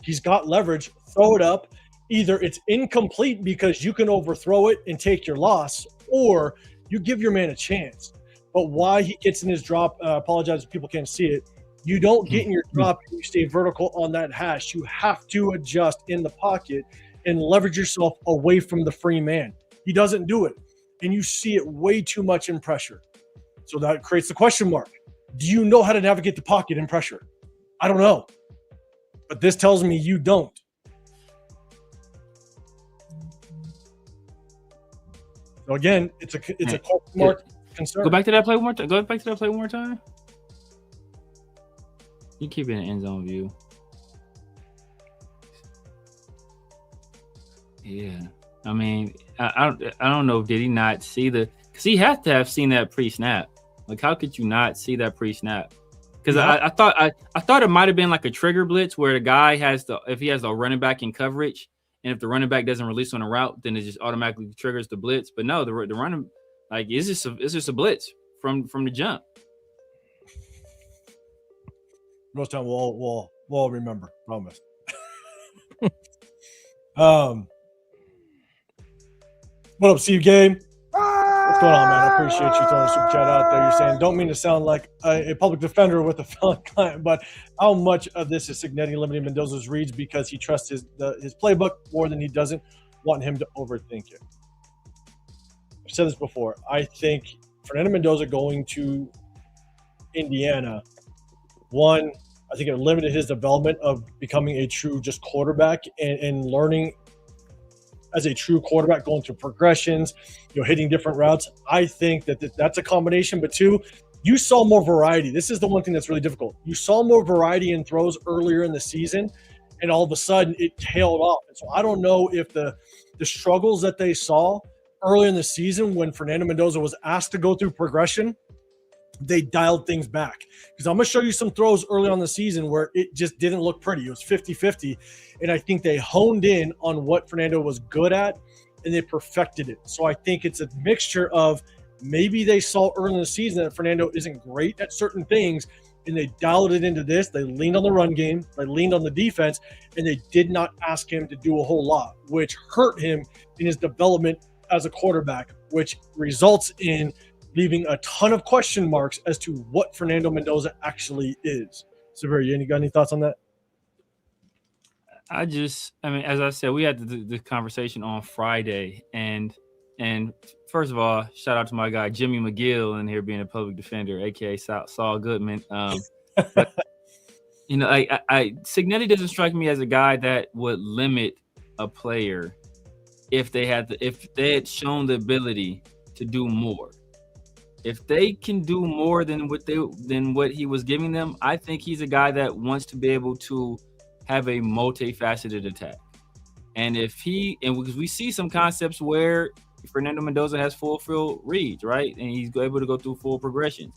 He's got leverage. Throw it up. Either it's incomplete because you can overthrow it and take your loss, or you give your man a chance. But why he gets in his drop, apologize if people can't see it, you don't get in your drop and you stay vertical on that hash. You have to adjust in the pocket and leverage yourself away from the free man. He doesn't do it, and you see it way too much in pressure. So that creates the question mark. Do you know how to navigate the pocket in pressure? I don't know. But this tells me you don't. So again, it's a question mark concern. Go back to that play one more time. Go back to that play one more time. You keep it in end zone view. Yeah. I mean, I don't know. Did he not see because he has to have seen that pre-snap. Like, how could you not see that pre-snap? Because I thought it might have been like a trigger blitz where the guy if he has a running back in coverage, and if the running back doesn't release on a route, then it just automatically triggers the blitz. But no, the running, like, it's just a blitz from the jump. Most time we'll all remember, promise. What up, Steve Gabe? What's going on, man? I appreciate you throwing a super chat out there. You're saying, don't mean to sound like a public defender with a felon client, but how much of this is Signetti limiting Mendoza's reads because he trusts his playbook more than he doesn't want him to overthink it? I've said this before. I think Fernando Mendoza going to Indiana, one, I think it limited his development of becoming a true just quarterback and learning as a true quarterback, going through progressions, hitting different routes. I think that's a combination. But two, you saw more variety. This is the one thing that's really difficult. You saw more variety in throws earlier in the season, and all of a sudden it tailed off. And so I don't know if the struggles that they saw early in the season when Fernando Mendoza was asked to go through progression, they dialed things back. Because I'm going to show you some throws early on the season where it just didn't look pretty. It was 50-50. And I think they honed in on what Fernando was good at, and they perfected it. So I think it's a mixture of maybe they saw early in the season that Fernando isn't great at certain things, and they dialed it into this. They leaned on the run game. They leaned on the defense, and they did not ask him to do a whole lot, which hurt him in his development as a quarterback, which results in leaving a ton of question marks as to what Fernando Mendoza actually is. Severe, you got any thoughts on that? I mean, as I said, we had the conversation on Friday, and first of all, shout out to my guy Jimmy McGill in here being a public defender, aka Saul Goodman. You know, I Signetti doesn't strike me as a guy that would limit a player if they had shown the ability to do more. If they can do more than what he was giving them, I think he's a guy that wants to be able to have a multifaceted attack. And because we see some concepts where Fernando Mendoza has full field reads, right? And he's able to go through full progressions.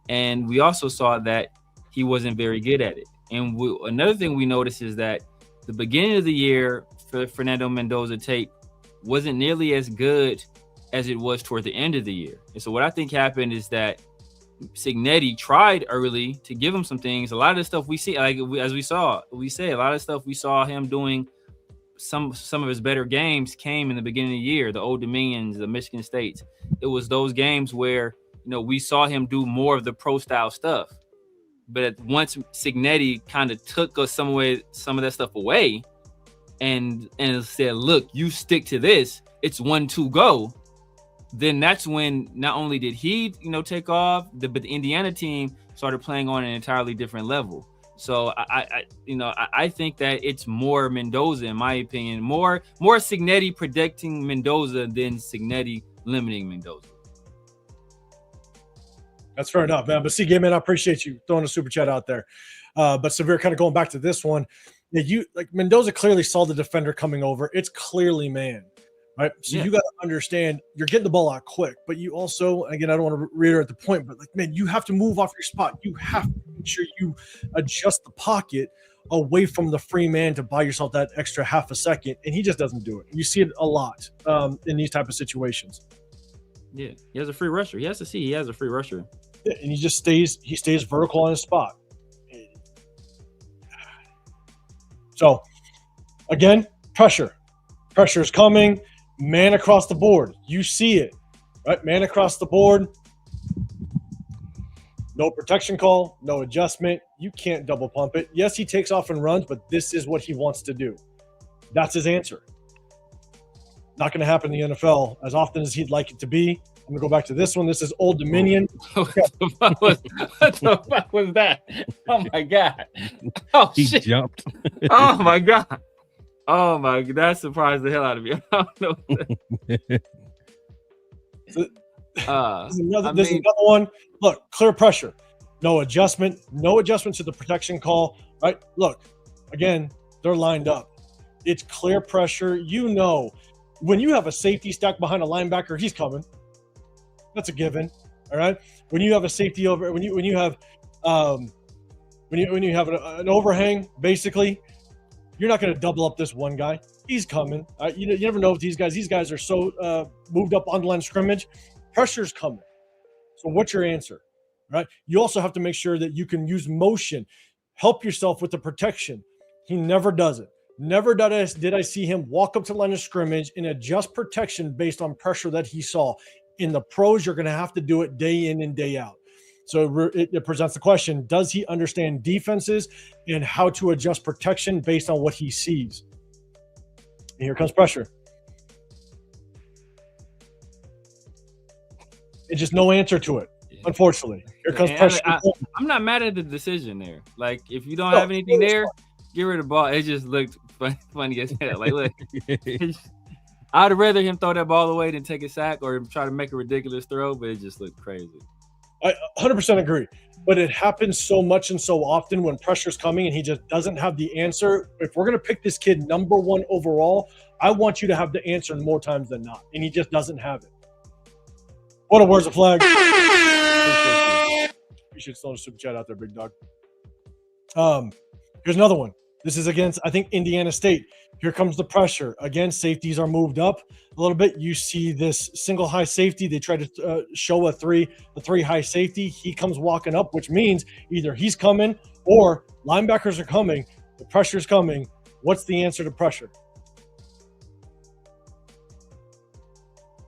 And we also saw that he wasn't very good at it. And another thing we noticed is that the beginning of the year for Fernando Mendoza tape wasn't nearly as good as it was toward the end of the year. And so what I think happened is that Signetti tried early to give him some things. A lot of the stuff we see, like as we saw, a lot of stuff we saw him doing. Some of his better games came in the beginning of the year, the Old Dominions, the Michigan States. It was those games where, you know, we saw him do more of the pro style stuff. But once Signetti kind of took some of that stuff away and said, look, you stick to this, it's 1-2 go, then that's when not only did he, you know, take off, but the Indiana team started playing on an entirely different level. So I think that it's more Mendoza, in my opinion, more Signetti protecting Mendoza than Signetti limiting Mendoza. That's fair enough, man. But see, Game Man, I appreciate you throwing a super chat out there. But Severe, kind of going back to this one, Mendoza clearly saw the defender coming over. It's clearly man, right? So you got to understand you're getting the ball out quick, but you also, again, I don't want to reiterate the point, but man, you have to move off your spot. You have to make sure you adjust the pocket away from the free man to buy yourself that extra half a second, and he just doesn't do it. You see it a lot in these type of situations. Yeah, he has a free rusher. He has to see he has a free rusher. Yeah, and he stays vertical on his spot. So, again, pressure. Pressure is coming. Man across the board. You see it, right? Man across the board. No protection call, no adjustment. You can't double pump it. Yes, he takes off and runs, but this is what he wants to do. That's his answer. Not going to happen in the NFL as often as he'd like it to be. I'm going to go back to this one. This is Old Dominion. What the fuck was that? Oh, my God. Oh, he shit. Jumped. Oh, my God. Oh, my God. That surprised the hell out of me. I don't know. This is another one. Look, clear pressure. No adjustment. No adjustment to the protection call. Right? Look, again, they're lined up. It's clear pressure. You know, when you have a safety stacked behind a linebacker, he's coming. That's a given. All right. When you have a safety over, when you have an overhang, basically, you're not going to double up this one guy. He's coming. You never know with these guys. These guys are so moved up on the line of scrimmage. Pressure's coming. So what's your answer? Right. You also have to make sure that you can use motion. Help yourself with the protection. He never does it. Never did I see him walk up to the line of scrimmage and adjust protection based on pressure that he saw. In the pros, you're going to have to do it day in and day out. So it presents the question, does he understand defenses and how to adjust protection based on what he sees? And here comes pressure. It's just no answer to it, unfortunately. Here comes pressure. I'm not mad at the decision there. Like, if you don't have anything there, get rid of the ball. It just looked funny as hell. Like, look. I'd rather him throw that ball away than take a sack or try to make a ridiculous throw, but it just looked crazy. I 100% agree. But it happens so much and so often when pressure's coming and he just doesn't have the answer. If we're going to pick this kid number one overall, I want you to have the answer more times than not. And he just doesn't have it. What a words of flag. Appreciate throwing a super chat out there, big dog. Here's another one. This is against, I think, Indiana State. Here comes the pressure. Again, safeties are moved up a little bit. You see this single high safety. They try to show a three high safety. He comes walking up, which means either he's coming or linebackers are coming. The pressure's coming. What's the answer to pressure?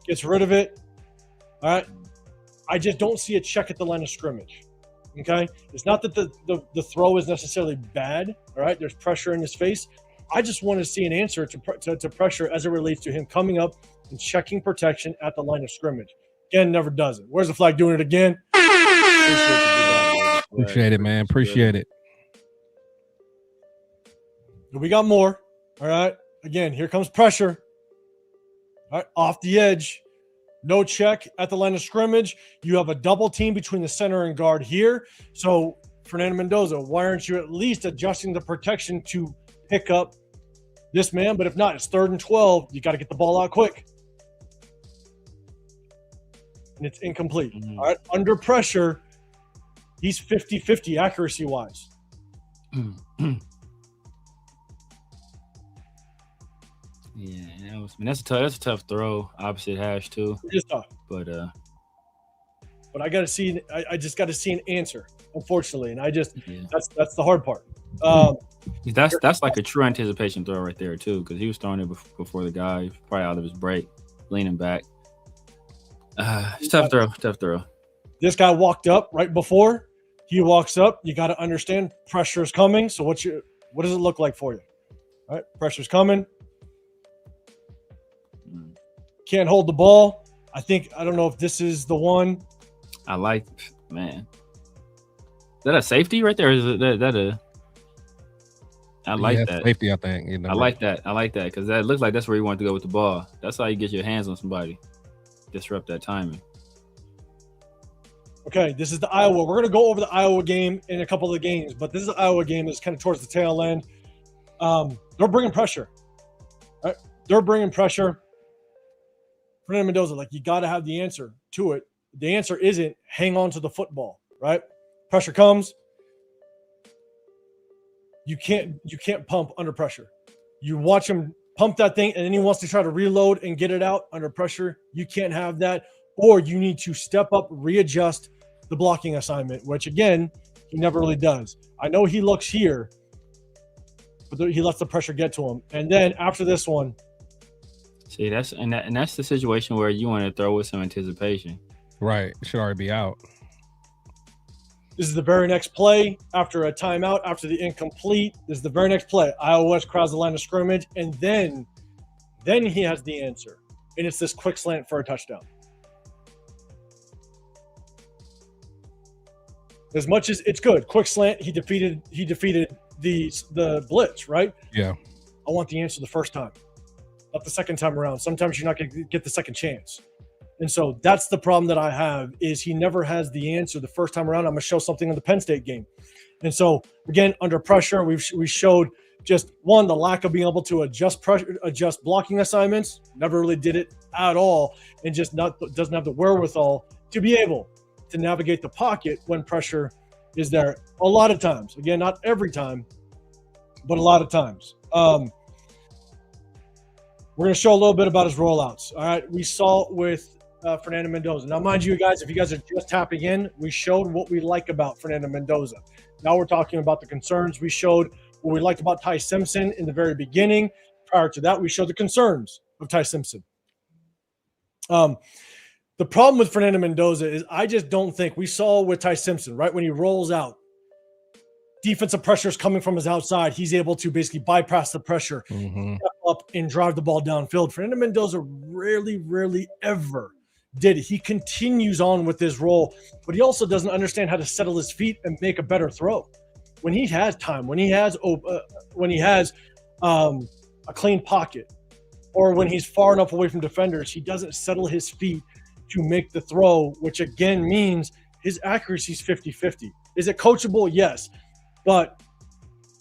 Gets rid of it. All right. I just don't see a check at the line of scrimmage. Okay. It's not that the throw is necessarily bad. All right. There's pressure in his face. I just want to see an answer to pressure as it relates to him coming up and checking protection at the line of scrimmage. Again, never does it. Where's the flag? Doing it again? Appreciate it, man. Appreciate it. Appreciate it. Appreciate it. Appreciate it. Appreciate it. We got more. All right. Again, here comes pressure. All right, off the edge. No check at the line of scrimmage. You have a double team between the center and guard here. So, Fernando Mendoza, why aren't you at least adjusting the protection to pick up this man? But if not, it's 3rd and 12. You got to get the ball out quick. And it's incomplete. All right. Under pressure, he's 50-50 accuracy-wise. Yeah, that's a tough throw. Opposite hash too. It is tough. But I got to see. I just got to see an answer, unfortunately, and that's the hard part. That's like a true anticipation throw right there too, because he was throwing it before the guy, probably out of his break, leaning back. It's tough throw. This guy walked up right before he walks up. You got to understand pressure is coming. So what does it look like for you? All right, pressure's coming. Can't hold the ball. I don't know if this is the one. I like, man. Is that a safety right there? Or is that a? I like that safety. I think. I like that because that looks like that's where you want to go with the ball. That's how you get your hands on somebody. Disrupt that timing. Okay, this is the Iowa. We're gonna go over the Iowa game in a couple of the games, but this is the Iowa game that's kind of towards the tail end. They're bringing pressure. Right? They're bringing pressure. Fernando Mendoza, you got to have the answer to it. The answer isn't hang on to the football, right? Pressure comes. You can't pump under pressure. You watch him pump that thing, and then he wants to try to reload and get it out under pressure. You can't have that, or you need to step up, readjust the blocking assignment, which again, he never really does. I know he looks here, but he lets the pressure get to him. And then after this one, see, that's the situation where you want to throw with some anticipation. Right. It should already be out. This is the very next play after a timeout, after the incomplete. This is the very next play. Iowa West crowds the line of scrimmage, and then he has the answer. And it's this quick slant for a touchdown. As much as it's good, quick slant, he defeated the blitz, right? Yeah. I want the answer the first time. Not the second time around. Sometimes you're not going to get the second chance. And so that's the problem that I have is he never has the answer the first time around. I'm going to show something in the Penn State game. And so, again, under pressure, we showed just, one, the lack of being able to adjust blocking assignments. Never really did it at all, and just doesn't have the wherewithal to be able to navigate the pocket when pressure is there. A lot of times. Again, not every time, but a lot of times. We're going to show a little bit about his rollouts. All right, we saw with Fernando Mendoza. Now, mind you guys, if you guys are just tapping in, we showed what we like about Fernando Mendoza. Now we're talking about the concerns. We showed what we liked about Ty Simpson in the very beginning. Prior to that, we showed the concerns of Ty Simpson. The problem with Fernando Mendoza is I just don't think we saw with Ty Simpson, right, when he rolls out, defensive pressure is coming from his outside. He's able to basically bypass the pressure, step up and drive the ball downfield. Fernando Mendoza rarely ever did it. He continues on with his role, but he also doesn't understand how to settle his feet and make a better throw. When he has time, when he has a clean pocket, or when he's far enough away from defenders, he doesn't settle his feet to make the throw, which again means his accuracy is 50-50. Is it coachable? Yes. But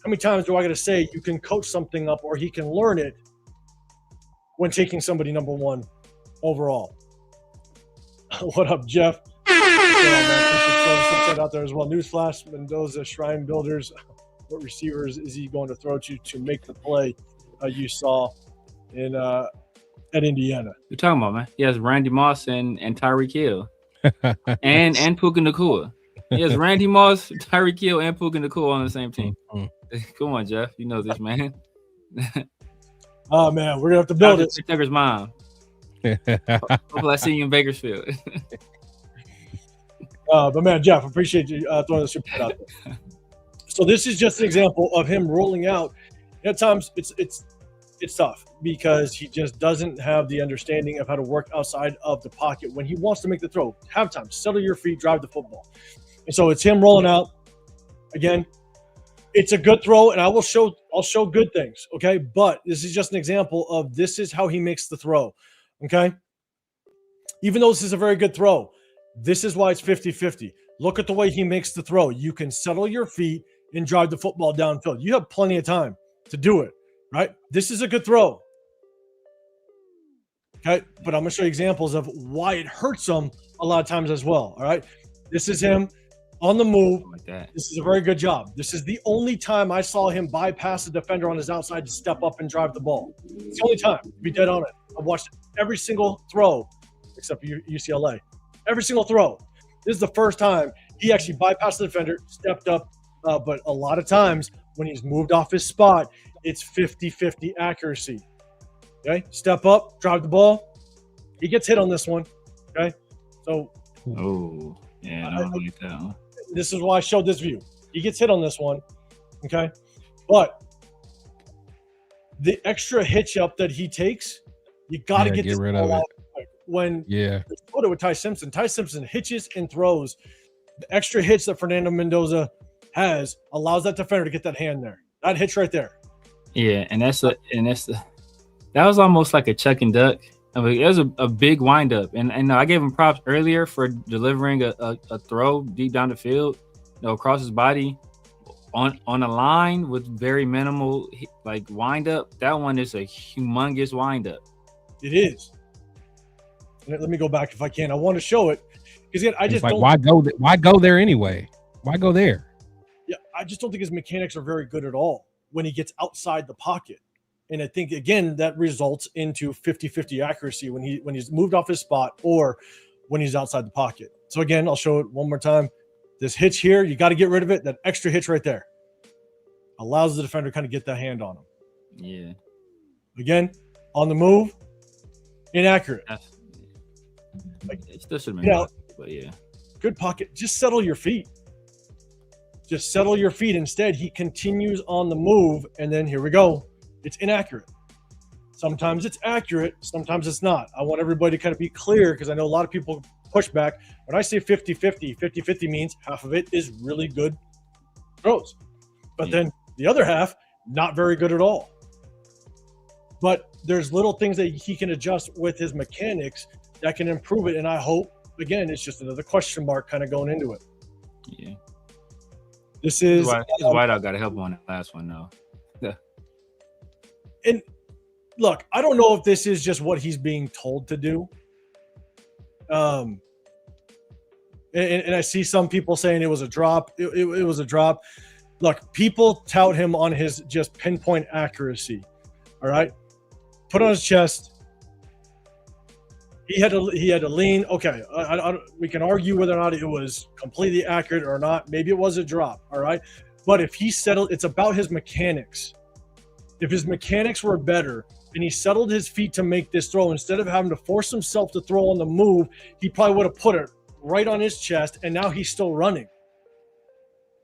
how many times do I got to say you can coach something up or he can learn it when taking somebody number one overall? What up, Jeff? Out there as well. Newsflash: Mendoza, Shrine Builders. What receivers is he going to throw to make the play you saw in at Indiana? You're talking about, man. He has Randy Moss and Tyreek Hill, and Puka Nacua. He has Randy Moss, Tyreek Hill, and Puka Nacua on the same team. Come on, Jeff. You know this, man. Oh man, we're gonna have to build it. Tucker's mom. Hopefully, I see you in Bakersfield. But man, Jeff, appreciate you throwing the super out there. So this is just an example of him rolling out. At times, it's tough because he just doesn't have the understanding of how to work outside of the pocket when he wants to make the throw. Have time, settle your feet, drive the football. And so it's him rolling out. Again, it's a good throw, and I'll I'll show good things, okay? But this is just an example of this is how he makes the throw, okay? Even though this is a very good throw, this is why it's 50-50. Look at the way he makes the throw. You can settle your feet and drive the football downfield. You have plenty of time to do it, right? This is a good throw. Okay, but I'm going to show you examples of why it hurts him a lot of times as well, all right? This is him on the move. Like that. This is a very good job. This is the only time I saw him bypass the defender on his outside to step up and drive the ball. It's the only time, to be dead on it. I've watched every single throw, except for UCLA. Every single throw. This is the first time he actually bypassed the defender, stepped up, but a lot of times when he's moved off his spot, it's 50-50 accuracy. Okay, step up, drive the ball. He gets hit on this one. Okay, so yeah, I don't like that one. This is why I showed this view. He gets hit on this one. Okay, but the extra hitch up that he takes, you got to get this rid ball of it. out quick. When put it with Ty Simpson. Ty Simpson hitches and throws. The extra hitch that Fernando Mendoza has allows that defender to get that hand there. That hitch right there. Yeah, that was almost like a chuck and duck. I mean, it was a big windup, and I gave him props earlier for delivering a throw deep down the field, across his body, on a line with very minimal like windup. That one is a humongous windup. It is. Let me go back if I can. I want to show it because I just don't. Why go there anyway? Why go there? Yeah, I just don't think his mechanics are very good at all when he gets outside the pocket. And I think, again, that results into 50-50 accuracy when he's moved off his spot or when he's outside the pocket. So, again, I'll show it one more time. This hitch here, you got to get rid of it. That extra hitch right there allows the defender to kind of get that hand on him. Yeah. Again, on the move, inaccurate. It still should have been but yeah. Good pocket. Just settle your feet. Just settle your feet. Instead, he continues on the move, and then here we go. It's inaccurate. Sometimes it's accurate. Sometimes it's not. I want everybody to kind of be clear because I know a lot of people push back. When I say 50-50, 50-50 means half of it is really good throws. But then the other half, not very good at all. But there's little things that he can adjust with his mechanics that can improve it. And I hope, again, it's just another question mark kind of going into it. Yeah. This is Whiteout got to help on that last one, though. And look, I don't know if this is just what he's being told to do. And I see some people saying it was a drop. It was a drop. Look, people tout him on his just pinpoint accuracy. All right. Put on his chest. He had to lean. Okay. We can argue whether or not it was completely accurate or not. Maybe it was a drop. All right. But if he settled, it's about his mechanics. If his mechanics were better and he settled his feet to make this throw, instead of having to force himself to throw on the move, he probably would have put it right on his chest, and now he's still running.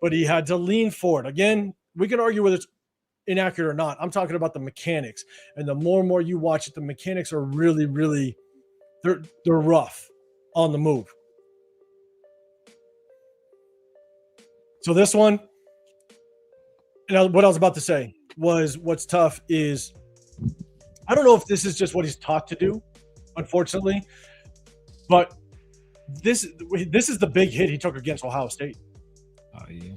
But he had to lean forward. Again, we can argue whether it's inaccurate or not. I'm talking about the mechanics. And the more and more you watch it, the mechanics are really, really, they're rough on the move. So this one, and what I was about to say, was what's tough is I don't know if this is just what he's taught to do, unfortunately, but this is the big hit he took against Ohio State. Oh yeah,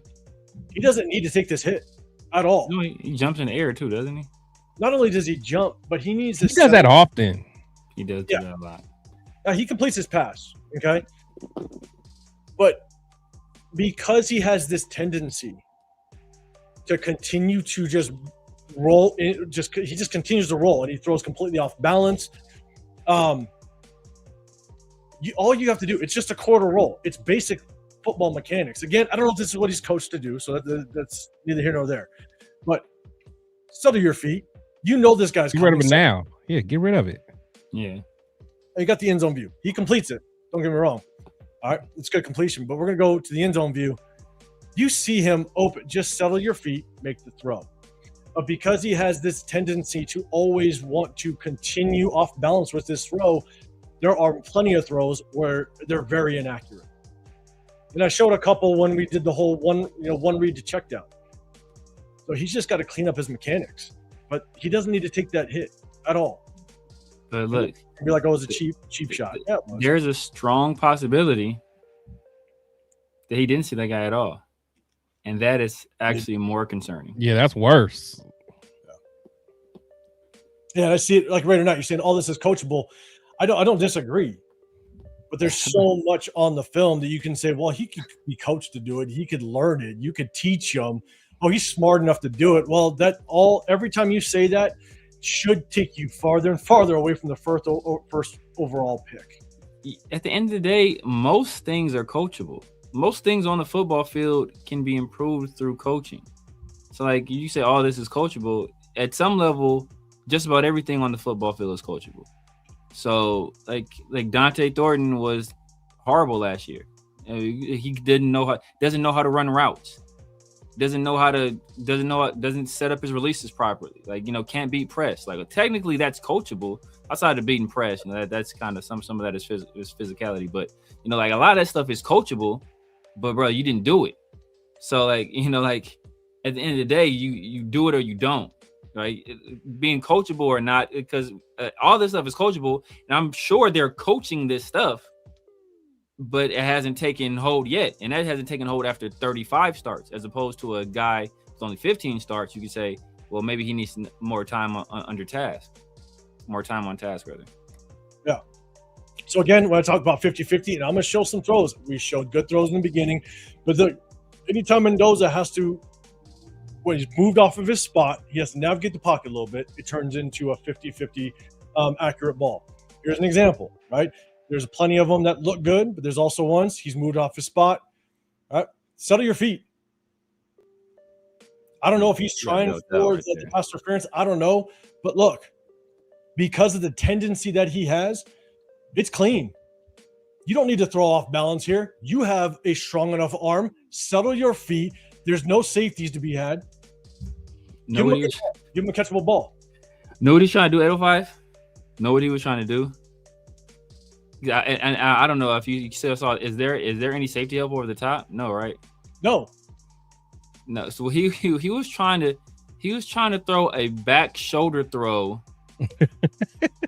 he doesn't need to take this hit at all. No, he jumps in the air too, doesn't he? Not only does he jump, but he needs to. He does that often. He does do that a lot. He completes his pass, okay, but because he has this tendency to continue to just roll, he just continues to roll, and he throws completely off balance. All you have to do, it's just a quarter roll. It's basic football mechanics. Again, I don't know if this is what he's coached to do, so that's neither here nor there. But settle your feet. You know this guy's get rid of it now. Yeah, get rid of it. Yeah. You got the end zone view. He completes it. Don't get me wrong. All right, it's good completion, but we're gonna go to the end zone view. You see him open, just settle your feet, make the throw. But because he has this tendency to always want to continue off balance with this throw, there are plenty of throws where they're very inaccurate. And I showed a couple when we did the whole one read to check down. So he's just got to clean up his mechanics. But he doesn't need to take that hit at all. But look, be like, oh, it was a cheap shot. Yeah, there's a strong possibility that he didn't see that guy at all, and that is actually more concerning. Yeah, that's worse. Yeah, I see it like right or not. You're saying all this is coachable. I don't disagree, but there's so much on the film that you can say, well, he could be coached to do it. He could learn it. You could teach him. Oh, he's smart enough to do it. Well, every time you say that should take you farther and farther away from the first overall pick. At the end of the day, most things are coachable. Most things on the football field can be improved through coaching. So like you say, oh, this is coachable. At some level, just about everything on the football field is coachable. So like Dante Thornton was horrible last year. He doesn't know how to run routes. Doesn't set up his releases properly. Like, can't beat press. Like, technically that's coachable outside of beating press. That's kind of some of that is physicality. But like a lot of that stuff is coachable. But bro, you didn't do it. So like at the end of the day, you do it or you don't. Right? Being coachable or not, because all this stuff is coachable, and I'm sure they're coaching this stuff. But it hasn't taken hold yet. And that hasn't taken hold after 35 starts, as opposed to a guy with only 15 starts. You could say, well, maybe he needs more time on task, rather. Yeah. So again, when I talk about 50-50, and I'm going to show some throws. We showed good throws in the beginning. But anytime Mendoza when he's moved off of his spot, he has to navigate the pocket a little bit. It turns into a 50-50 accurate ball. Here's an example, right? There's plenty of them that look good, but there's also ones he's moved off his spot. All right, settle your feet. I don't know if he's trying for the pass interference. I don't know. But look, because of the tendency that he has, it's clean. You don't need to throw off balance here. You have a strong enough arm. Settle your feet. There's no safeties to be had. Give him a catchable ball. Know what he's trying to do, 805? Know what he was trying to do? Yeah, and I don't know if you still saw. Is there any safety help over the top? No, right? No. So he was trying to throw a back shoulder throw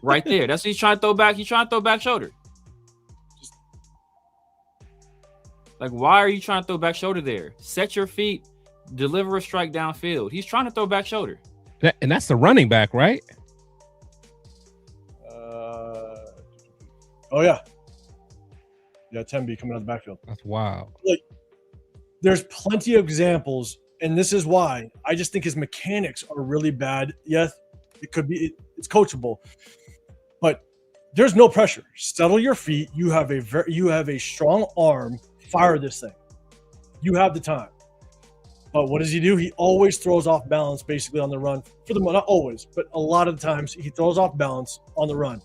right there. That's what he's trying to throw back. He's trying to throw back shoulder. Like, why are you trying to throw back shoulder there? Set your feet, deliver a strike downfield. He's trying to throw back shoulder. And that's the running back, right? Oh, yeah. Yeah, 10B coming out of the backfield. That's wild. Like, there's plenty of examples, and this is why. I just think his mechanics are really bad. Yes, it could be. It's coachable. But there's no pressure. Settle your feet. You have a strong arm. Fire this thing. You have the time. But what does he do? He always throws off balance basically on the run. Not always, but a lot of the times he throws off balance on the run.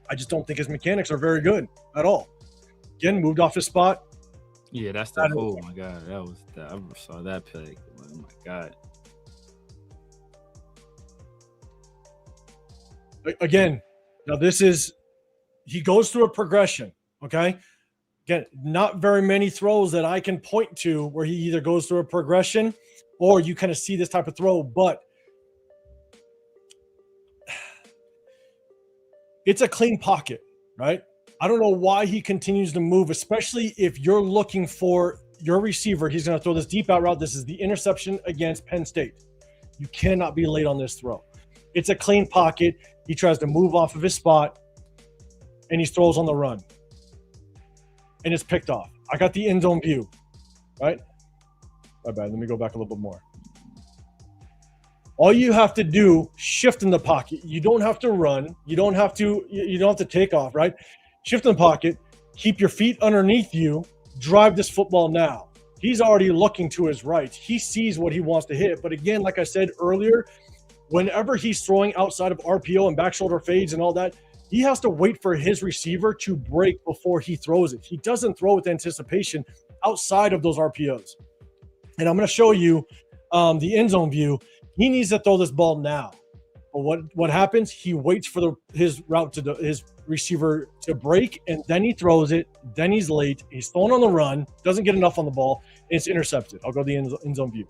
I just don't think his mechanics are very good at all. Again, moved off his spot. Yeah, that's the. Oh my god, I saw that play. Oh my god. Again, now he goes through a progression. Okay, again, not very many throws that I can point to where he either goes through a progression or you kind of see this type of throw, but it's a clean pocket, right? I don't know why he continues to move, especially if you're looking for your receiver. He's going to throw this deep out route. This is the interception against Penn State. You cannot be late on this throw. It's a clean pocket. He tries to move off of his spot, and he throws on the run. And it's picked off. I got the end zone view, right? My bad. Let me go back a little bit more. All you have to do, shift in the pocket. You don't have to run. You don't have to take off, right? Shift in the pocket, keep your feet underneath you, drive this football now. He's already looking to his right. He sees what he wants to hit. But again, like I said earlier, whenever he's throwing outside of RPO and back shoulder fades and all that, he has to wait for his receiver to break before he throws it. He doesn't throw with anticipation outside of those RPOs. And I'm going to show you the end zone view. He needs to throw this ball now. But what happens? He waits for his route to his receiver to break, and then he throws it. Then he's late. He's thrown on the run. Doesn't get enough on the ball. And it's intercepted. I'll go to the end zone view.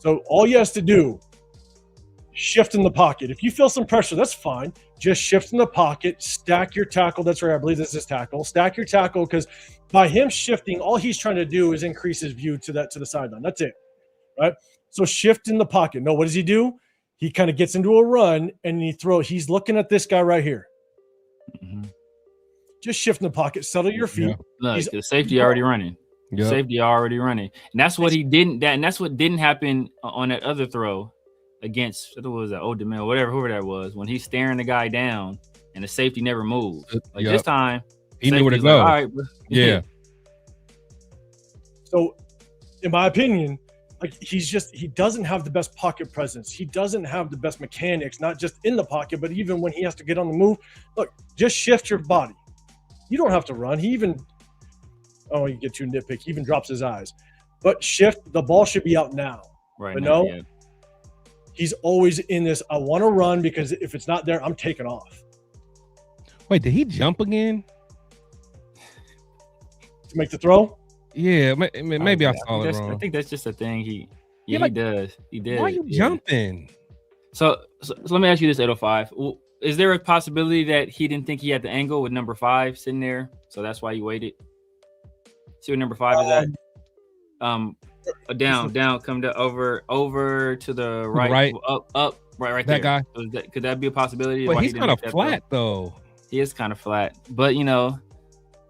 So all he has to do, shift in the pocket. If you feel some pressure, that's fine. Just shift in the pocket, stack your tackle. That's right. I believe this is tackle. Stack your tackle, because by him shifting, all he's trying to do is increase his view to the sideline. That's it, right? So shift in the pocket. No, what does he do? He kind of gets into a run and he's looking at this guy right here. Mm-hmm. Just shift in the pocket, settle your feet. Yeah. Look, the safety already running. Yep. Safety already running. And that's what he didn't. And that's what didn't happen on that other throw against, what was that, Old Demille, whoever that was, when he's staring the guy down and the safety never moved. Like this time, he knew where to go. Like, all right, bro. Yeah. So, in my opinion, like he doesn't have the best pocket presence. He doesn't have the best mechanics, not just in the pocket, but even when he has to get on the move. Look, just shift your body. You don't have to run. You get too nitpicky. He even drops his eyes. But shift, the ball should be out now. Right. But now, no, he's always in this, I want to run, because if it's not there, I'm taking off. Wait, did he jump again? To make the throw? Yeah, maybe I saw it wrong. I think that's just a thing he does. He did. Why are you jumping? So let me ask you this, 805. Is there a possibility that he didn't think he had the angle with number 5 sitting there, so that's why he waited? See what number 5 is at? Down, come to over to the right, up, right there. That guy. Could that be a possibility? But he's kind of flat though. He is kind of flat, but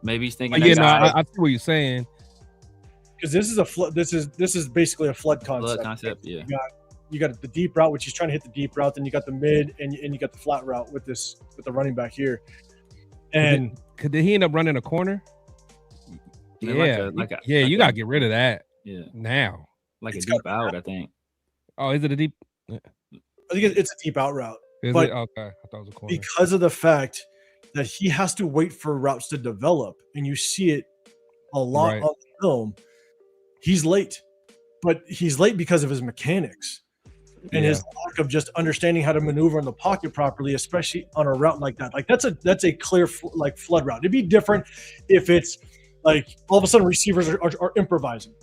maybe he's thinking. I see what you're saying. Because this is basically a flood concept. Flood concept, yeah. You got the deep route, which he's trying to hit the deep route. Then you got the mid, and you got the flat route with the running back here. And did he end up running a corner? Yeah, you gotta get rid of that. Yeah, a now deep out, I think. Oh, is it a deep? I think it's a deep out route. Is it? Okay, I thought it was a corner. Because of the fact that he has to wait for routes to develop, and you see it a lot on film. He's late, but he's late because of his mechanics and his lack of just understanding how to maneuver in the pocket properly, especially on a route like that. Like that's a clear flood route. It'd be different if it's like all of a sudden receivers are improvising,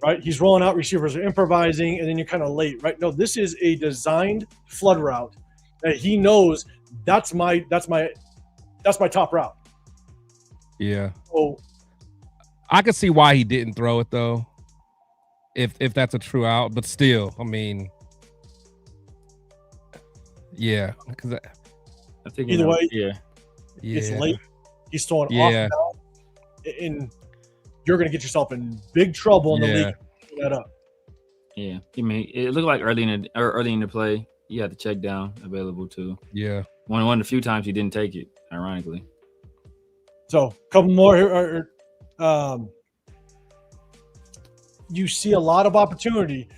right? He's rolling out, receivers are improvising, and then you're kind of late, right? No, this is a designed flood route that he knows that's my top route. Yeah. So I can see why he didn't throw it though. If that's a true out, but still, I mean, yeah. Because I think either way, it's late. He's throwing off now, and you're going to get yourself in big trouble in the league. That up. Yeah, I mean, it looked like early in the play, he had the check down available too. Yeah, one of the few times he didn't take it, ironically. So, a couple more here. You see a lot of opportunity.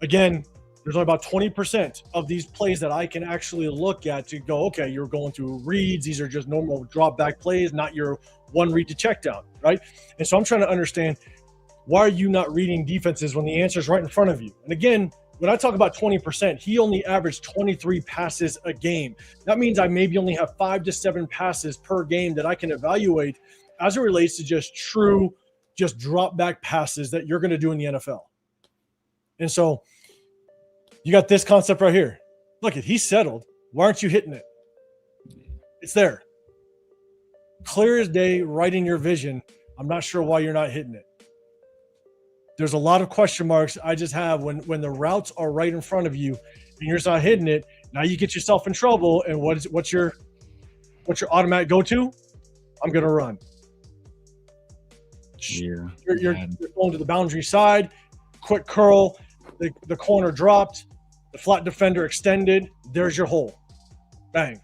Again, there's only about 20% of these plays that I can actually look at to go, okay, you're going through reads. These are just normal drop back plays, not your one read to check down, right? And so I'm trying to understand, why are you not reading defenses when the answer is right in front of you? And again, when I talk about 20%, he only averaged 23 passes a game. That means I maybe only have 5 to 7 passes per game that I can evaluate as it relates to just drop back passes that you're going to do in the NFL. And so you got this concept right here. Look, he's settled. Why aren't you hitting it? It's there. Clear as day, right in your vision. I'm not sure why you're not hitting it. There's a lot of question marks I just have when the routes are right in front of you and you're just not hitting it. Now you get yourself in trouble. And what's your automatic go-to? I'm going to run. Yeah. You're going to the boundary side, quick curl, the corner dropped, the flat defender extended. There's your hole. Bang.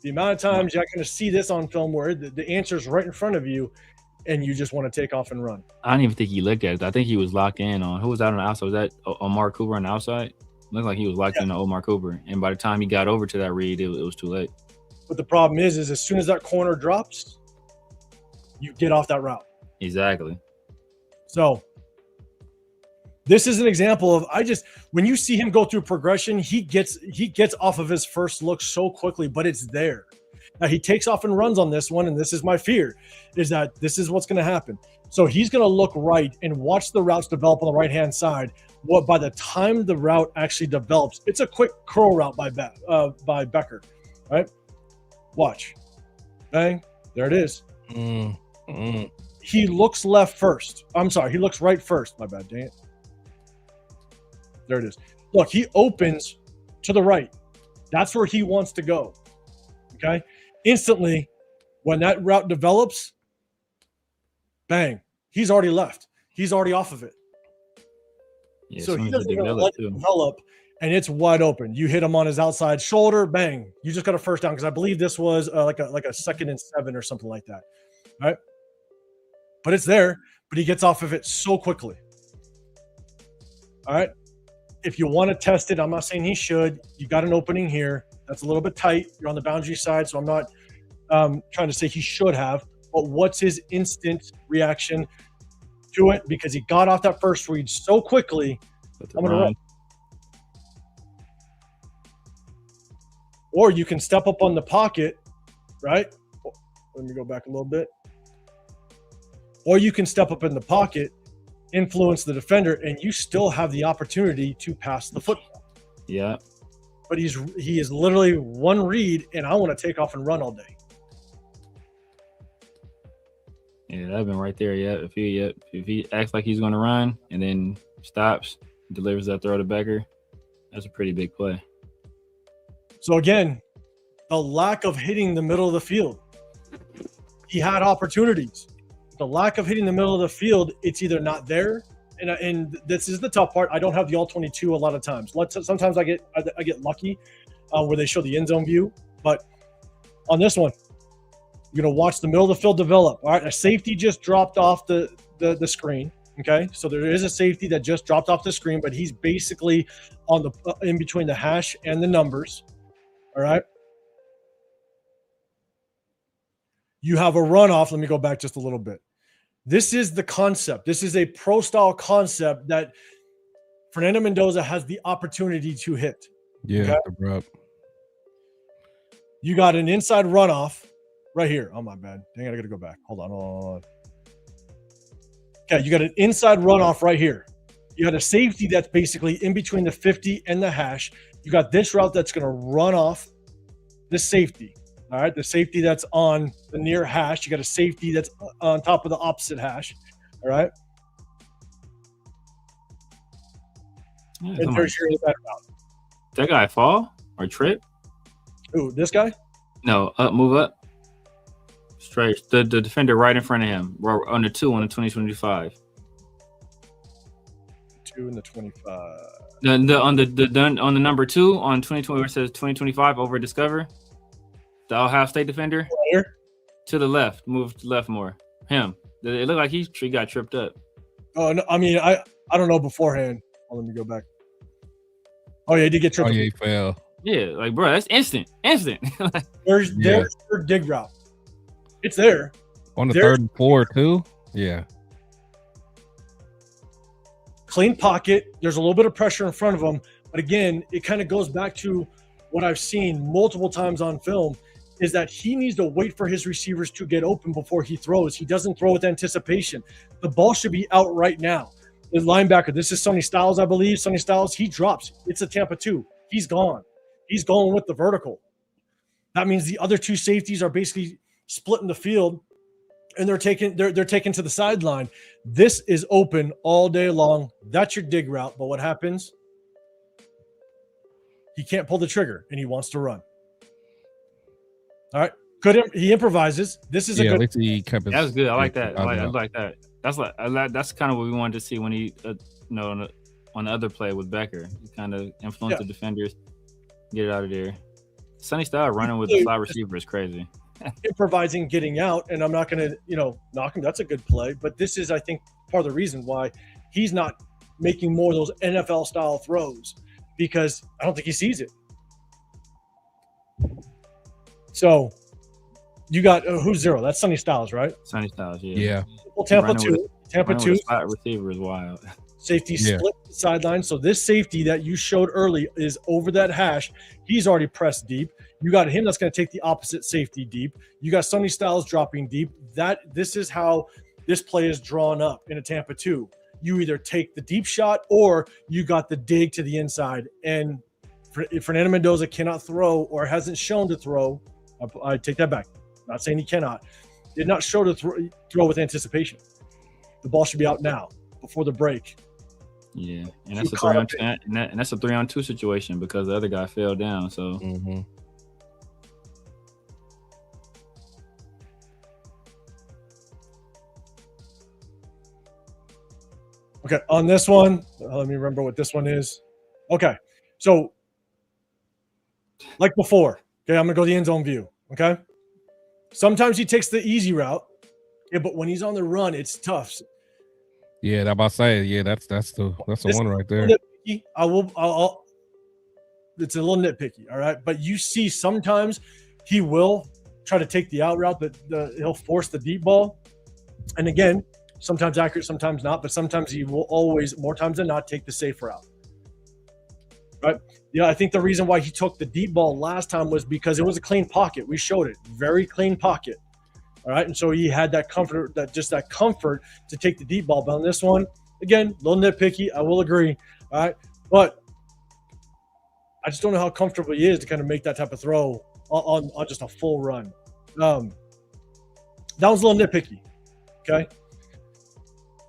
The amount of times you're going to see this on film where the answer's right in front of you and you just want to take off and run. I don't even think he looked at it. I think he was locked in on who was out on the outside. Was that Omar Cooper on the outside? Looked like he was locked in on Omar Cooper. And by the time he got over to that read, it was too late. But the problem is as soon as that corner drops, you get off that route. Exactly. So this is an example of when you see him go through progression, he gets off of his first look so quickly, but it's there. Now he takes off and runs on this one, and this is my fear, is that this is what's going to happen. So he's going to look right and watch the routes develop on the right-hand side. what by the time the route actually develops, it's a quick curl route by Becker, right? Watch, bang, there it is. He looks left first. I'm sorry, he looks right first. My bad, dang it. There it is. Look, he opens to the right. That's where he wants to go. Okay, instantly, when that route develops, bang, he's already left. He's already off of it. Yeah, so he doesn't let it develop, and it's wide open. You hit him on his outside shoulder, bang. You just got a first down because I believe this was like a 2nd and 7 or something like that, right? But it's there, but he gets off of it so quickly. All right. If you want to test it, I'm not saying he should. You got an opening here. That's a little bit tight. You're on the boundary side, so I'm not trying to say he should have. But what's his instant reaction to it? Because he got off that first read so quickly. I'm going to run. Or you can step up on the pocket, right? Let me go back a little bit. Or you can step up in the pocket, influence the defender, and you still have the opportunity to pass the football. Yeah. But he is literally one read, and I want to take off and run all day. Yeah, that'd been right there. Yeah, if he acts like he's going to run and then stops, delivers that throw to Becker, that's a pretty big play. So again, the lack of hitting the middle of the field. He had opportunities. The lack of hitting the middle of the field, it's either not there, and this is the tough part. I don't have the all-22 a lot of times. Sometimes I get lucky where they show the end zone view, but on this one, you're going to watch the middle of the field develop. All right, a safety just dropped off the screen. Okay, so there is a safety that just dropped off the screen, but he's basically on the in between the hash and the numbers. All right. You have a runoff. Let me go back just a little bit. This is the concept. This is a pro-style concept that Fernando Mendoza has the opportunity to hit. Yeah, okay? You got an inside runoff right here. Oh, my bad. Dang it, I got to go back. Hold on. Okay, you got an inside runoff right here. You got a safety that's basically in between the 50 and the hash. You got this route that's going to run off this safety. All right, the safety that's on the near hash. You got a safety that's on top of the opposite hash. All right. Yeah, and there's your inside route. That guy fall or trip? Ooh, this guy? No, move up. Straight. The defender right in front of him. On the 2 on the 2025. 2 and the 25. On the number 2 on 2020 where it says 2025 over Discover. The Ohio State defender. Here? To the left. Move to the left more. Him. It looked like he got tripped up. Oh no, I mean I don't know beforehand. Oh, let me go back. Oh yeah, he did get tripped. Oh yeah, he fell. Yeah, like bro, that's instant. There's your dig route. It's there. On the 3rd and 4 too. Yeah. Clean pocket. There's a little bit of pressure in front of him, but again, it kind of goes back to what I've seen multiple times on film is that he needs to wait for his receivers to get open before he throws. He doesn't throw with anticipation. The ball should be out right now. The linebacker, this is Sonny Styles, I believe. Sonny Styles, he drops. It's a Tampa 2. He's gone. He's going with the vertical. That means the other 2 safeties are basically splitting the field, and they're taken to the sideline. This is open all day long. That's your dig route. But what happens? He can't pull the trigger, and he wants to run. All right. He improvises. This is a good. That was good. I like that. I like that. That's kind of what we wanted to see when he, on the other play with Becker. He kind of influenced the defenders, get it out of there. Sonny Styles running with the slot receiver is crazy. Improvising, getting out, and I'm not going to, knock him. That's a good play. But this is, I think, part of the reason why he's not making more of those NFL-style throws because I don't think he sees it. So you got who's 0? That's Sonny Styles, right? Sonny Styles, yeah. Yeah. Well, Tampa 2. Tampa 2. Spot receiver is wild. Safety split the sideline. So this safety that you showed early is over that hash. He's already pressed deep. You got him that's going to take the opposite safety deep. You got Sonny Styles dropping deep. This is how this play is drawn up in a Tampa 2. you either take the deep shot or you got the dig to the inside. And Fernando Mendoza cannot throw or hasn't shown to throw. I take that back. I'm not saying he cannot. Did not show to throw with anticipation. The ball should be out now before the break. Yeah, and that's a 3-on-2, and that's a 3-on-2 situation because the other guy fell down. So. Mm-hmm. Okay, on this one, let me remember what this one is. Okay, so like before, okay, I'm gonna go the end zone view. Okay, sometimes he takes the easy route, yeah, but when he's on the run, it's tough. Yeah, I'm about to say, yeah, that's the one right there. I'll it's a little nitpicky, all right, but you see sometimes he will try to take the out route, that he'll force the deep ball, and again. Sometimes accurate, sometimes not, but sometimes he will always, more times than not, take the safe route. Right? Yeah, I think the reason why he took the deep ball last time was because it was a clean pocket. We showed it. Very clean pocket. All right. And so he had that comfort, that comfort to take the deep ball. But on this one, again, a little nitpicky, I will agree. All right. But I just don't know how comfortable he is to kind of make that type of throw on just a full run. That was a little nitpicky. Okay.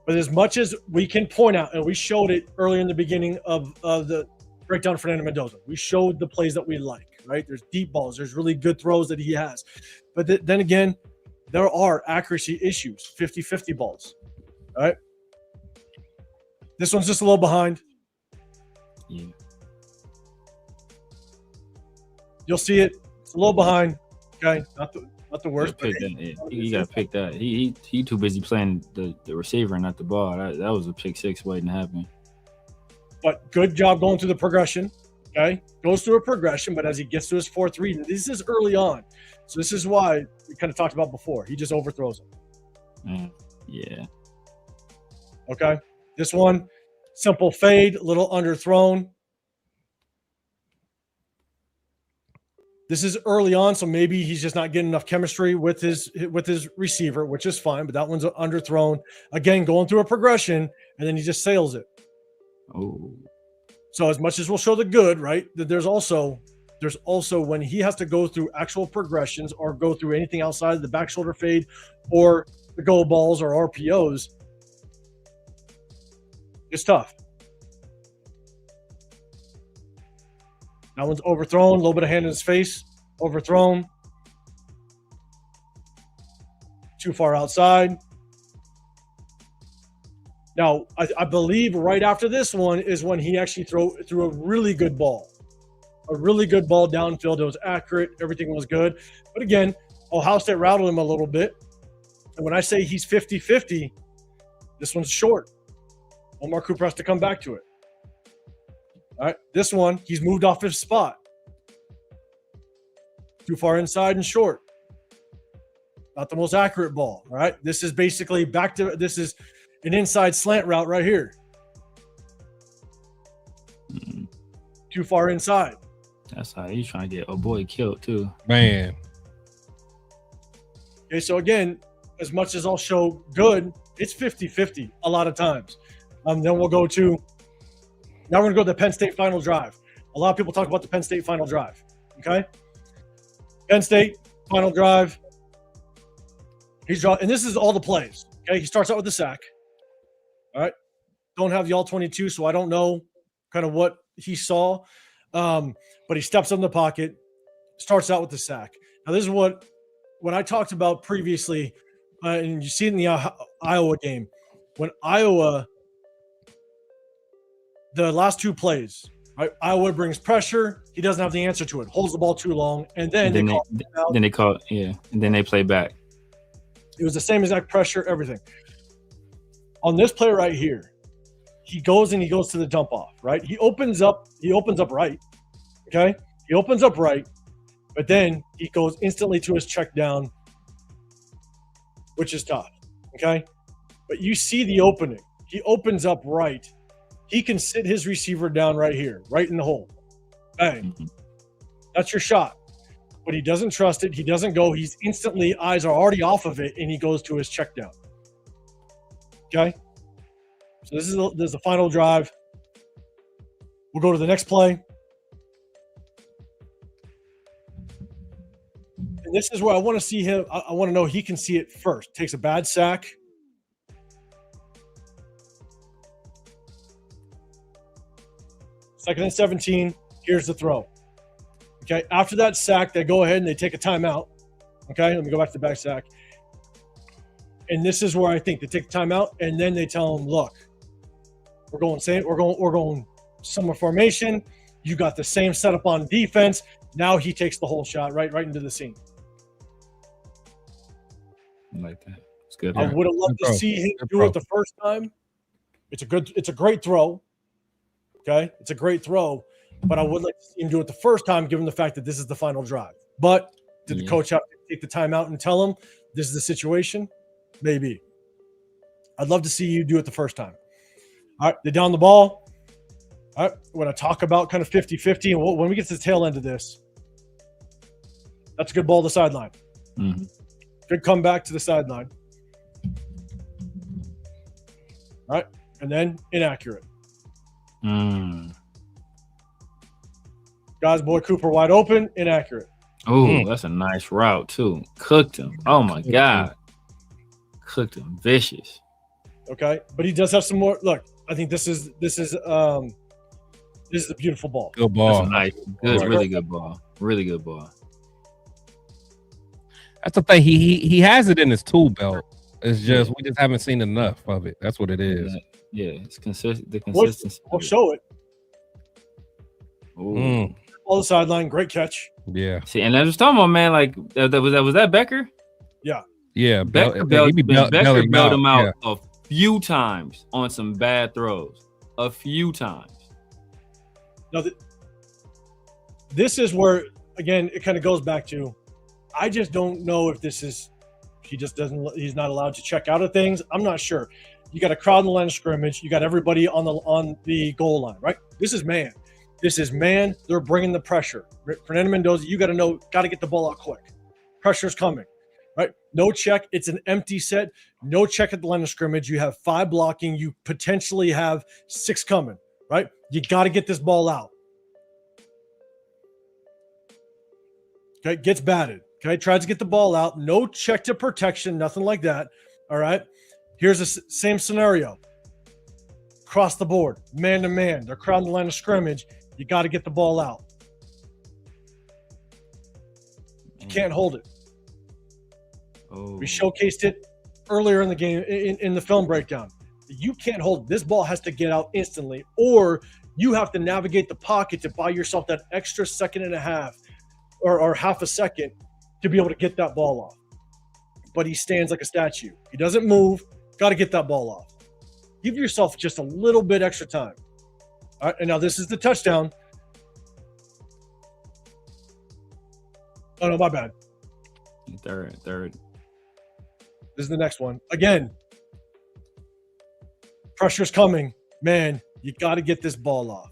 But as much as we can point out, and we showed it earlier in the beginning of the breakdown of Fernando Mendoza, we showed the plays that we like, right? There's deep balls. There's really good throws that he has. But then again, there are accuracy issues, 50-50 balls, all right? This one's just a little behind. Yeah. You'll see it. It's a little behind, okay? Not the worst. You got to pick that. He too busy playing the receiver and not the ball. That was a pick six waiting to happen. But good job going through the progression. Okay, goes through a progression, but as he gets to his fourth read, this is early on, so this is why we kind of talked about before. He just overthrows him. Yeah. Okay, this one, simple fade, a little underthrown. This is early on, so maybe he's just not getting enough chemistry with his receiver, which is fine. But that one's underthrown. Again, going through a progression, and then he just sails it. Oh. So as much as we'll show the good, right? There's also when he has to go through actual progressions or go through anything outside of the back shoulder fade or the go balls or RPOs, it's tough. That one's overthrown, a little bit of hand in his face, overthrown. Too far outside. Now, I believe right after this one is when he actually threw a really good ball. A really good ball downfield. It was accurate. Everything was good. But again, Ohio State rattled him a little bit. And when I say he's 50-50, this one's short. Omar Cooper has to come back to it. All right, this one, he's moved off his spot. Too far inside and short. Not the most accurate ball, all right? This is basically this is an inside slant route right here. Too far inside. That's how he's trying to get boy killed too. Man. Okay, so again, as much as I'll show good, it's 50-50 a lot of times. Then we'll go to now we're going to go to the Penn State final drive. A lot of people talk about the Penn State final drive. Okay? Penn State final drive. And this is all the plays. Okay? He starts out with the sack. All right? Don't have the all-22, so I don't know kind of what he saw. But he steps up in the pocket, starts out with the sack. Now, this is what I talked about previously, and you see it in the Iowa game. When Iowa – the last two plays, right? Iowa brings pressure. He doesn't have the answer to it. Holds the ball too long, and then they play back. It was the same exact pressure, everything. On this play right here, he goes to the dump off, right? He opens up right. Okay? He opens up right, but then he goes instantly to his check down, which is tough. Okay? But you see the opening. He opens up right. He can sit his receiver down right here, right in the hole. Bang. That's your shot. But he doesn't trust it. He doesn't go. He's instantly, eyes are already off of it, and he goes to his check down. Okay? So this is the final drive. We'll go to the next play. And this is where I want to see him. I want to know he can see it first. Takes a bad sack. Second and 17. Here's the throw. Okay. After that sack, they go ahead and they take a timeout. Okay. Let me go back to the back sack. And this is where I think they take the timeout, and then they tell him, "Look, we're going summer formation. You got the same setup on defense. Now he takes the whole shot right into the seam." I like that. It's good. I would have loved to see him do it the first time. It's a great throw. Okay, it's a great throw, but I would like to see him do it the first time, given the fact that this is the final drive. But did the coach have to take the timeout and tell him this is the situation? Maybe. I'd love to see you do it the first time. All right, they're down the ball. All right, when I talk about kind of 50-50, and when we get to the tail end of this, that's a good ball to the sideline. Mm-hmm. Good comeback to the sideline. All right, and then inaccurate. Guys, boy Cooper wide open, inaccurate. Oh, that's a nice route too. Cooked him. Oh my God. Cooked him. Vicious. Okay, but he does have some more. Look, I think this is a beautiful ball. Good ball. That's nice. Good, really good ball. Really good ball. That's the thing. He has it in his tool belt. It's just we just haven't seen enough of it. That's what it is. Yeah, it's consistent. The consistency. We'll show it. Ooh. All the sideline, great catch. Yeah. See, and I was talking about, man, like was that Becker? Yeah. Becker bailed him out a few times on some bad throws. A few times. Now, this is where, again, it kind of goes back to, I just don't know if this is, he's not allowed to check out of things. I'm not sure. You got a crowd in the line of scrimmage. You got everybody on the goal line, right? This is man. They're bringing the pressure. Fernando Mendoza, you got to get the ball out quick. Pressure's coming, right? No check. It's an empty set. No check at the line of scrimmage. You have 5 blocking. You potentially have 6 coming, right? You got to get this ball out. Okay, gets batted. Okay, tries to get the ball out. No check to protection, nothing like that. All right. Here's the same scenario. Across the board, man to man. They're crowding the line of scrimmage. You got to get the ball out. You can't hold it. Oh. We showcased it earlier in the game in the film breakdown. You can't hold it. This ball has to get out instantly, or you have to navigate the pocket to buy yourself that extra second and a half or half a second to be able to get that ball off. But he stands like a statue. He doesn't move. Got to get that ball off. Give yourself just a little bit extra time. All right, and now this is the touchdown. Oh, no, my bad. Third. This is the next one. Again, pressure's coming. Man, you got to get this ball off.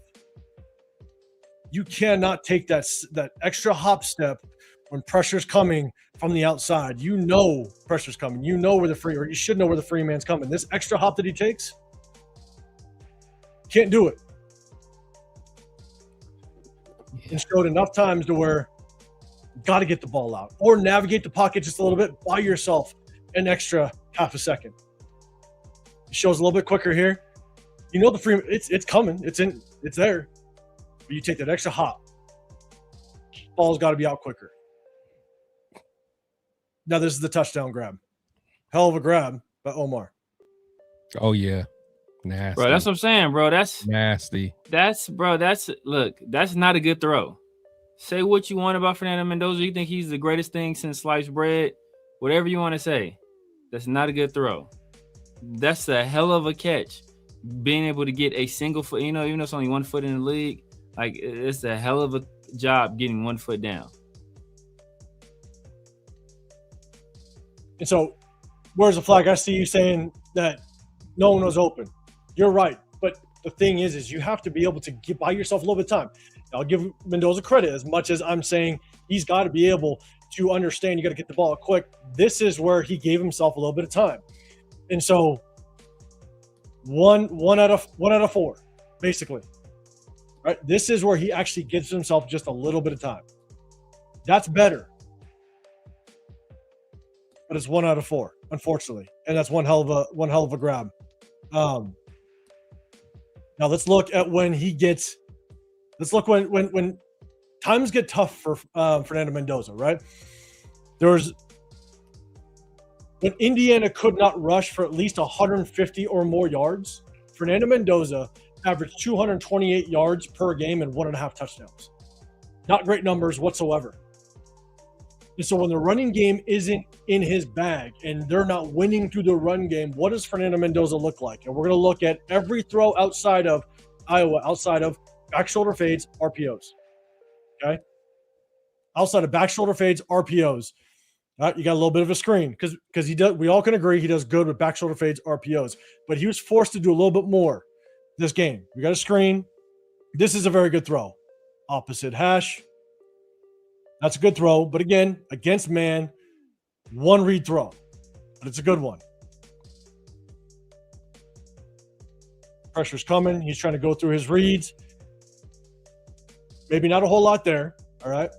You cannot take that extra hop step when pressure's coming from the outside. You know pressure's coming. You know where you should know where the free man's coming. This extra hop that he takes, can't do it. And showed enough times to where you got to get the ball out or navigate the pocket just a little bit. Buy yourself an extra half a second. It shows a little bit quicker here. You know the free, it's coming. It's there. But you take that extra hop. Ball's got to be out quicker. Now this is the touchdown grab. Hell of a grab by Omar. Oh yeah. Nasty. Bro, that's what I'm saying, bro. That's nasty. That's not a good throw. Say what you want about Fernando Mendoza. You think he's the greatest thing since sliced bread. Whatever you want to say. That's not a good throw. That's a hell of a catch. Being able to get a single foot, even though it's only 1 foot in the league, like it's a hell of a job getting 1 foot down. And so, where's the flag? I see you saying that no one was open. You're right. But the thing is you have to be able to buy yourself a little bit of time. I'll give Mendoza credit as much as I'm saying he's got to be able to understand you got to get the ball quick. This is where he gave himself a little bit of time. And so One out of 4, basically. Right? This is where he actually gives himself just a little bit of time. That's better. But it's 1 out of 4, unfortunately. And that's one hell of a grab. Now let's look at when he gets. Let's look when times get tough for Fernando Mendoza, right? When Indiana could not rush for at least 150 or more yards, Fernando Mendoza averaged 228 yards per game and 1.5 touchdowns. Not great numbers whatsoever. And so when the running game isn't in his bag and they're not winning through the run game, what does Fernando Mendoza look like? And we're going to look at every throw outside of Iowa, outside of back shoulder fades, RPOs. Okay? Outside of back shoulder fades, RPOs. All right, you got a little bit of a screen because he does. We all can agree he does good with back shoulder fades, RPOs, but he was forced to do a little bit more this game. We got a screen. This is a very good throw. Opposite hash. That's a good throw, but again, against man, one read throw, but it's a good one. Pressure's coming. He's trying to go through his reads. Maybe not a whole lot there. All right.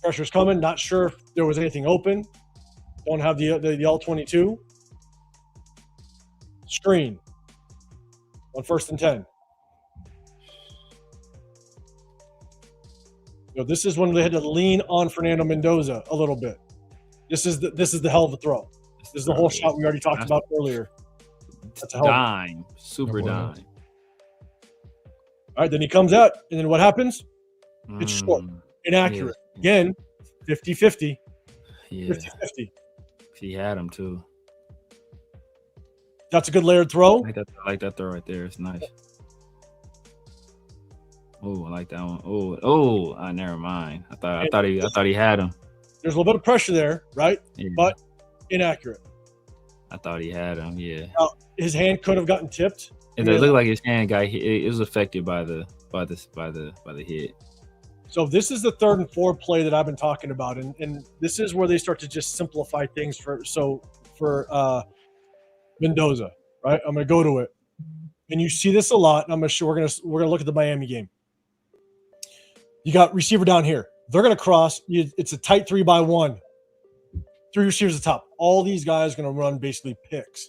Pressure's coming. Not sure if there was anything open. Don't have the all-22. Screen. On 1st and 10. This is when they had to lean on Fernando Mendoza a little bit. This is the hell of a throw. This is the whole shot we already talked about earlier. That's a dime. Super dime. All right, then he comes out, and then what happens? It's short. Inaccurate. Yeah. Again, 50-50. Yeah. 50-50. He had him too. That's a good layered throw. I like that throw right there. It's nice. Oh, I like that one. Never mind. I thought he had him. There's a little bit of pressure there, right? Yeah. But inaccurate. I thought he had him. Yeah. Now, his hand could have gotten tipped. It looked like his hand got hit. It was affected by the hit. So this is the 3rd and 4 play that I've been talking about, and this is where they start to just simplify things for Mendoza, right? I'm going to go to it, and you see this a lot. And we're gonna look at the Miami game. You got receiver down here. They're going to cross. It's a tight 3-by-1. 3 receivers at the top. All these guys are going to run basically picks,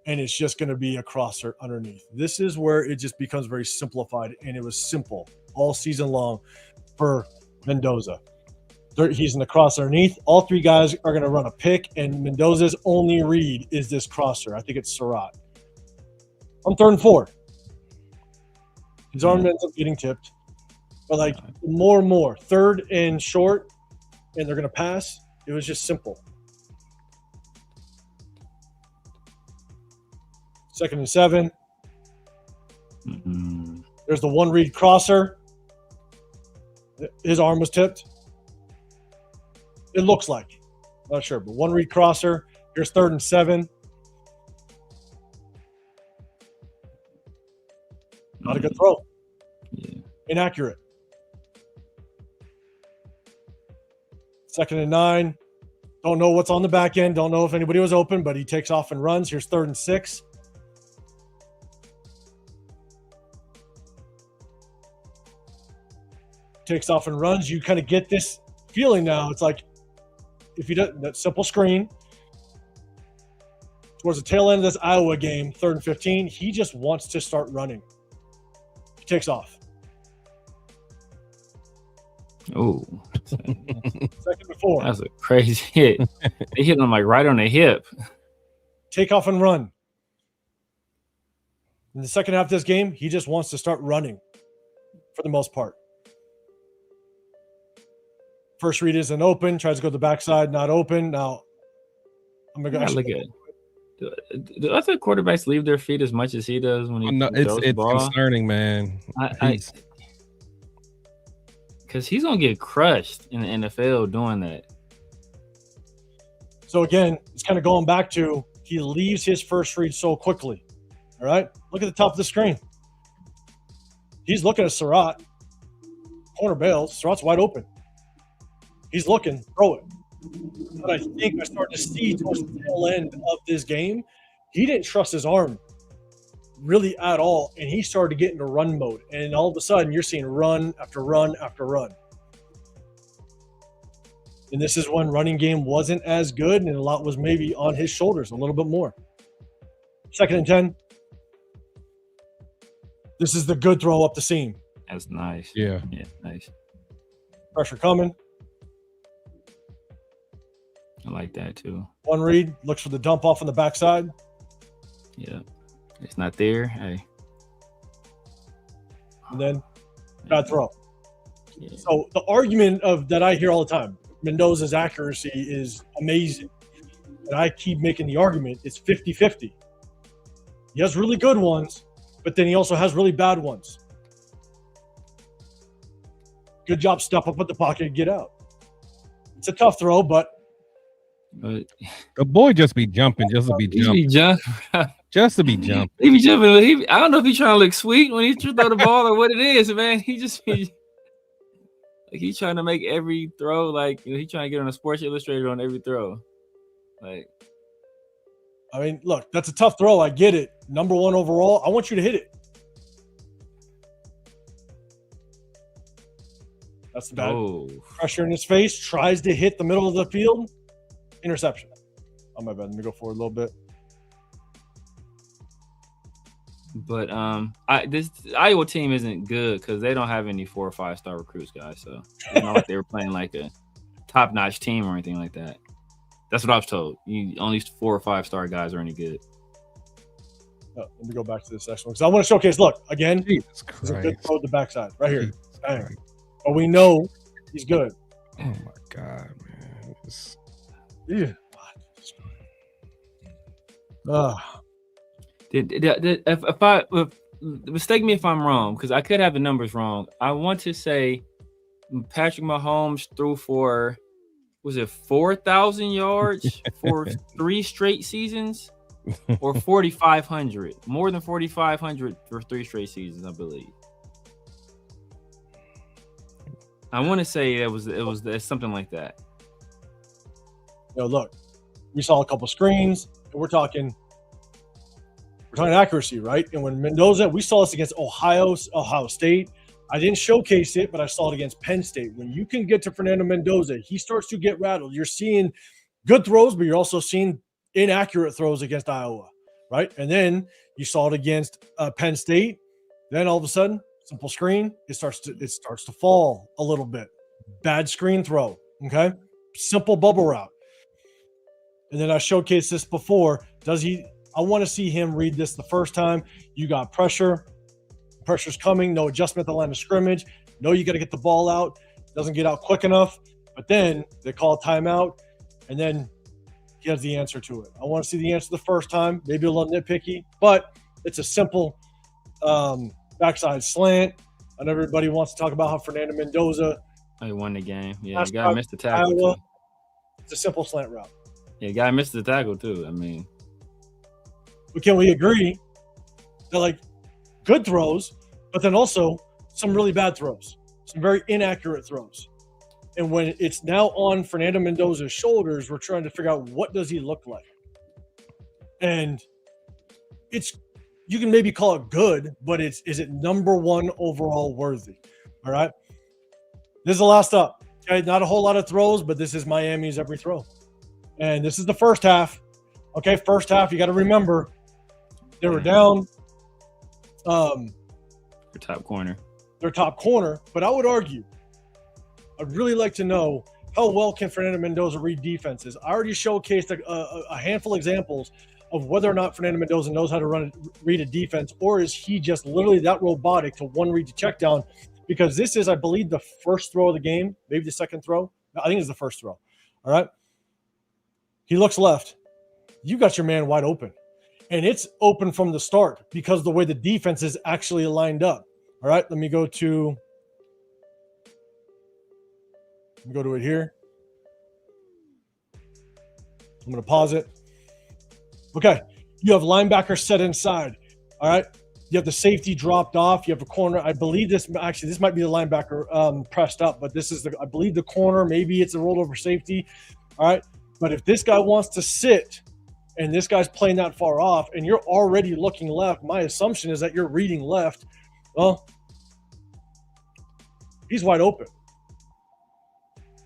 and it's just going to be a crosser underneath. This is where it just becomes very simplified, and it was simple all season long for Mendoza. He's in the cross underneath. All 3 guys are going to run a pick, and Mendoza's only read is this crosser. I think it's Surratt. On 3rd and 4. His arm ends up getting tipped. But more and more, 3rd and short, and they're going to pass. It was just simple. 2nd and 7. Mm-hmm. There's the one read crosser. His arm was tipped. It looks like. Not sure, but one read crosser. Here's 3rd and 7. Not a good throw. Yeah. Inaccurate. 2nd and 9. Don't know what's on the back end. Don't know if anybody was open, but he takes off and runs. Here's 3rd and 6. Takes off and runs. You kind of get this feeling now. It's like if he does that simple screen towards the tail end of this Iowa game, 3rd and 15, he just wants to start running. He takes off. Oh, 2nd and 4. That's a crazy hit. They hit him right on the hip. Take off and run. In the second half of this game, he just wants to start running for the most part. First read isn't open. Tries to go to the backside, not open. Now, I'm going to look at it. Do other quarterbacks leave their feet as much as he does when he throws the ball? It's concerning, man. Because he's going to get crushed in the NFL doing that. So, again, it's kind of going back to he leaves his first read so quickly. All right? Look at the top of the screen. He's looking at Surratt. Corner bails. Surratt's wide open. He's looking. Throw it. But I think I started to see towards the tail end of this game, he didn't trust his arm really at all, and he started to get into run mode. And all of a sudden, you're seeing run after run after run. And this is when running game wasn't as good, and a lot was maybe on his shoulders a little bit more. 2nd and 10. This is the good throw up the seam. That's nice. Yeah, nice. Pressure coming. I like that too. One read, looks for the dump off on the backside. Yeah. It's not there. Hey. And then bad throw. Yeah. So the argument of that I hear all the time, Mendoza's accuracy is amazing. And I keep making the argument it's 50-50. He has really good ones, but then he also has really bad ones. Good job, step up at the pocket and get out. It's a tough throw, but the boy just be jumping, just to be jumping. Just to be jumping. He be jumping. I don't know if he's trying to look sweet when he throw the ball or what it is, man. He just be like he's trying to make every throw like he's trying to get on a Sports Illustrated on every throw. Like, I mean, look, that's a tough throw. I get it. Number 1 overall. I want you to hit it. That's the bad pressure in his face. Tries to hit the middle of the field. Interception. Oh, my bad. Let me go forward a little bit. But this Iowa team isn't good because they don't have any 4 or 5 star recruits, guys. So it's not like they were playing like a top notch team or anything like that. That's what I was told. Only 4 or 5 star guys are any good. Oh, let me go back to this next one because I want to showcase. Look again. Jesus There's a Christ. good throw to the backside right here. Bang. But we know he's good. Oh my God, man. Yeah. Mistake me if I'm wrong, because I could have the numbers wrong. I want to say Patrick Mahomes threw for, was it 4,000 yards for 3 straight seasons, or 4,500? More than 4,500 for 3 straight seasons, I believe. I want to say it was something like that. Look, we saw a couple screens, and we're talking accuracy, right? And when Mendoza, we saw this against Ohio State. I didn't showcase it, but I saw it against Penn State. When you can get to Fernando Mendoza, he starts to get rattled. You're seeing good throws, but you're also seeing inaccurate throws against Iowa, right? And then you saw it against Penn State. Then all of a sudden, simple screen, it starts to fall a little bit. Bad screen throw, okay? Simple bubble route. And then I showcased this before. I want to see him read this the first time. You got pressure. Pressure's coming. No adjustment at the line of scrimmage. No, you got to get the ball out. Doesn't get out quick enough. But then they call a timeout, and then he has the answer to it. I want to see the answer the first time. Maybe a little nitpicky, but it's a simple backside slant. And everybody wants to talk about how Fernando Mendoza won the game. Yeah, you got to miss the tackle. It's a simple slant route. Yeah, guy missed the tackle too. I mean, but can we agree that like good throws, but then also some really bad throws, some very inaccurate throws, and when it's now on Fernando Mendoza's shoulders, we're trying to figure out what does he look like, and you can maybe call it good, but is it number 1 overall worthy? All right, this is the last up. Okay, not a whole lot of throws, but this is Miami's every throw. And this is the first half. Okay, first half, you got to remember, they were down. Their top corner. But I would argue, I'd really like to know how well can Fernando Mendoza read defenses. I already showcased a handful of examples of whether or not Fernando Mendoza knows how to read a defense, or is he just literally that robotic to one read to check down? Because this is, I believe, the first throw of the game, maybe the second throw. I think it's the first throw. All right. He looks left. You got your man wide open. And it's open from the start because of the way the defense is actually lined up. All right, let me go to it here. I'm going to pause it. Okay, you have linebacker set inside. All right, you have the safety dropped off. You have a corner. I believe this might be the linebacker pressed up, but this is I believe the corner. Maybe it's a rollover safety. All right. But if this guy wants to sit and this guy's playing that far off and you're already looking left, my assumption is that you're reading left. Well, he's wide open.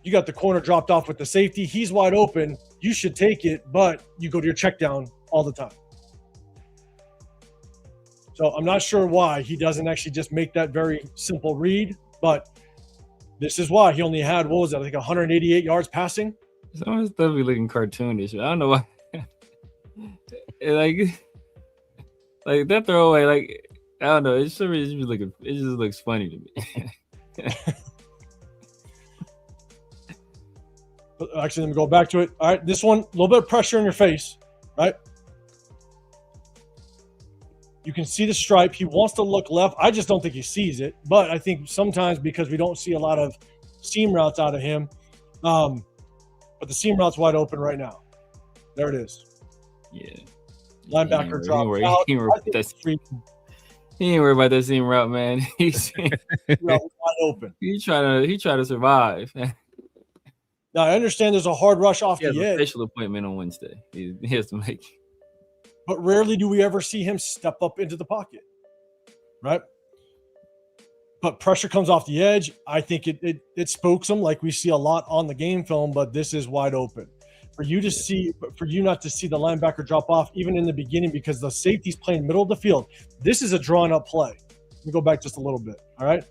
You got the corner dropped off with the safety. He's wide open. You should take it, but you go to your check down all the time. So I'm not sure why he doesn't actually just make that very simple read, but this is why he only had, what was that, I think 188 yards passing? Some of his stuff be looking cartoonish. I don't know why. like that throwaway, like, I don't know. It just looks funny to me. Actually, let me go back to it. All right, this one, a little bit of pressure in your face, right? You can see the stripe. He wants to look left. I just don't think he sees it. But I think sometimes because we don't see a lot of seam routes out of him, but the seam route's wide open right now. There it is. Yeah. Linebacker drop out. He ain't worried about that seam route, man. He's wide open. He try to survive. Now, I understand there's a hard rush off the edge. He has a special appointment on Wednesday. He has to make. But rarely do we ever see him step up into the pocket, right? But pressure comes off the edge. I think it spooks him like we see a lot on the game film, but this is wide open. For you not to see the linebacker drop off even in the beginning because the safety's playing middle of the field. This is a drawn up play. Let me go back just a little bit, all right?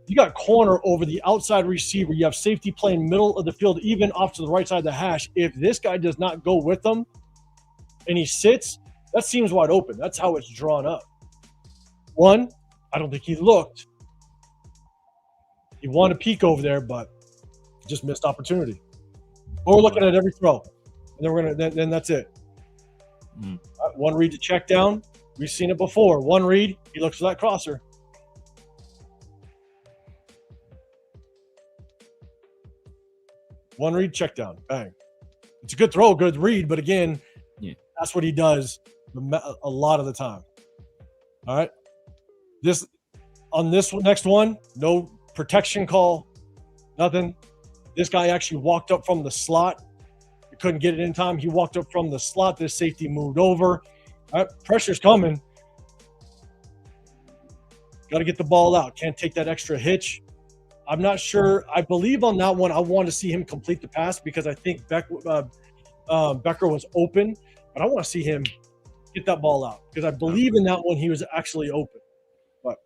You got corner over the outside receiver. You have safety playing middle of the field, even off to the right side of the hash. If this guy does not go with them and he sits, that seems wide open. That's how it's drawn up. One, I don't think he looked. He wanted to peek over there, but just missed opportunity. But we're looking at every throw, and then that's it. One read to check down. We've seen it before. One read, he looks for that crosser. One read, check down, bang. It's a good throw, good read, but again, that's what he does a lot of the time. All right. This next one, no protection call, nothing. This guy actually walked up from the slot. He couldn't get it in time. He walked up from the slot. This safety moved over. All right, pressure's coming. Got to get the ball out. Can't take that extra hitch. I'm not sure. I believe on that one, I want to see him complete the pass because I think Becker was open, but I want to see him get that ball out because I believe in that one he was actually open. But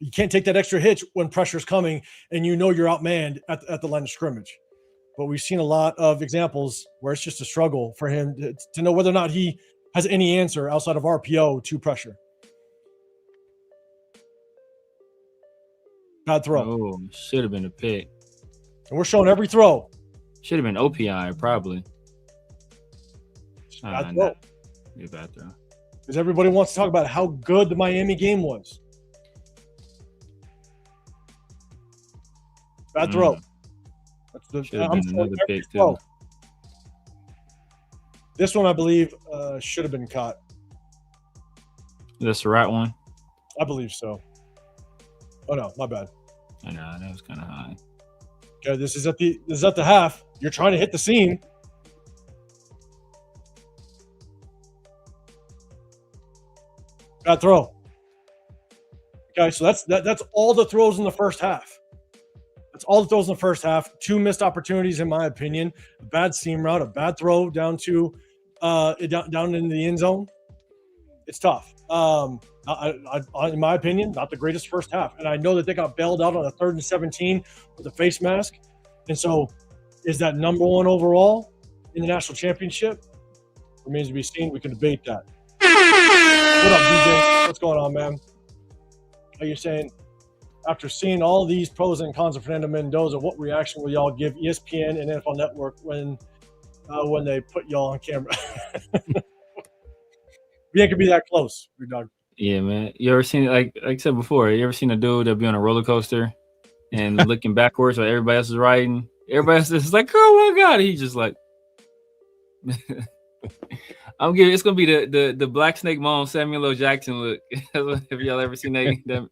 you can't take that extra hitch when pressure's coming and you know you're outmanned at the line of scrimmage. But we've seen a lot of examples where it's just a struggle for him to know whether or not he has any answer outside of RPO to pressure. Bad throw. Oh, should have been a pick. And we're showing every throw. Should have been OPI, probably. Bad throw. Bad throw. Because everybody wants to talk about how good the Miami game was. Bad throw. That's another pick too. This one, I believe, should have been caught. That's the right one? I believe so. Oh no, my bad. I know that was kind of high. Okay, this is at the half. You're trying to hit the seam. Bad throw. Okay, so that's all the throws in the first half. That's all the throws in the first half. 2 missed opportunities, in my opinion. A bad seam route, a bad throw down to down into the end zone. It's tough. In my opinion, not the greatest first half. And I know that they got bailed out on a 3rd and 17 with a face mask. And so is that number 1 overall in the national championship? Remains to be seen. We can debate that. What up, DJ? What's going on, man? Are you saying, after seeing all these pros and cons of Fernando Mendoza, what reaction will y'all give ESPN and NFL Network when they put y'all on camera? We ain't gonna be that close, your dog. Yeah, man. You ever seen, like I said before, you ever seen a dude that be on a roller coaster and looking backwards while everybody else is riding? Everybody else is like, oh my God. He's just like, it's gonna be the Black Snake Moan Samuel L. Jackson look. Have y'all ever seen that?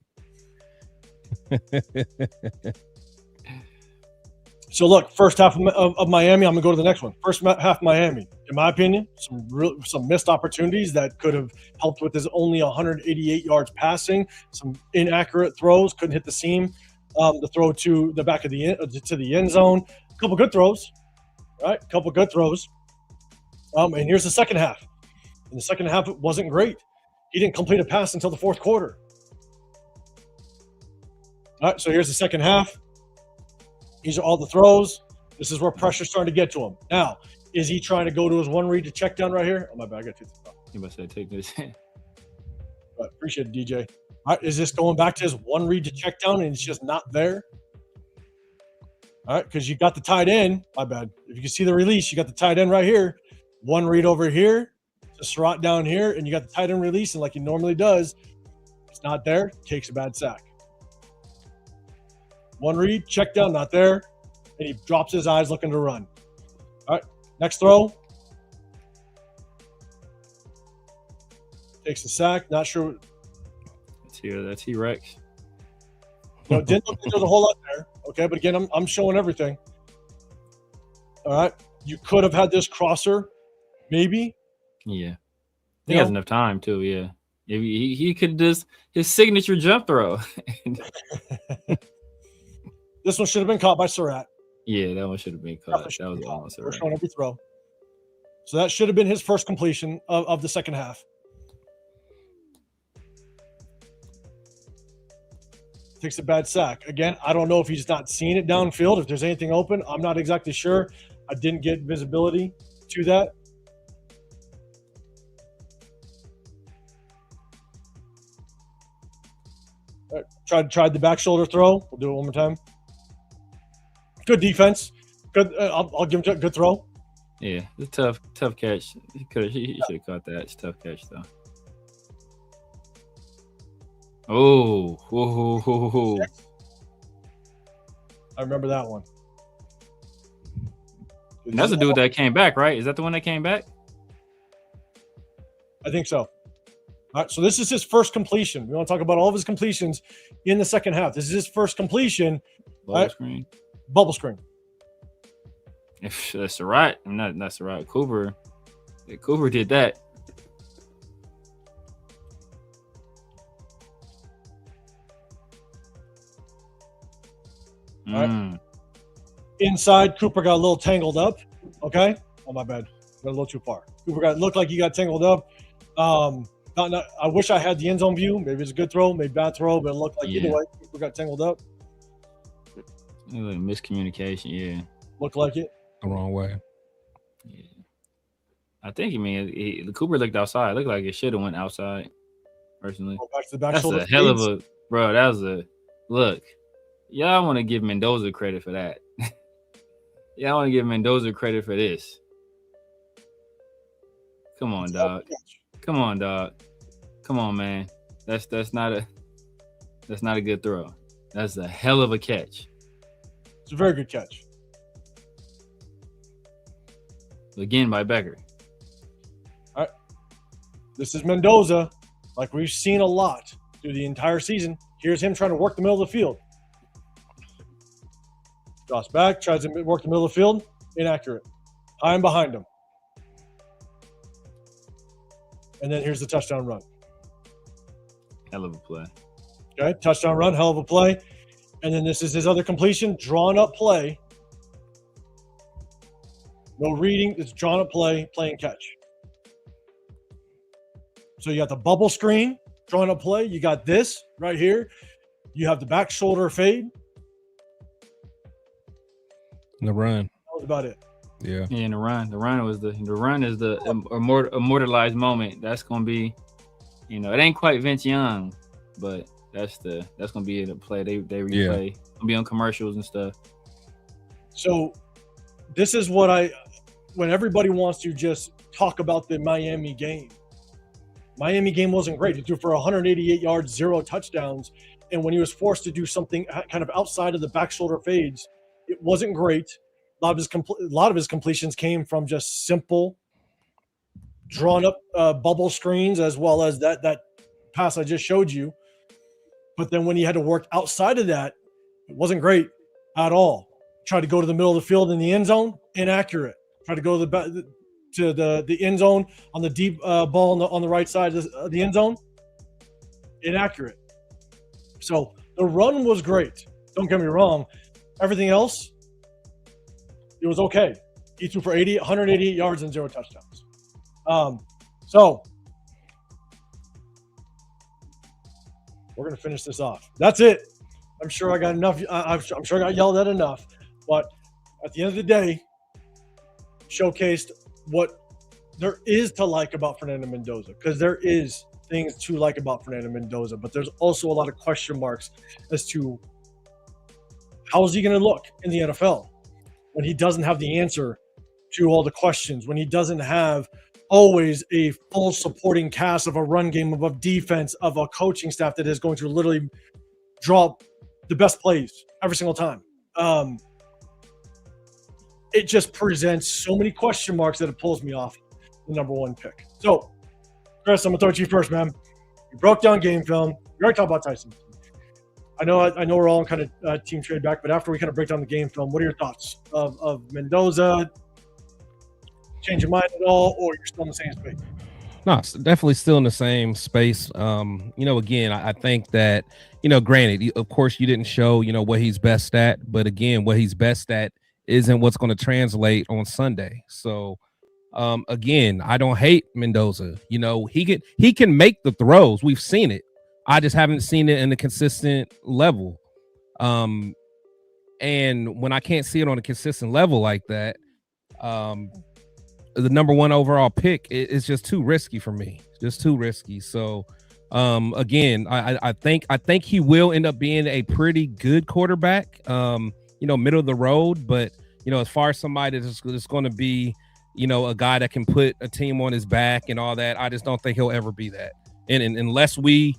So look, first half of Miami. I'm gonna go to the next one. First half Miami. In my opinion, some missed opportunities that could have helped with his only 188 yards passing. Some inaccurate throws, couldn't hit the seam. The throw to the back of to the end zone. A couple good throws, right? A couple good throws. And here's the second half. In the second half, it wasn't great. He didn't complete a pass until the fourth quarter. All right, so here's the second half. These are all the throws. This is where pressure's starting to get to him. Now, is he trying to go to his one read to check down right here? Oh, my bad. I got to You must say take this. But appreciate it, DJ. All right, is this going back to his one read to check down and it's just not there? All right, because you got the tight end. My bad. If you can see the release, you got the tight end right here. One read over here, just rot down here, and you got the tight end releasing like he normally does. It's not there. Takes a bad sack. One read, check down, not there. And he drops his eyes looking to run. All right, next throw. Takes the sack. Not sure. That's T-Rex. No, didn't look like there's a whole lot there. Okay, but again, I'm showing everything. All right, you could have had this crosser, maybe. Yeah, he has enough time too. Yeah, if he could just his signature jump throw. This one should have been caught by Surratt. Yeah, that one should have been caught. That was awesome. We're showing every throw. So that should have been his first completion of the second half. Takes a bad sack. Again, I don't know if he's not seeing it downfield. If there's anything open, I'm not exactly sure. I didn't get visibility to that. All right, tried the back shoulder throw. We'll do it one more time. Good defense. Good. I'll give him a good throw. Yeah, it's a tough catch. He should have caught that. It's a tough catch though. Oh, I remember that one. That's the dude that came back, right? Is that the one that came back? I think so. All right, so this is his first completion. We want to talk about all of his completions in the second half. This is his first completion. Bubble screen. Bubble screen. If that's right, I'm not. That's right. Cooper did that. All right. Inside, Cooper got a little tangled up. Okay. Oh, my bad. Got a little too far. Cooper looked like he got tangled up. I wish I had the end zone view. Maybe it's a good throw, maybe bad throw, but it looked like either way, Cooper got tangled up. Miscommunication, yeah. Looked like it. The wrong way. Yeah. I think the Cooper looked outside. It looked like it should have went outside. Personally, back to the back. That's a hell of a bro. That was a look. Y'all want to give Mendoza credit for that. Y'all want to give Mendoza credit for this. Come on, dog. Come on, dog. Come on, man. That's not a good throw. That's a hell of a catch. It's a very good catch. Again by Becker. All right. This is Mendoza, like we've seen a lot through the entire season. Here's him trying to work the middle of the field. Drops back, tries to work the middle of the field. Inaccurate. I'm behind him. And then here's the touchdown run. Hell of a play. Okay, touchdown run, hell of a play. And then this is his other completion, drawn up play. No reading, it's drawn up play, play and catch. So you got the bubble screen, drawn up play. You got this right here. You have the back shoulder fade. The run. That was about it. Yeah. And the run is the immortalized moment. That's gonna be, it ain't quite Vince Young, but that's gonna be the play they replay. Yeah. Gonna be on commercials and stuff. So this is when everybody wants to just talk about the Miami game. Miami game wasn't great. He threw for 188 yards, 0 touchdowns, and when he was forced to do something kind of outside of the back shoulder fades, it wasn't great. A lot of his completions came from just simple, drawn up bubble screens, as well as that pass I just showed you. But then when he had to work outside of that, it wasn't great at all. Tried to go to the middle of the field in the end zone, inaccurate. Tried to go to the end zone on the deep ball on the right side of the end zone, inaccurate. So the run was great. Don't get me wrong. Everything else, it was okay. He threw for 188 yards and 0 touchdowns. So we're going to finish this off. That's it. I'm sure I got enough. I'm sure I got yelled at enough. But at the end of the day, showcased what there is to like about Fernando Mendoza, because there is things to like about Fernando Mendoza, but there's also a lot of question marks as to how is he going to look in the NFL when he doesn't have the answer to all the questions, when he doesn't have always a full supporting cast of a run game, of a defense, of a coaching staff that is going to literally draw the best plays every single time. It just presents so many question marks that it pulls me off the number one pick. So, Chris, I'm going to throw it to you first, man. You broke down game film. We already talked about Tyson. I know we're all kind of team trade back, but after we kind of break down the game film, what are your thoughts of Mendoza? Change your mind at all, or you're still in the same space? No, definitely still in the same space. Again, I think that, granted, of course, you didn't show, what he's best at, but again, what he's best at isn't what's going to translate on Sunday. So, again, I don't hate Mendoza. He can make the throws. We've seen it. I just haven't seen it in a consistent level. And when I can't see it on a consistent level like that, the number one overall pick is just too risky for me. Just too risky. So, again, I think he will end up being a pretty good quarterback. Middle of the road, but as far as somebody that's going to be, a guy that can put a team on his back and all that, I just don't think he'll ever be that. And unless we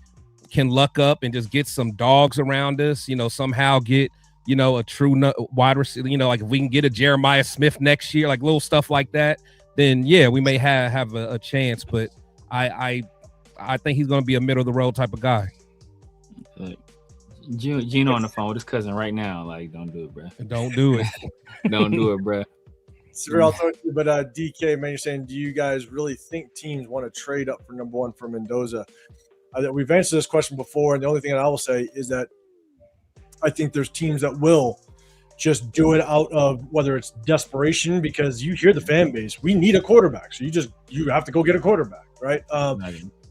can luck up and just get some dogs around us, somehow get, a true wide receiver, like if we can get a Jeremiah Smith next year, like little stuff like that, then yeah, we may have a chance. But I think he's going to be a middle of the road type of guy. Gino on the phone with his cousin right now. Like, don't do it, bro. Don't do it. Don't do it, bro. Severe, I'll throw it to you, but DK, man, you're saying, do you guys really think teams want to trade up for number one for Mendoza? We've answered this question before, and the only thing that I will say is that I think there's teams that will just do it out of whether it's desperation, because you hear the fan base, we need a quarterback, so you have to go get a quarterback, right?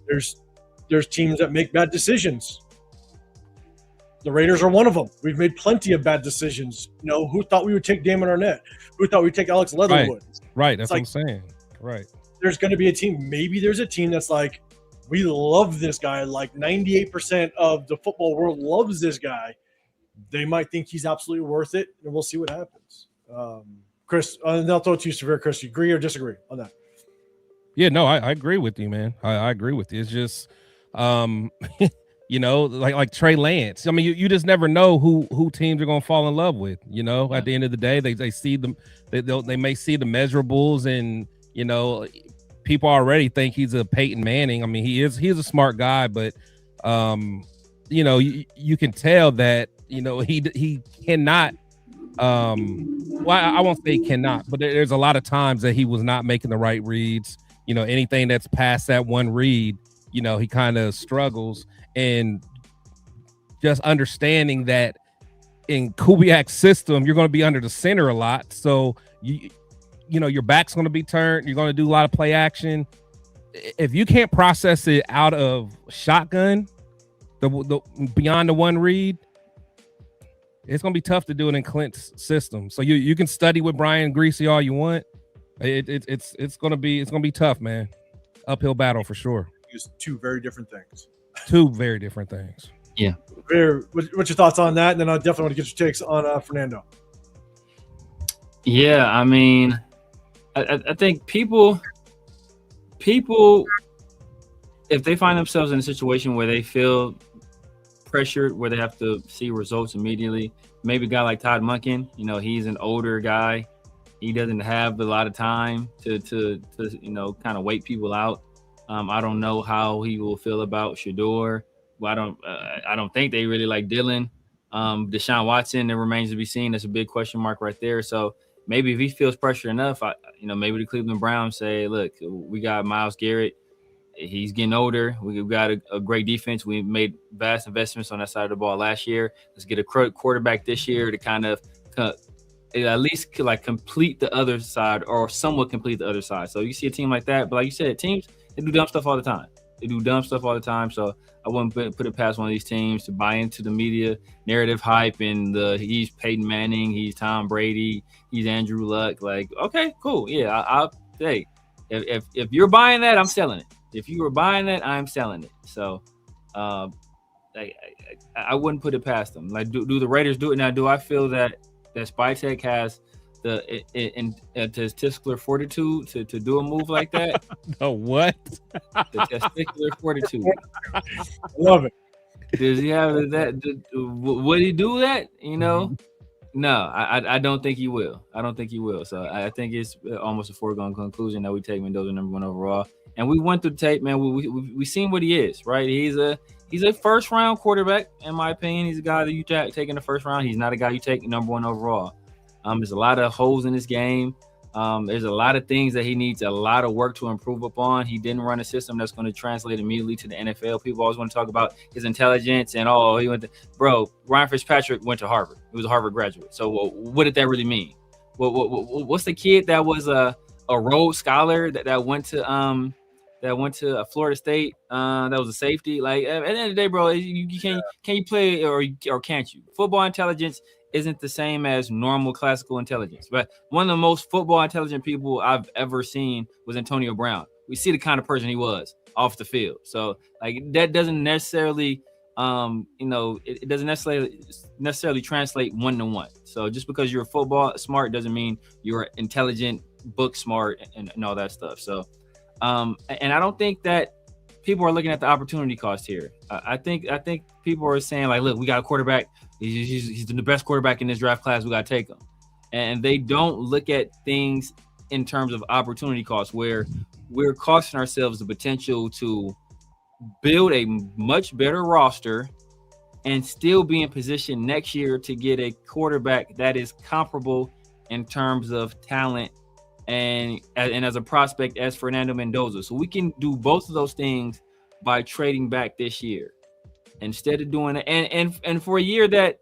There's teams that make bad decisions. The Raiders are one of them. We've made plenty of bad decisions. Who thought we would take Damon Arnett? Who thought we'd take Alex Leatherwood? Right. That's what I'm saying. Right. There's going to be a team. Maybe there's a team that's like, we love this guy. Like 98% of the football world loves this guy. They might think he's absolutely worth it, and we'll see what happens. Chris, and I'll throw it to you, Severe. Chris, you agree or disagree on that? Yeah, no, I agree with you, man. I agree with you. It's just, like Trey Lance. I mean, you just never know who teams are going to fall in love with. At the end of the day, they see them. They may see the measurables, and people already think he's a Peyton Manning. I mean, he's a smart guy, but you can tell that he cannot. Well, I won't say he cannot, but there's a lot of times that he was not making the right reads. Anything that's past that one read, he kind of struggles. And just understanding that in Kubiak's system, you're going to be under the center a lot. So, your back's going to be turned. You're going to do a lot of play action. If you can't process it out of shotgun, the beyond the one read, it's going to be tough to do it in Clint's system. So you can study with Brian Greasy all you want. It's going to be tough, man. Uphill battle for sure. It's two very different things. Two very different things. Yeah. What's your thoughts on that? And then I definitely want to get your takes on Fernando. Yeah, I mean, I think people, if they find themselves in a situation where they feel pressured, where they have to see results immediately, maybe a guy like Todd Monken, he's an older guy. He doesn't have a lot of time to kind of wait people out. I don't know how he will feel about Shador. Well, I don't think they really like Dylan. Deshaun Watson, it remains to be seen. That's a big question mark right there. So maybe if he feels pressure enough, maybe the Cleveland Browns say, look, we got Myles Garrett. He's getting older. We've got a great defense. We made vast investments on that side of the ball last year. Let's get a quarterback this year to kind of at least like complete the other side or somewhat complete the other side. So you see a team like that. But like you said, teams, they do dumb stuff all the time. So I wouldn't put it past one of these teams to buy into the media narrative hype and he's Peyton Manning, he's Tom Brady, he's Andrew Luck. Like, okay, cool. Yeah, I'll say if you're buying that, I'm selling it. If you were buying that, I'm selling it. So I wouldn't put it past them. Like, do the Raiders do it now? Do I feel that Spytek has the testicular fortitude to do a move like that? The what? The testicular fortitude. I love it. Does he have that? Would he do that? No, I don't think he will. So I think it's almost a foregone conclusion that we take Mendoza number 1 overall. And we went through the tape, man. We seen what he is, right? He's a first round quarterback, in my opinion. He's a guy that you take in the first round. He's not a guy you take number 1 overall. There's a lot of holes in his game. There's a lot of things that he needs a lot of work to improve upon. He didn't run a system that's going to translate immediately to the NFL. People always want to talk about his intelligence and he went to Ryan Fitzpatrick went to Harvard. He was a Harvard graduate. So what did that really mean? What's the kid that was a Rhodes Scholar that went to Florida State? That was a safety. Like at the end of the day, bro, you can you play or can't you? Football intelligence isn't the same as normal classical intelligence. But one of the most football intelligent people I've ever seen was Antonio Brown. We see the kind of person he was off the field. So like that doesn't necessarily it doesn't necessarily translate 1-to-1. So just because you're football smart doesn't mean you're intelligent, book smart, and all that stuff. So and I don't think that people are looking at the opportunity cost here. I think people are saying like, look, we got a quarterback. He's the best quarterback in this draft class. We got to take him. And they don't look at things in terms of opportunity cost, where we're costing ourselves the potential to build a much better roster and still be in position next year to get a quarterback that is comparable in terms of talent and as a prospect as Fernando Mendoza. So we can do both of those things by trading back this year instead of doing it. And for a year that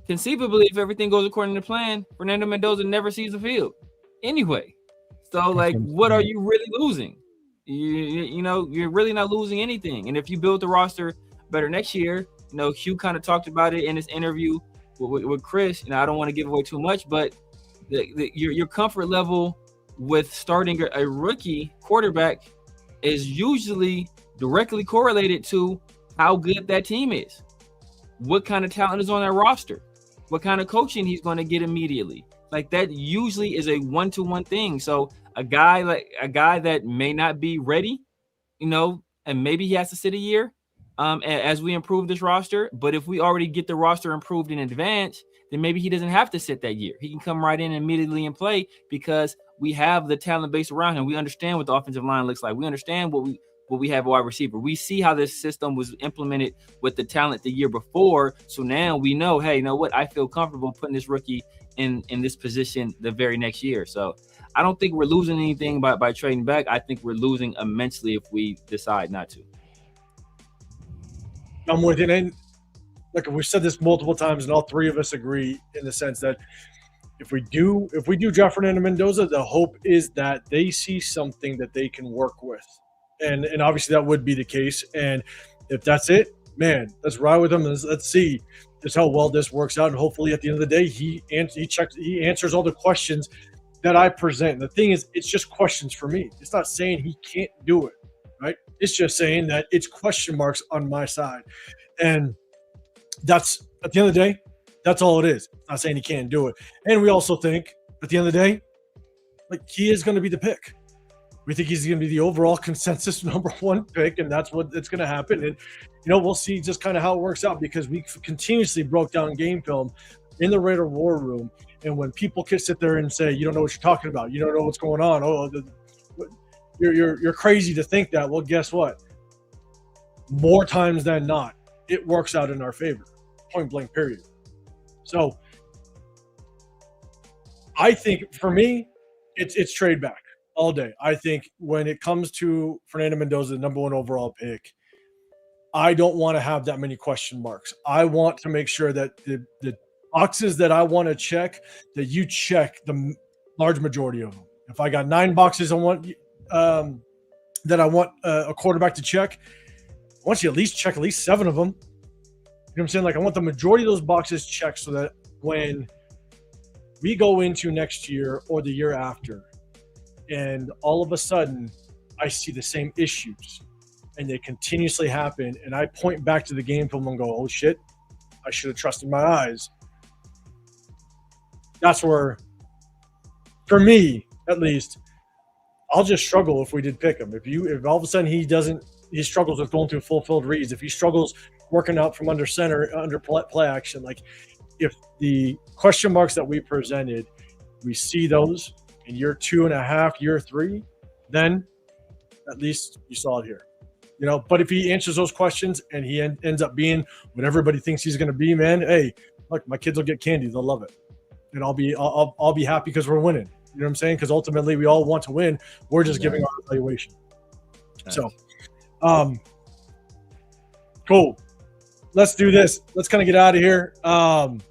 conceivably, if everything goes according to plan, Fernando Mendoza never sees the field anyway. So like, what are you really losing? You're really not losing anything. And if you build the roster better next year, Hugh kind of talked about it in his interview with Chris. I don't want to give away too much, but your comfort level with starting a rookie quarterback is usually directly correlated to how good that team is, what kind of talent is on that roster, what kind of coaching he's going to get immediately. Like that usually is a 1-to-1 thing. So a guy that may not be ready, and maybe he has to sit a year as we improve this roster. But if we already get the roster improved in advance, then maybe he doesn't have to sit that year. He can come right in immediately and play because we have the talent base around him. We understand what the offensive line looks like. We understand what we have a wide receiver. We see how this system was implemented with the talent the year before. So now we know, hey, you know what? I feel comfortable putting this rookie in this position the very next year. So I don't think we're losing anything by trading back. I think we're losing immensely if we decide not to. I'm with you. And look, we've said this multiple times, and all three of us agree in the sense that if we do draft Fernando Mendoza, the hope is that they see something that they can work with. And obviously that would be the case. And if that's it, man, let's ride with him. Let's see just how well this works out. And hopefully at the end of the day, he answers all the questions that I present. The thing is, it's just questions for me. It's not saying he can't do it, right? It's just saying that it's question marks on my side. And that's, at the end of the day, that's all it is. Not saying he can't do it. And we also think, at the end of the day, like, he is going to be the pick. We think he's going to be the overall consensus number one pick, and that's what it's going to happen. And, we'll see just kind of how it works out, because we continuously broke down game film in the Raider War Room. And when people can sit there and say, you don't know what you're talking about, you don't know what's going on, you're crazy to think that. Well, guess what? More times than not, it works out in our favor. point blank period. So I think for me, it's trade back all day. I think when it comes to Fernando Mendoza, the number 1 overall pick, I don't want to have that many question marks. I want to make sure that the boxes that I want to check, that you check the large majority of them. If I got 9 boxes I want that I want a quarterback to check, I want you at least check at least 7 of them. You know what I'm saying? Like, I want the majority of those boxes checked so that when we go into next year or the year after, and all of a sudden I see the same issues and they continuously happen, and I point back to the game film and go, oh shit, I should have trusted my eyes. That's where, for me at least, I'll just struggle if we did pick him. If all of a sudden he struggles with going through fulfilled reads, if he struggles working out from under center, under play action, like if the question marks that we presented, we see those in year 2.5, year 3, then at least you saw it here. You know, but if he answers those questions and he ends up being what everybody thinks he's going to be, man, hey, look, my kids will get candy. They'll love it. And I'll be happy because we're winning. You know what I'm saying? Because ultimately we all want to win. We're just giving our evaluation. Nice. So, cool. Let's do this. Let's kind of get out of here. Hold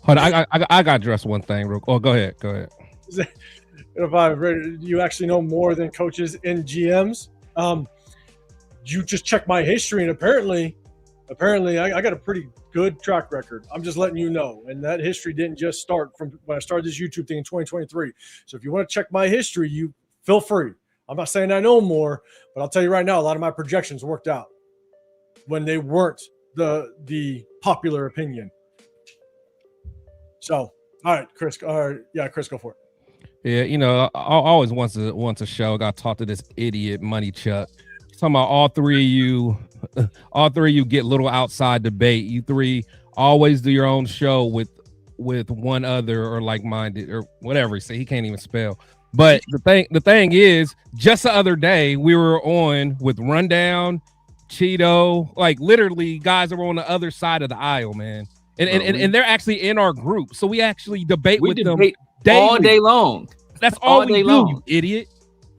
on, I got to address one thing real quick. Oh, go ahead. If you actually know more than coaches and GMs, you just check my history, and apparently I got a pretty good track record. I'm just letting you know. And that history didn't just start from when I started this YouTube thing in 2023. So if you want to check my history, you feel free. I'm not saying I know more, but I'll tell you right now, a lot of my projections worked out when they weren't the popular opinion. So, all right, Chris. Chris, go for it. Yeah, you know, I always once a show got talked to this idiot Money Chuck. Talking about all three of you get little outside debate. You three always do your own show with one other or like-minded or whatever. So he can't even spell. But the thing is, just the other day we were on with Rundown, Cheeto, like literally guys that were on the other side of the aisle, man. And they're actually in our group, so we actually debate with them daily. All day long. That's all we do, you idiot.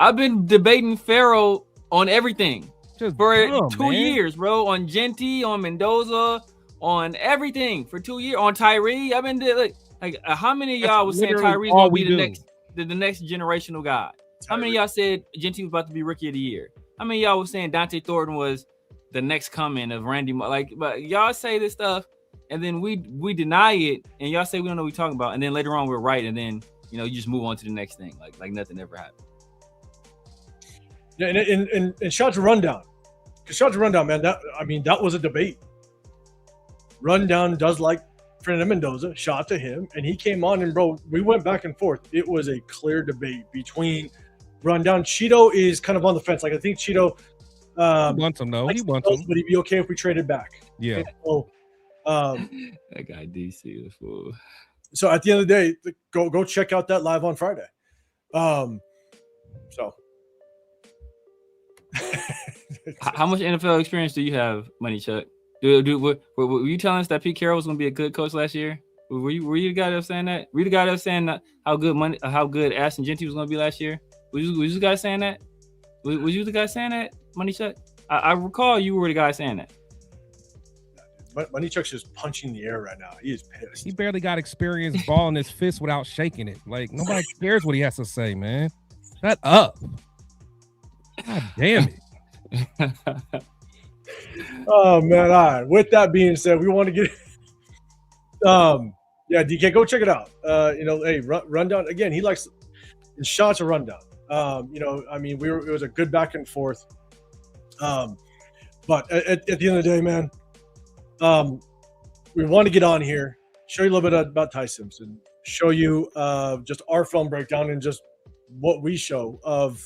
I've been debating Pharaoh on everything for 2 man. years, bro. On Genty, on Mendoza, on everything for 2 years. On Tyree, I've been like how many of y'all was saying Tyree's gonna be the next generational guy? How many of y'all said Genty was about to be rookie of the year? How many of y'all was saying Dante Thornton was the next coming of Randy? But y'all say this stuff. And then we deny it, and y'all say we don't know what we're talking about, and then later on we're right, and then you just move on to the next thing, like nothing ever happened. Yeah, and shout out to Rundown, man. That was a debate. Rundown does like Fernando Mendoza. Shout out to him, and he came on, and bro, we went back and forth. It was a clear debate between Rundown. Cheeto is kind of on the fence. Like I think Cheeto wants him though. He wants him, but he'd be okay if we traded back. Yeah. That guy DC is fool. So at the end of the day, go check out that live on Friday. So how much NFL experience do you have, Money Chuck? Were you telling us that Pete Carroll was going to be a good coach last year? Were you the guy that was saying that? Were you the guy that was saying that how good Ashton Genty was going to be last year? Was you the guy saying that? Was you the guy saying that, Money Chuck? I recall you were the guy saying that. Money Chuck's just punching the air right now. He is pissed. He barely got experience balling his fist without shaking it. Like nobody cares what he has to say, man. Shut up. God damn it. Oh man. All right. With that being said, we want to get DK, go check it out. Hey, Rundown again, he likes shots of Rundown. It was a good back and forth. But at the end of the day, man, we want to get on here, show you a little bit about Ty Simpson, show you just our film breakdown and just what we show of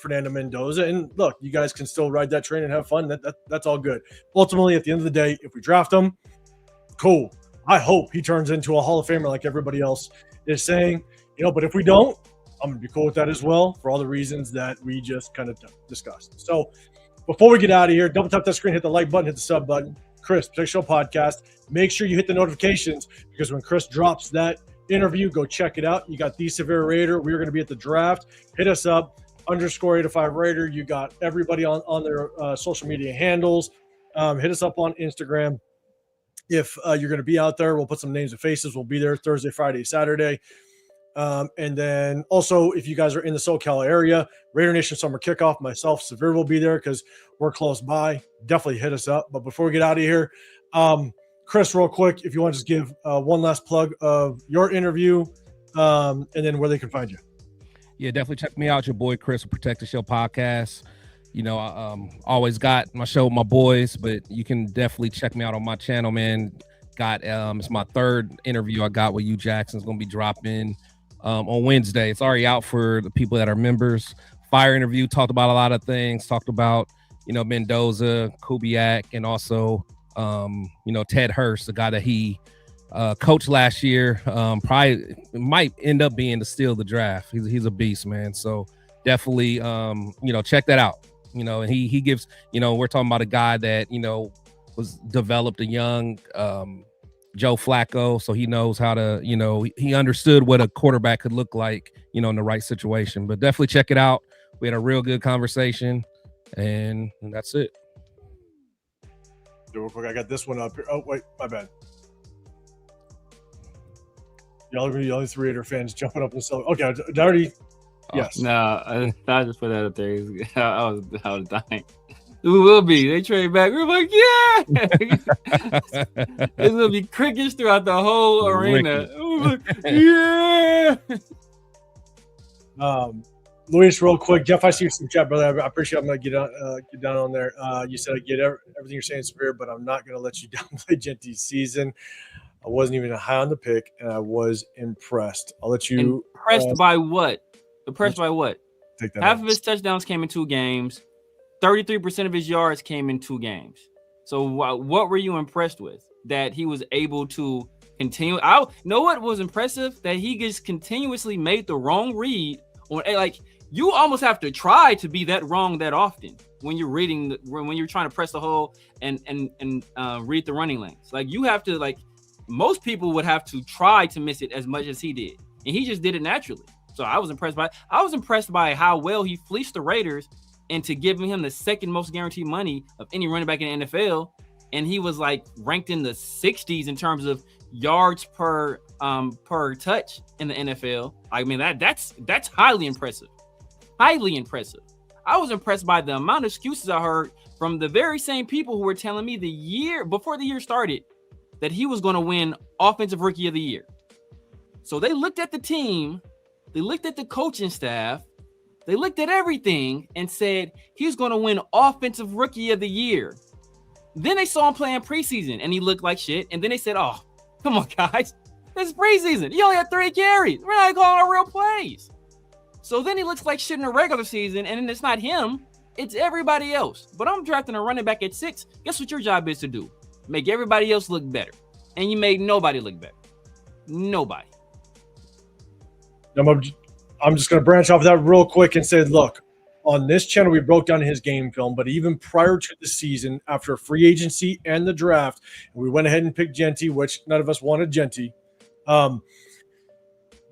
Fernando Mendoza. And look, you guys can still ride that train and have fun. That's all good. Ultimately, at the end of the day, if we draft him, cool. I hope he turns into a Hall of Famer like everybody else is saying. But if we don't, I'm going to be cool with that as well for all the reasons that we just kind of discussed. So before we get out of here, double tap that screen, hit the like button, hit the sub button. Chris, Protect Show Podcast. Make sure you hit the notifications because when Chris drops that interview, go check it out. You got The Severe Raider. We're going to be at the draft. Hit us up, _805 Raider. You got everybody on their social media handles. Hit us up on Instagram. If you're going to be out there, we'll put some names and faces. We'll be there Thursday, Friday, Saturday. And then also, if you guys are in the SoCal area, Raider Nation Summer Kickoff, myself, Severe will be there because we're close by. Definitely hit us up. But before we get out of here, Chris, real quick, if you want to just give one last plug of your interview and then where they can find you. Yeah, definitely check me out. Your boy Chris with Protect the Show Podcast. You know, I always got my show with my boys, but you can definitely check me out on my channel, man. It's my third interview I got with you, Jackson. It's going to be dropping on Wednesday. It's already out for the people that are members. Fire interview, talked about a lot of things, talked about, you know, Mendoza, Kubiak, and also, you know, Ted Hurst, the guy that he coached last year. Probably might end up being the steal of the draft. He's a beast, man. So definitely, you know, check that out. You know, and he gives, you know, we're talking about a guy that, you know, was developed a young Joe Flacco, so he knows how to, you know, he understood what a quarterback could look like, you know, in the right situation. But definitely check it out. We had a real good conversation, and that's it. Real quick, I got this one up here. Oh, wait, my bad. Y'all are the only three Raider fans jumping up and so. Okay, did I already? Yes. No, I just put that up there. I was dying. We will be. They trade back. We're like, yeah. It's gonna be crickets throughout the whole arena. Like, yeah. Luis, real quick, Jeff, I see you some chat, brother. I appreciate it. I'm gonna get down on there. You said I get everything you're saying, Spirit, but I'm not gonna let you downplay Genty's season. I wasn't even high on the pick, and I was impressed. I'll let you. Impressed by what? Impressed by what? Take that Half of his touchdowns came in 2 games. 33% of his yards came in 2 games. So what were you impressed with? That he was able to continue. I know what was impressive, that he just continuously made the wrong read on, like, you almost have to try to be that wrong that often when you're reading when you're trying to press the hole and read the running lanes. Like, you have to, like, most people would have to try to miss it as much as he did, and he just did it naturally. So I was impressed by how well he fleeced the Raiders into giving him the second most guaranteed money of any running back in the NFL. And he was, like, ranked in the 60s in terms of yards per touch in the NFL. I mean, that's highly impressive. Highly impressive. I was impressed by the amount of excuses I heard from the very same people who were telling me the year before the year started that he was going to win Offensive Rookie of the Year. So they looked at the team, they looked at the coaching staff, they looked at everything and said he's going to win Offensive Rookie of the Year. Then they saw him playing preseason and he looked like shit. And then they said, oh, come on, guys. This is preseason. He only had 3 carries. We're not calling our real plays. So then he looks like shit in the regular season. And then it's not him. It's everybody else. But I'm drafting a running back at 6. Guess what your job is to do? Make everybody else look better. And you made nobody look better. Nobody. I'm just going to branch off of that real quick and say, look, on this channel, we broke down his game film, but even prior to the season, after free agency and the draft, we went ahead and picked Genty, which none of us wanted Genty.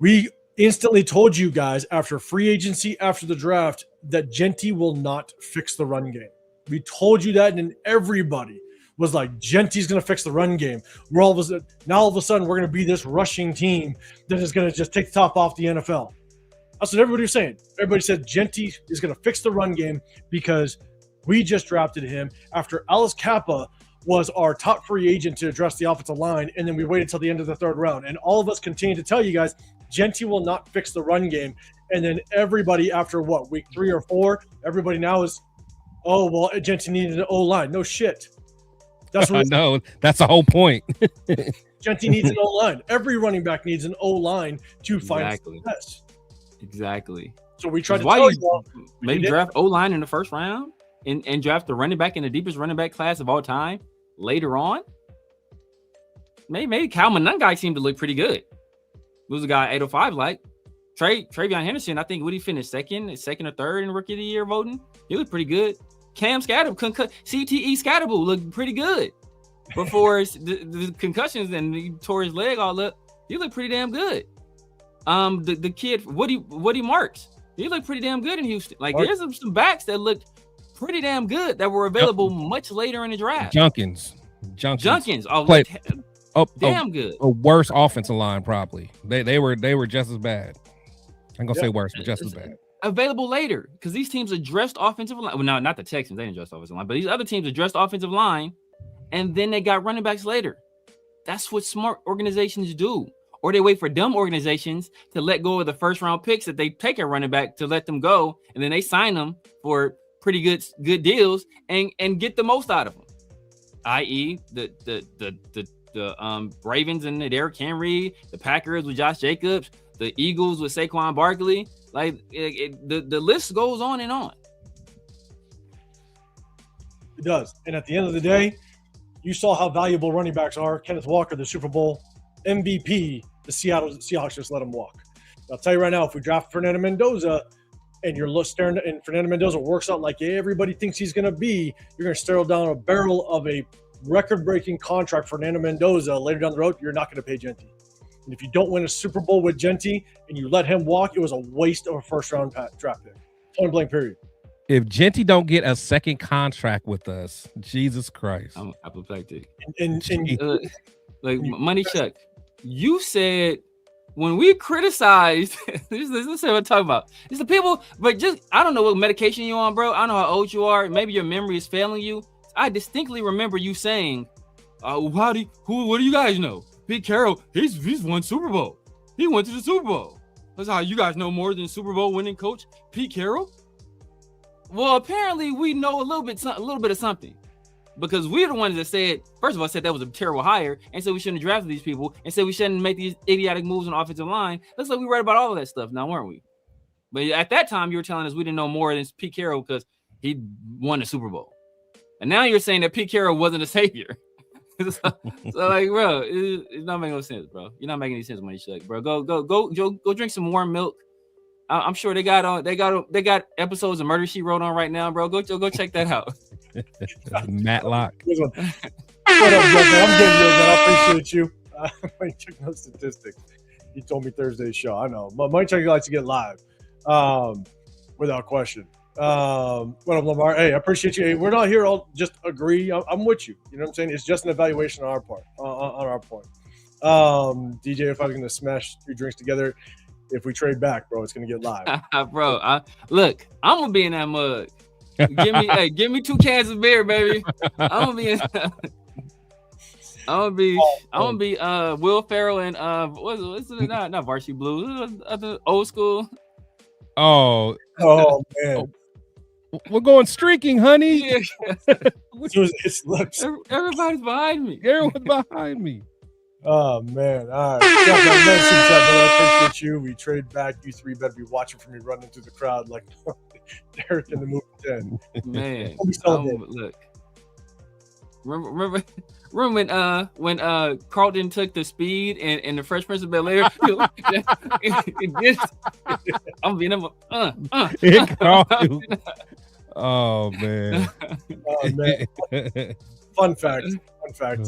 We instantly told you guys after free agency, after the draft, that Genty will not fix the run game. We told you that, and everybody was like, Genty's going to fix the run game. All of a sudden, we're going to be this rushing team that is going to just take the top off the NFL. That's what everybody was saying. Everybody said Genty is going to fix the run game because we just drafted him after Alice Kappa was our top free agent to address the offensive line, and then we waited till the end of the 3rd round. And all of us continue to tell you guys, Genty will not fix the run game. And then everybody after week 3 or 4, everybody now is, oh, well, Genty needed an O-line. No shit. That's what I know. That's the whole point. Genty needs an O-line. Every running back needs an O-line to find success. Exactly. So we tried to tell you. Maybe draft O-line in the 1st round and draft the running back in the deepest running back class of all time later on. Maybe Calvin Nunn guy seemed to look pretty good. Who's the guy 805 like? Travion Henderson, I think, would he finish second or 3rd in Rookie of the Year voting? He looked pretty good. Cam Scatterbull, CTE Scatterbull looked pretty good. before the concussions and he tore his leg all up, he looked pretty damn good. The kid Woody Marks, he looked pretty damn good in Houston. Like there's some backs that looked pretty damn good that were available much later in the draft. Junkins, played damn good. A worse offensive line probably. They were just as bad. I'm gonna say worse, but just as bad. Available later because these teams addressed offensive line. Well, no, not the Texans. They didn't address offensive line, but these other teams addressed offensive line, and then they got running backs later. That's what smart organizations do. Or they wait for dumb organizations to let go of the first round picks that they take a running back to let them go, and then they sign them for pretty good deals and get the most out of them. I.e., the Ravens and the Derrick Henry, the Packers with Josh Jacobs, the Eagles with Saquon Barkley. Like the list goes on and on. It does. And at the end of the day, you saw how valuable running backs are. Kenneth Walker, the Super Bowl MVP, the Seahawks just let him walk. I'll tell you right now, if we draft Fernando Mendoza and you're staring and Fernando Mendoza works out like everybody thinks he's going to be, you're going to stare down a barrel of a record-breaking contract for Fernando Mendoza later down the road. You're not going to pay Genty. And if you don't win a Super Bowl with Genty and you let him walk, it was a waste of a first-round draft pick. Point blank, period. If Genty don't get a second contract with us, Jesus Christ. I'm apoplectic. And Money Chuck, you said when we criticized, this is what I'm talking about. It's the people, but just, I don't know what medication you're on, bro. I don't know how old you are. Maybe your memory is failing you. I distinctly remember you saying, what do you guys know? Pete Carroll, he's won Super Bowl. He went to the Super Bowl. That's how you guys know more than Super Bowl winning coach Pete Carroll. Well, apparently we know a little bit of something, because we're the ones that said, first of all, said that was a terrible hire, and said we shouldn't have drafted these people, and said we shouldn't make these idiotic moves on the offensive line. Looks like we read about all of that stuff now, weren't we? But at that time, you were telling us we didn't know more than Pete Carroll because he won the Super Bowl, and now you're saying that Pete Carroll wasn't a savior. so like, bro, it's not making no sense, bro. You're not making any sense, Money Chuck, bro. Go drink some warm milk. I'm sure they got episodes of Murder She Wrote on right now, bro. Go check that out. Matlock. What up, Jeff? I'm getting yours, man. I appreciate you. Mike Chuck knows statistics. He told me Thursday's show. I know. Mike Chuck likes to get live, without question. What up, Lamar? Hey, I appreciate you. Hey, we're not here all just agree. I'm with you. You know what I'm saying? It's just an evaluation on our part. On our point. DJ, if I was gonna smash 3 drinks together, if we trade back, bro, it's gonna get live. Bro, look, I'm gonna be in that mug. Give me 2 cans of beer, baby. I'm gonna be Will Ferrell and what's it, not Varsity Blues, the old school. Oh Man. We're going streaking, honey. Yeah. It's lips. Everybody's behind me. Everyone's behind me. Oh man. All right. I appreciate you. We trade back. You 3 better be watching for me running through the crowd like Derek in the movie 10. Man. Look. Remember when Carlton took the speed and the Fresh Prince of Bel-Air? I'm being Oh man. Oh man. Fun fact.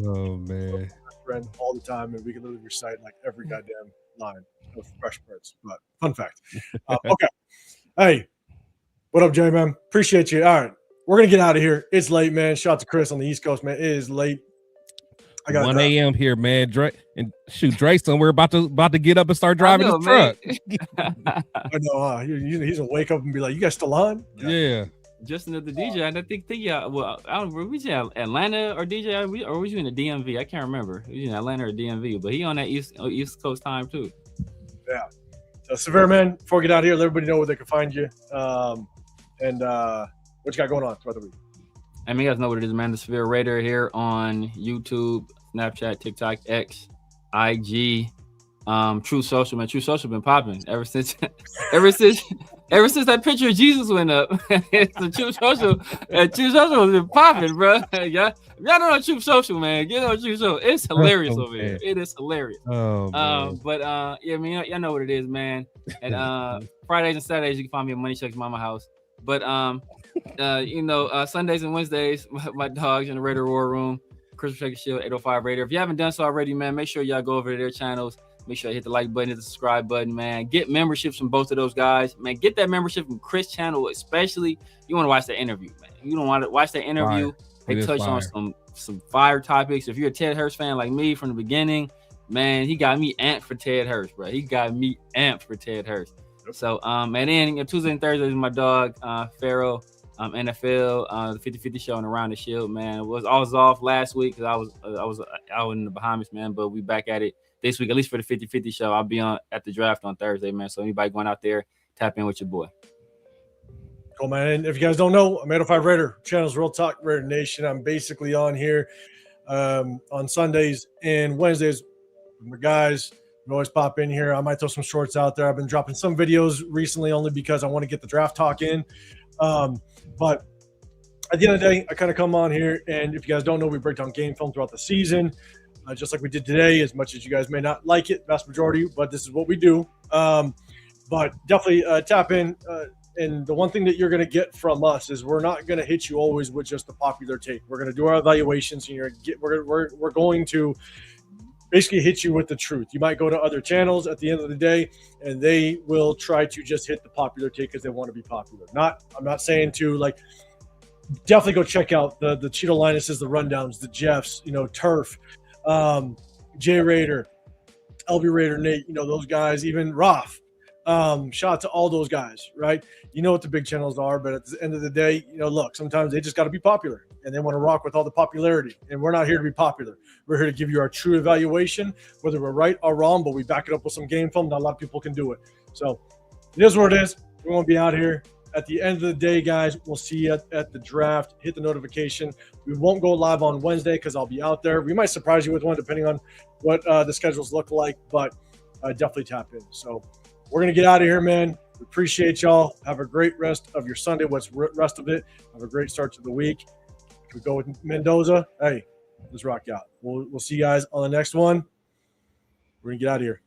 Oh man. Friend all the time, and we can literally recite like every goddamn line of Fresh Prince. But fun fact. Okay. Hey, what up, Jay, man? Appreciate you. All right. We're gonna get out of here. It's late, man. Shout out to Chris on the East Coast, man. It is late. I got 1 a.m. here, man. Drake somewhere about to get up and start driving his truck. I know, he's gonna wake up and be like, "You guys still on?" Yeah. Just another DJ. And I think well, I don't know, we in Atlanta or DJ, or was you in the DMV? I can't remember. We in Atlanta or DMV, but he on that East Coast time too. Yeah. So Severe, man, before we get out of here, let everybody know where they can find you. And what you got going on throughout the week. I mean, you guys know what it is, man. The Severe Raider here on YouTube, Snapchat, TikTok, X, IG, True Social, man. True Social been popping ever since that picture of Jesus went up. The True Social has been popping, bro. Y'all don't know True Social, man. Get on True Social. It's hilarious over here. It is hilarious. Oh, man. But yeah, I mean, y'all know what it is, man. And Fridays and Saturdays you can find me at Money Chuck's Mama House. But Sundays and Wednesdays, my dogs in the Raider War Room. Christmas Check Shield 805 Raider. If you haven't done so already, man, make sure y'all go over to their channels. Make sure you hit the like button, hit the subscribe button, man. Get memberships from both of those guys, man. Get that membership from Chris' channel, especially. You want to watch that interview, man. You don't want to watch that interview. They touch on some fire topics. If you're a Ted Hurst fan like me from the beginning, man, he got me amped for Ted Hurst, bro. He got me amped for Ted Hurst. So, and then Tuesday and Thursday is my dog, Pharaoh, NFL, the 50-50 show and Around the Shield, man. I was off last week because I was out in the Bahamas, man. But we back at it this week, at least for the 50-50 show. I'll be on at the draft on Thursday, man. So anybody going out there, tap in with your boy. Cool, man. And if you guys don't know, I'm 805 Raider, channel's Real Talk Raider Nation. I'm basically on here on Sundays and Wednesdays. My guys always pop in here. I might throw some shorts out there. I've been dropping some videos recently only because I want to get the draft talk in. But at the end of the day, I kind of come on here, and if you guys don't know, we break down game film throughout the season, just like we did today, as much as you guys may not like it, vast majority, but this is what we do. But definitely tap in. And the one thing that you're going to get from us is we're not going to hit you always with just the popular take. We're going to do our evaluations, and we're going to basically hit you with the truth. You might go to other channels at the end of the day, and they will try to just hit the popular take because they want to be popular. I'm not saying to definitely go check out the Cheeto Linuses, the Rundowns, the Jeffs, Turf, J Raider, LB Raider, Nate, those guys, even Roth. Shout out to all those guys, right? You know what the big channels are, but at the end of the day, look, sometimes they just got to be popular and they want to rock with all the popularity. And we're not here to be popular. We're here to give you our true evaluation, whether we're right or wrong, but we back it up with some game film. Not a lot of people can do it. So it is what it is. We won't be out here. At the end of the day, guys, we'll see you at the draft. Hit the notification. We won't go live on Wednesday because I'll be out there. We might surprise you with one depending on what the schedules look like, but definitely tap in. So we're going to get out of here, man. We appreciate y'all. Have a great rest of your Sunday. What's rest of it? Have a great start to the week. If we go with Mendoza, hey, let's rock out. We'll see you guys on the next one. We're going to get out of here.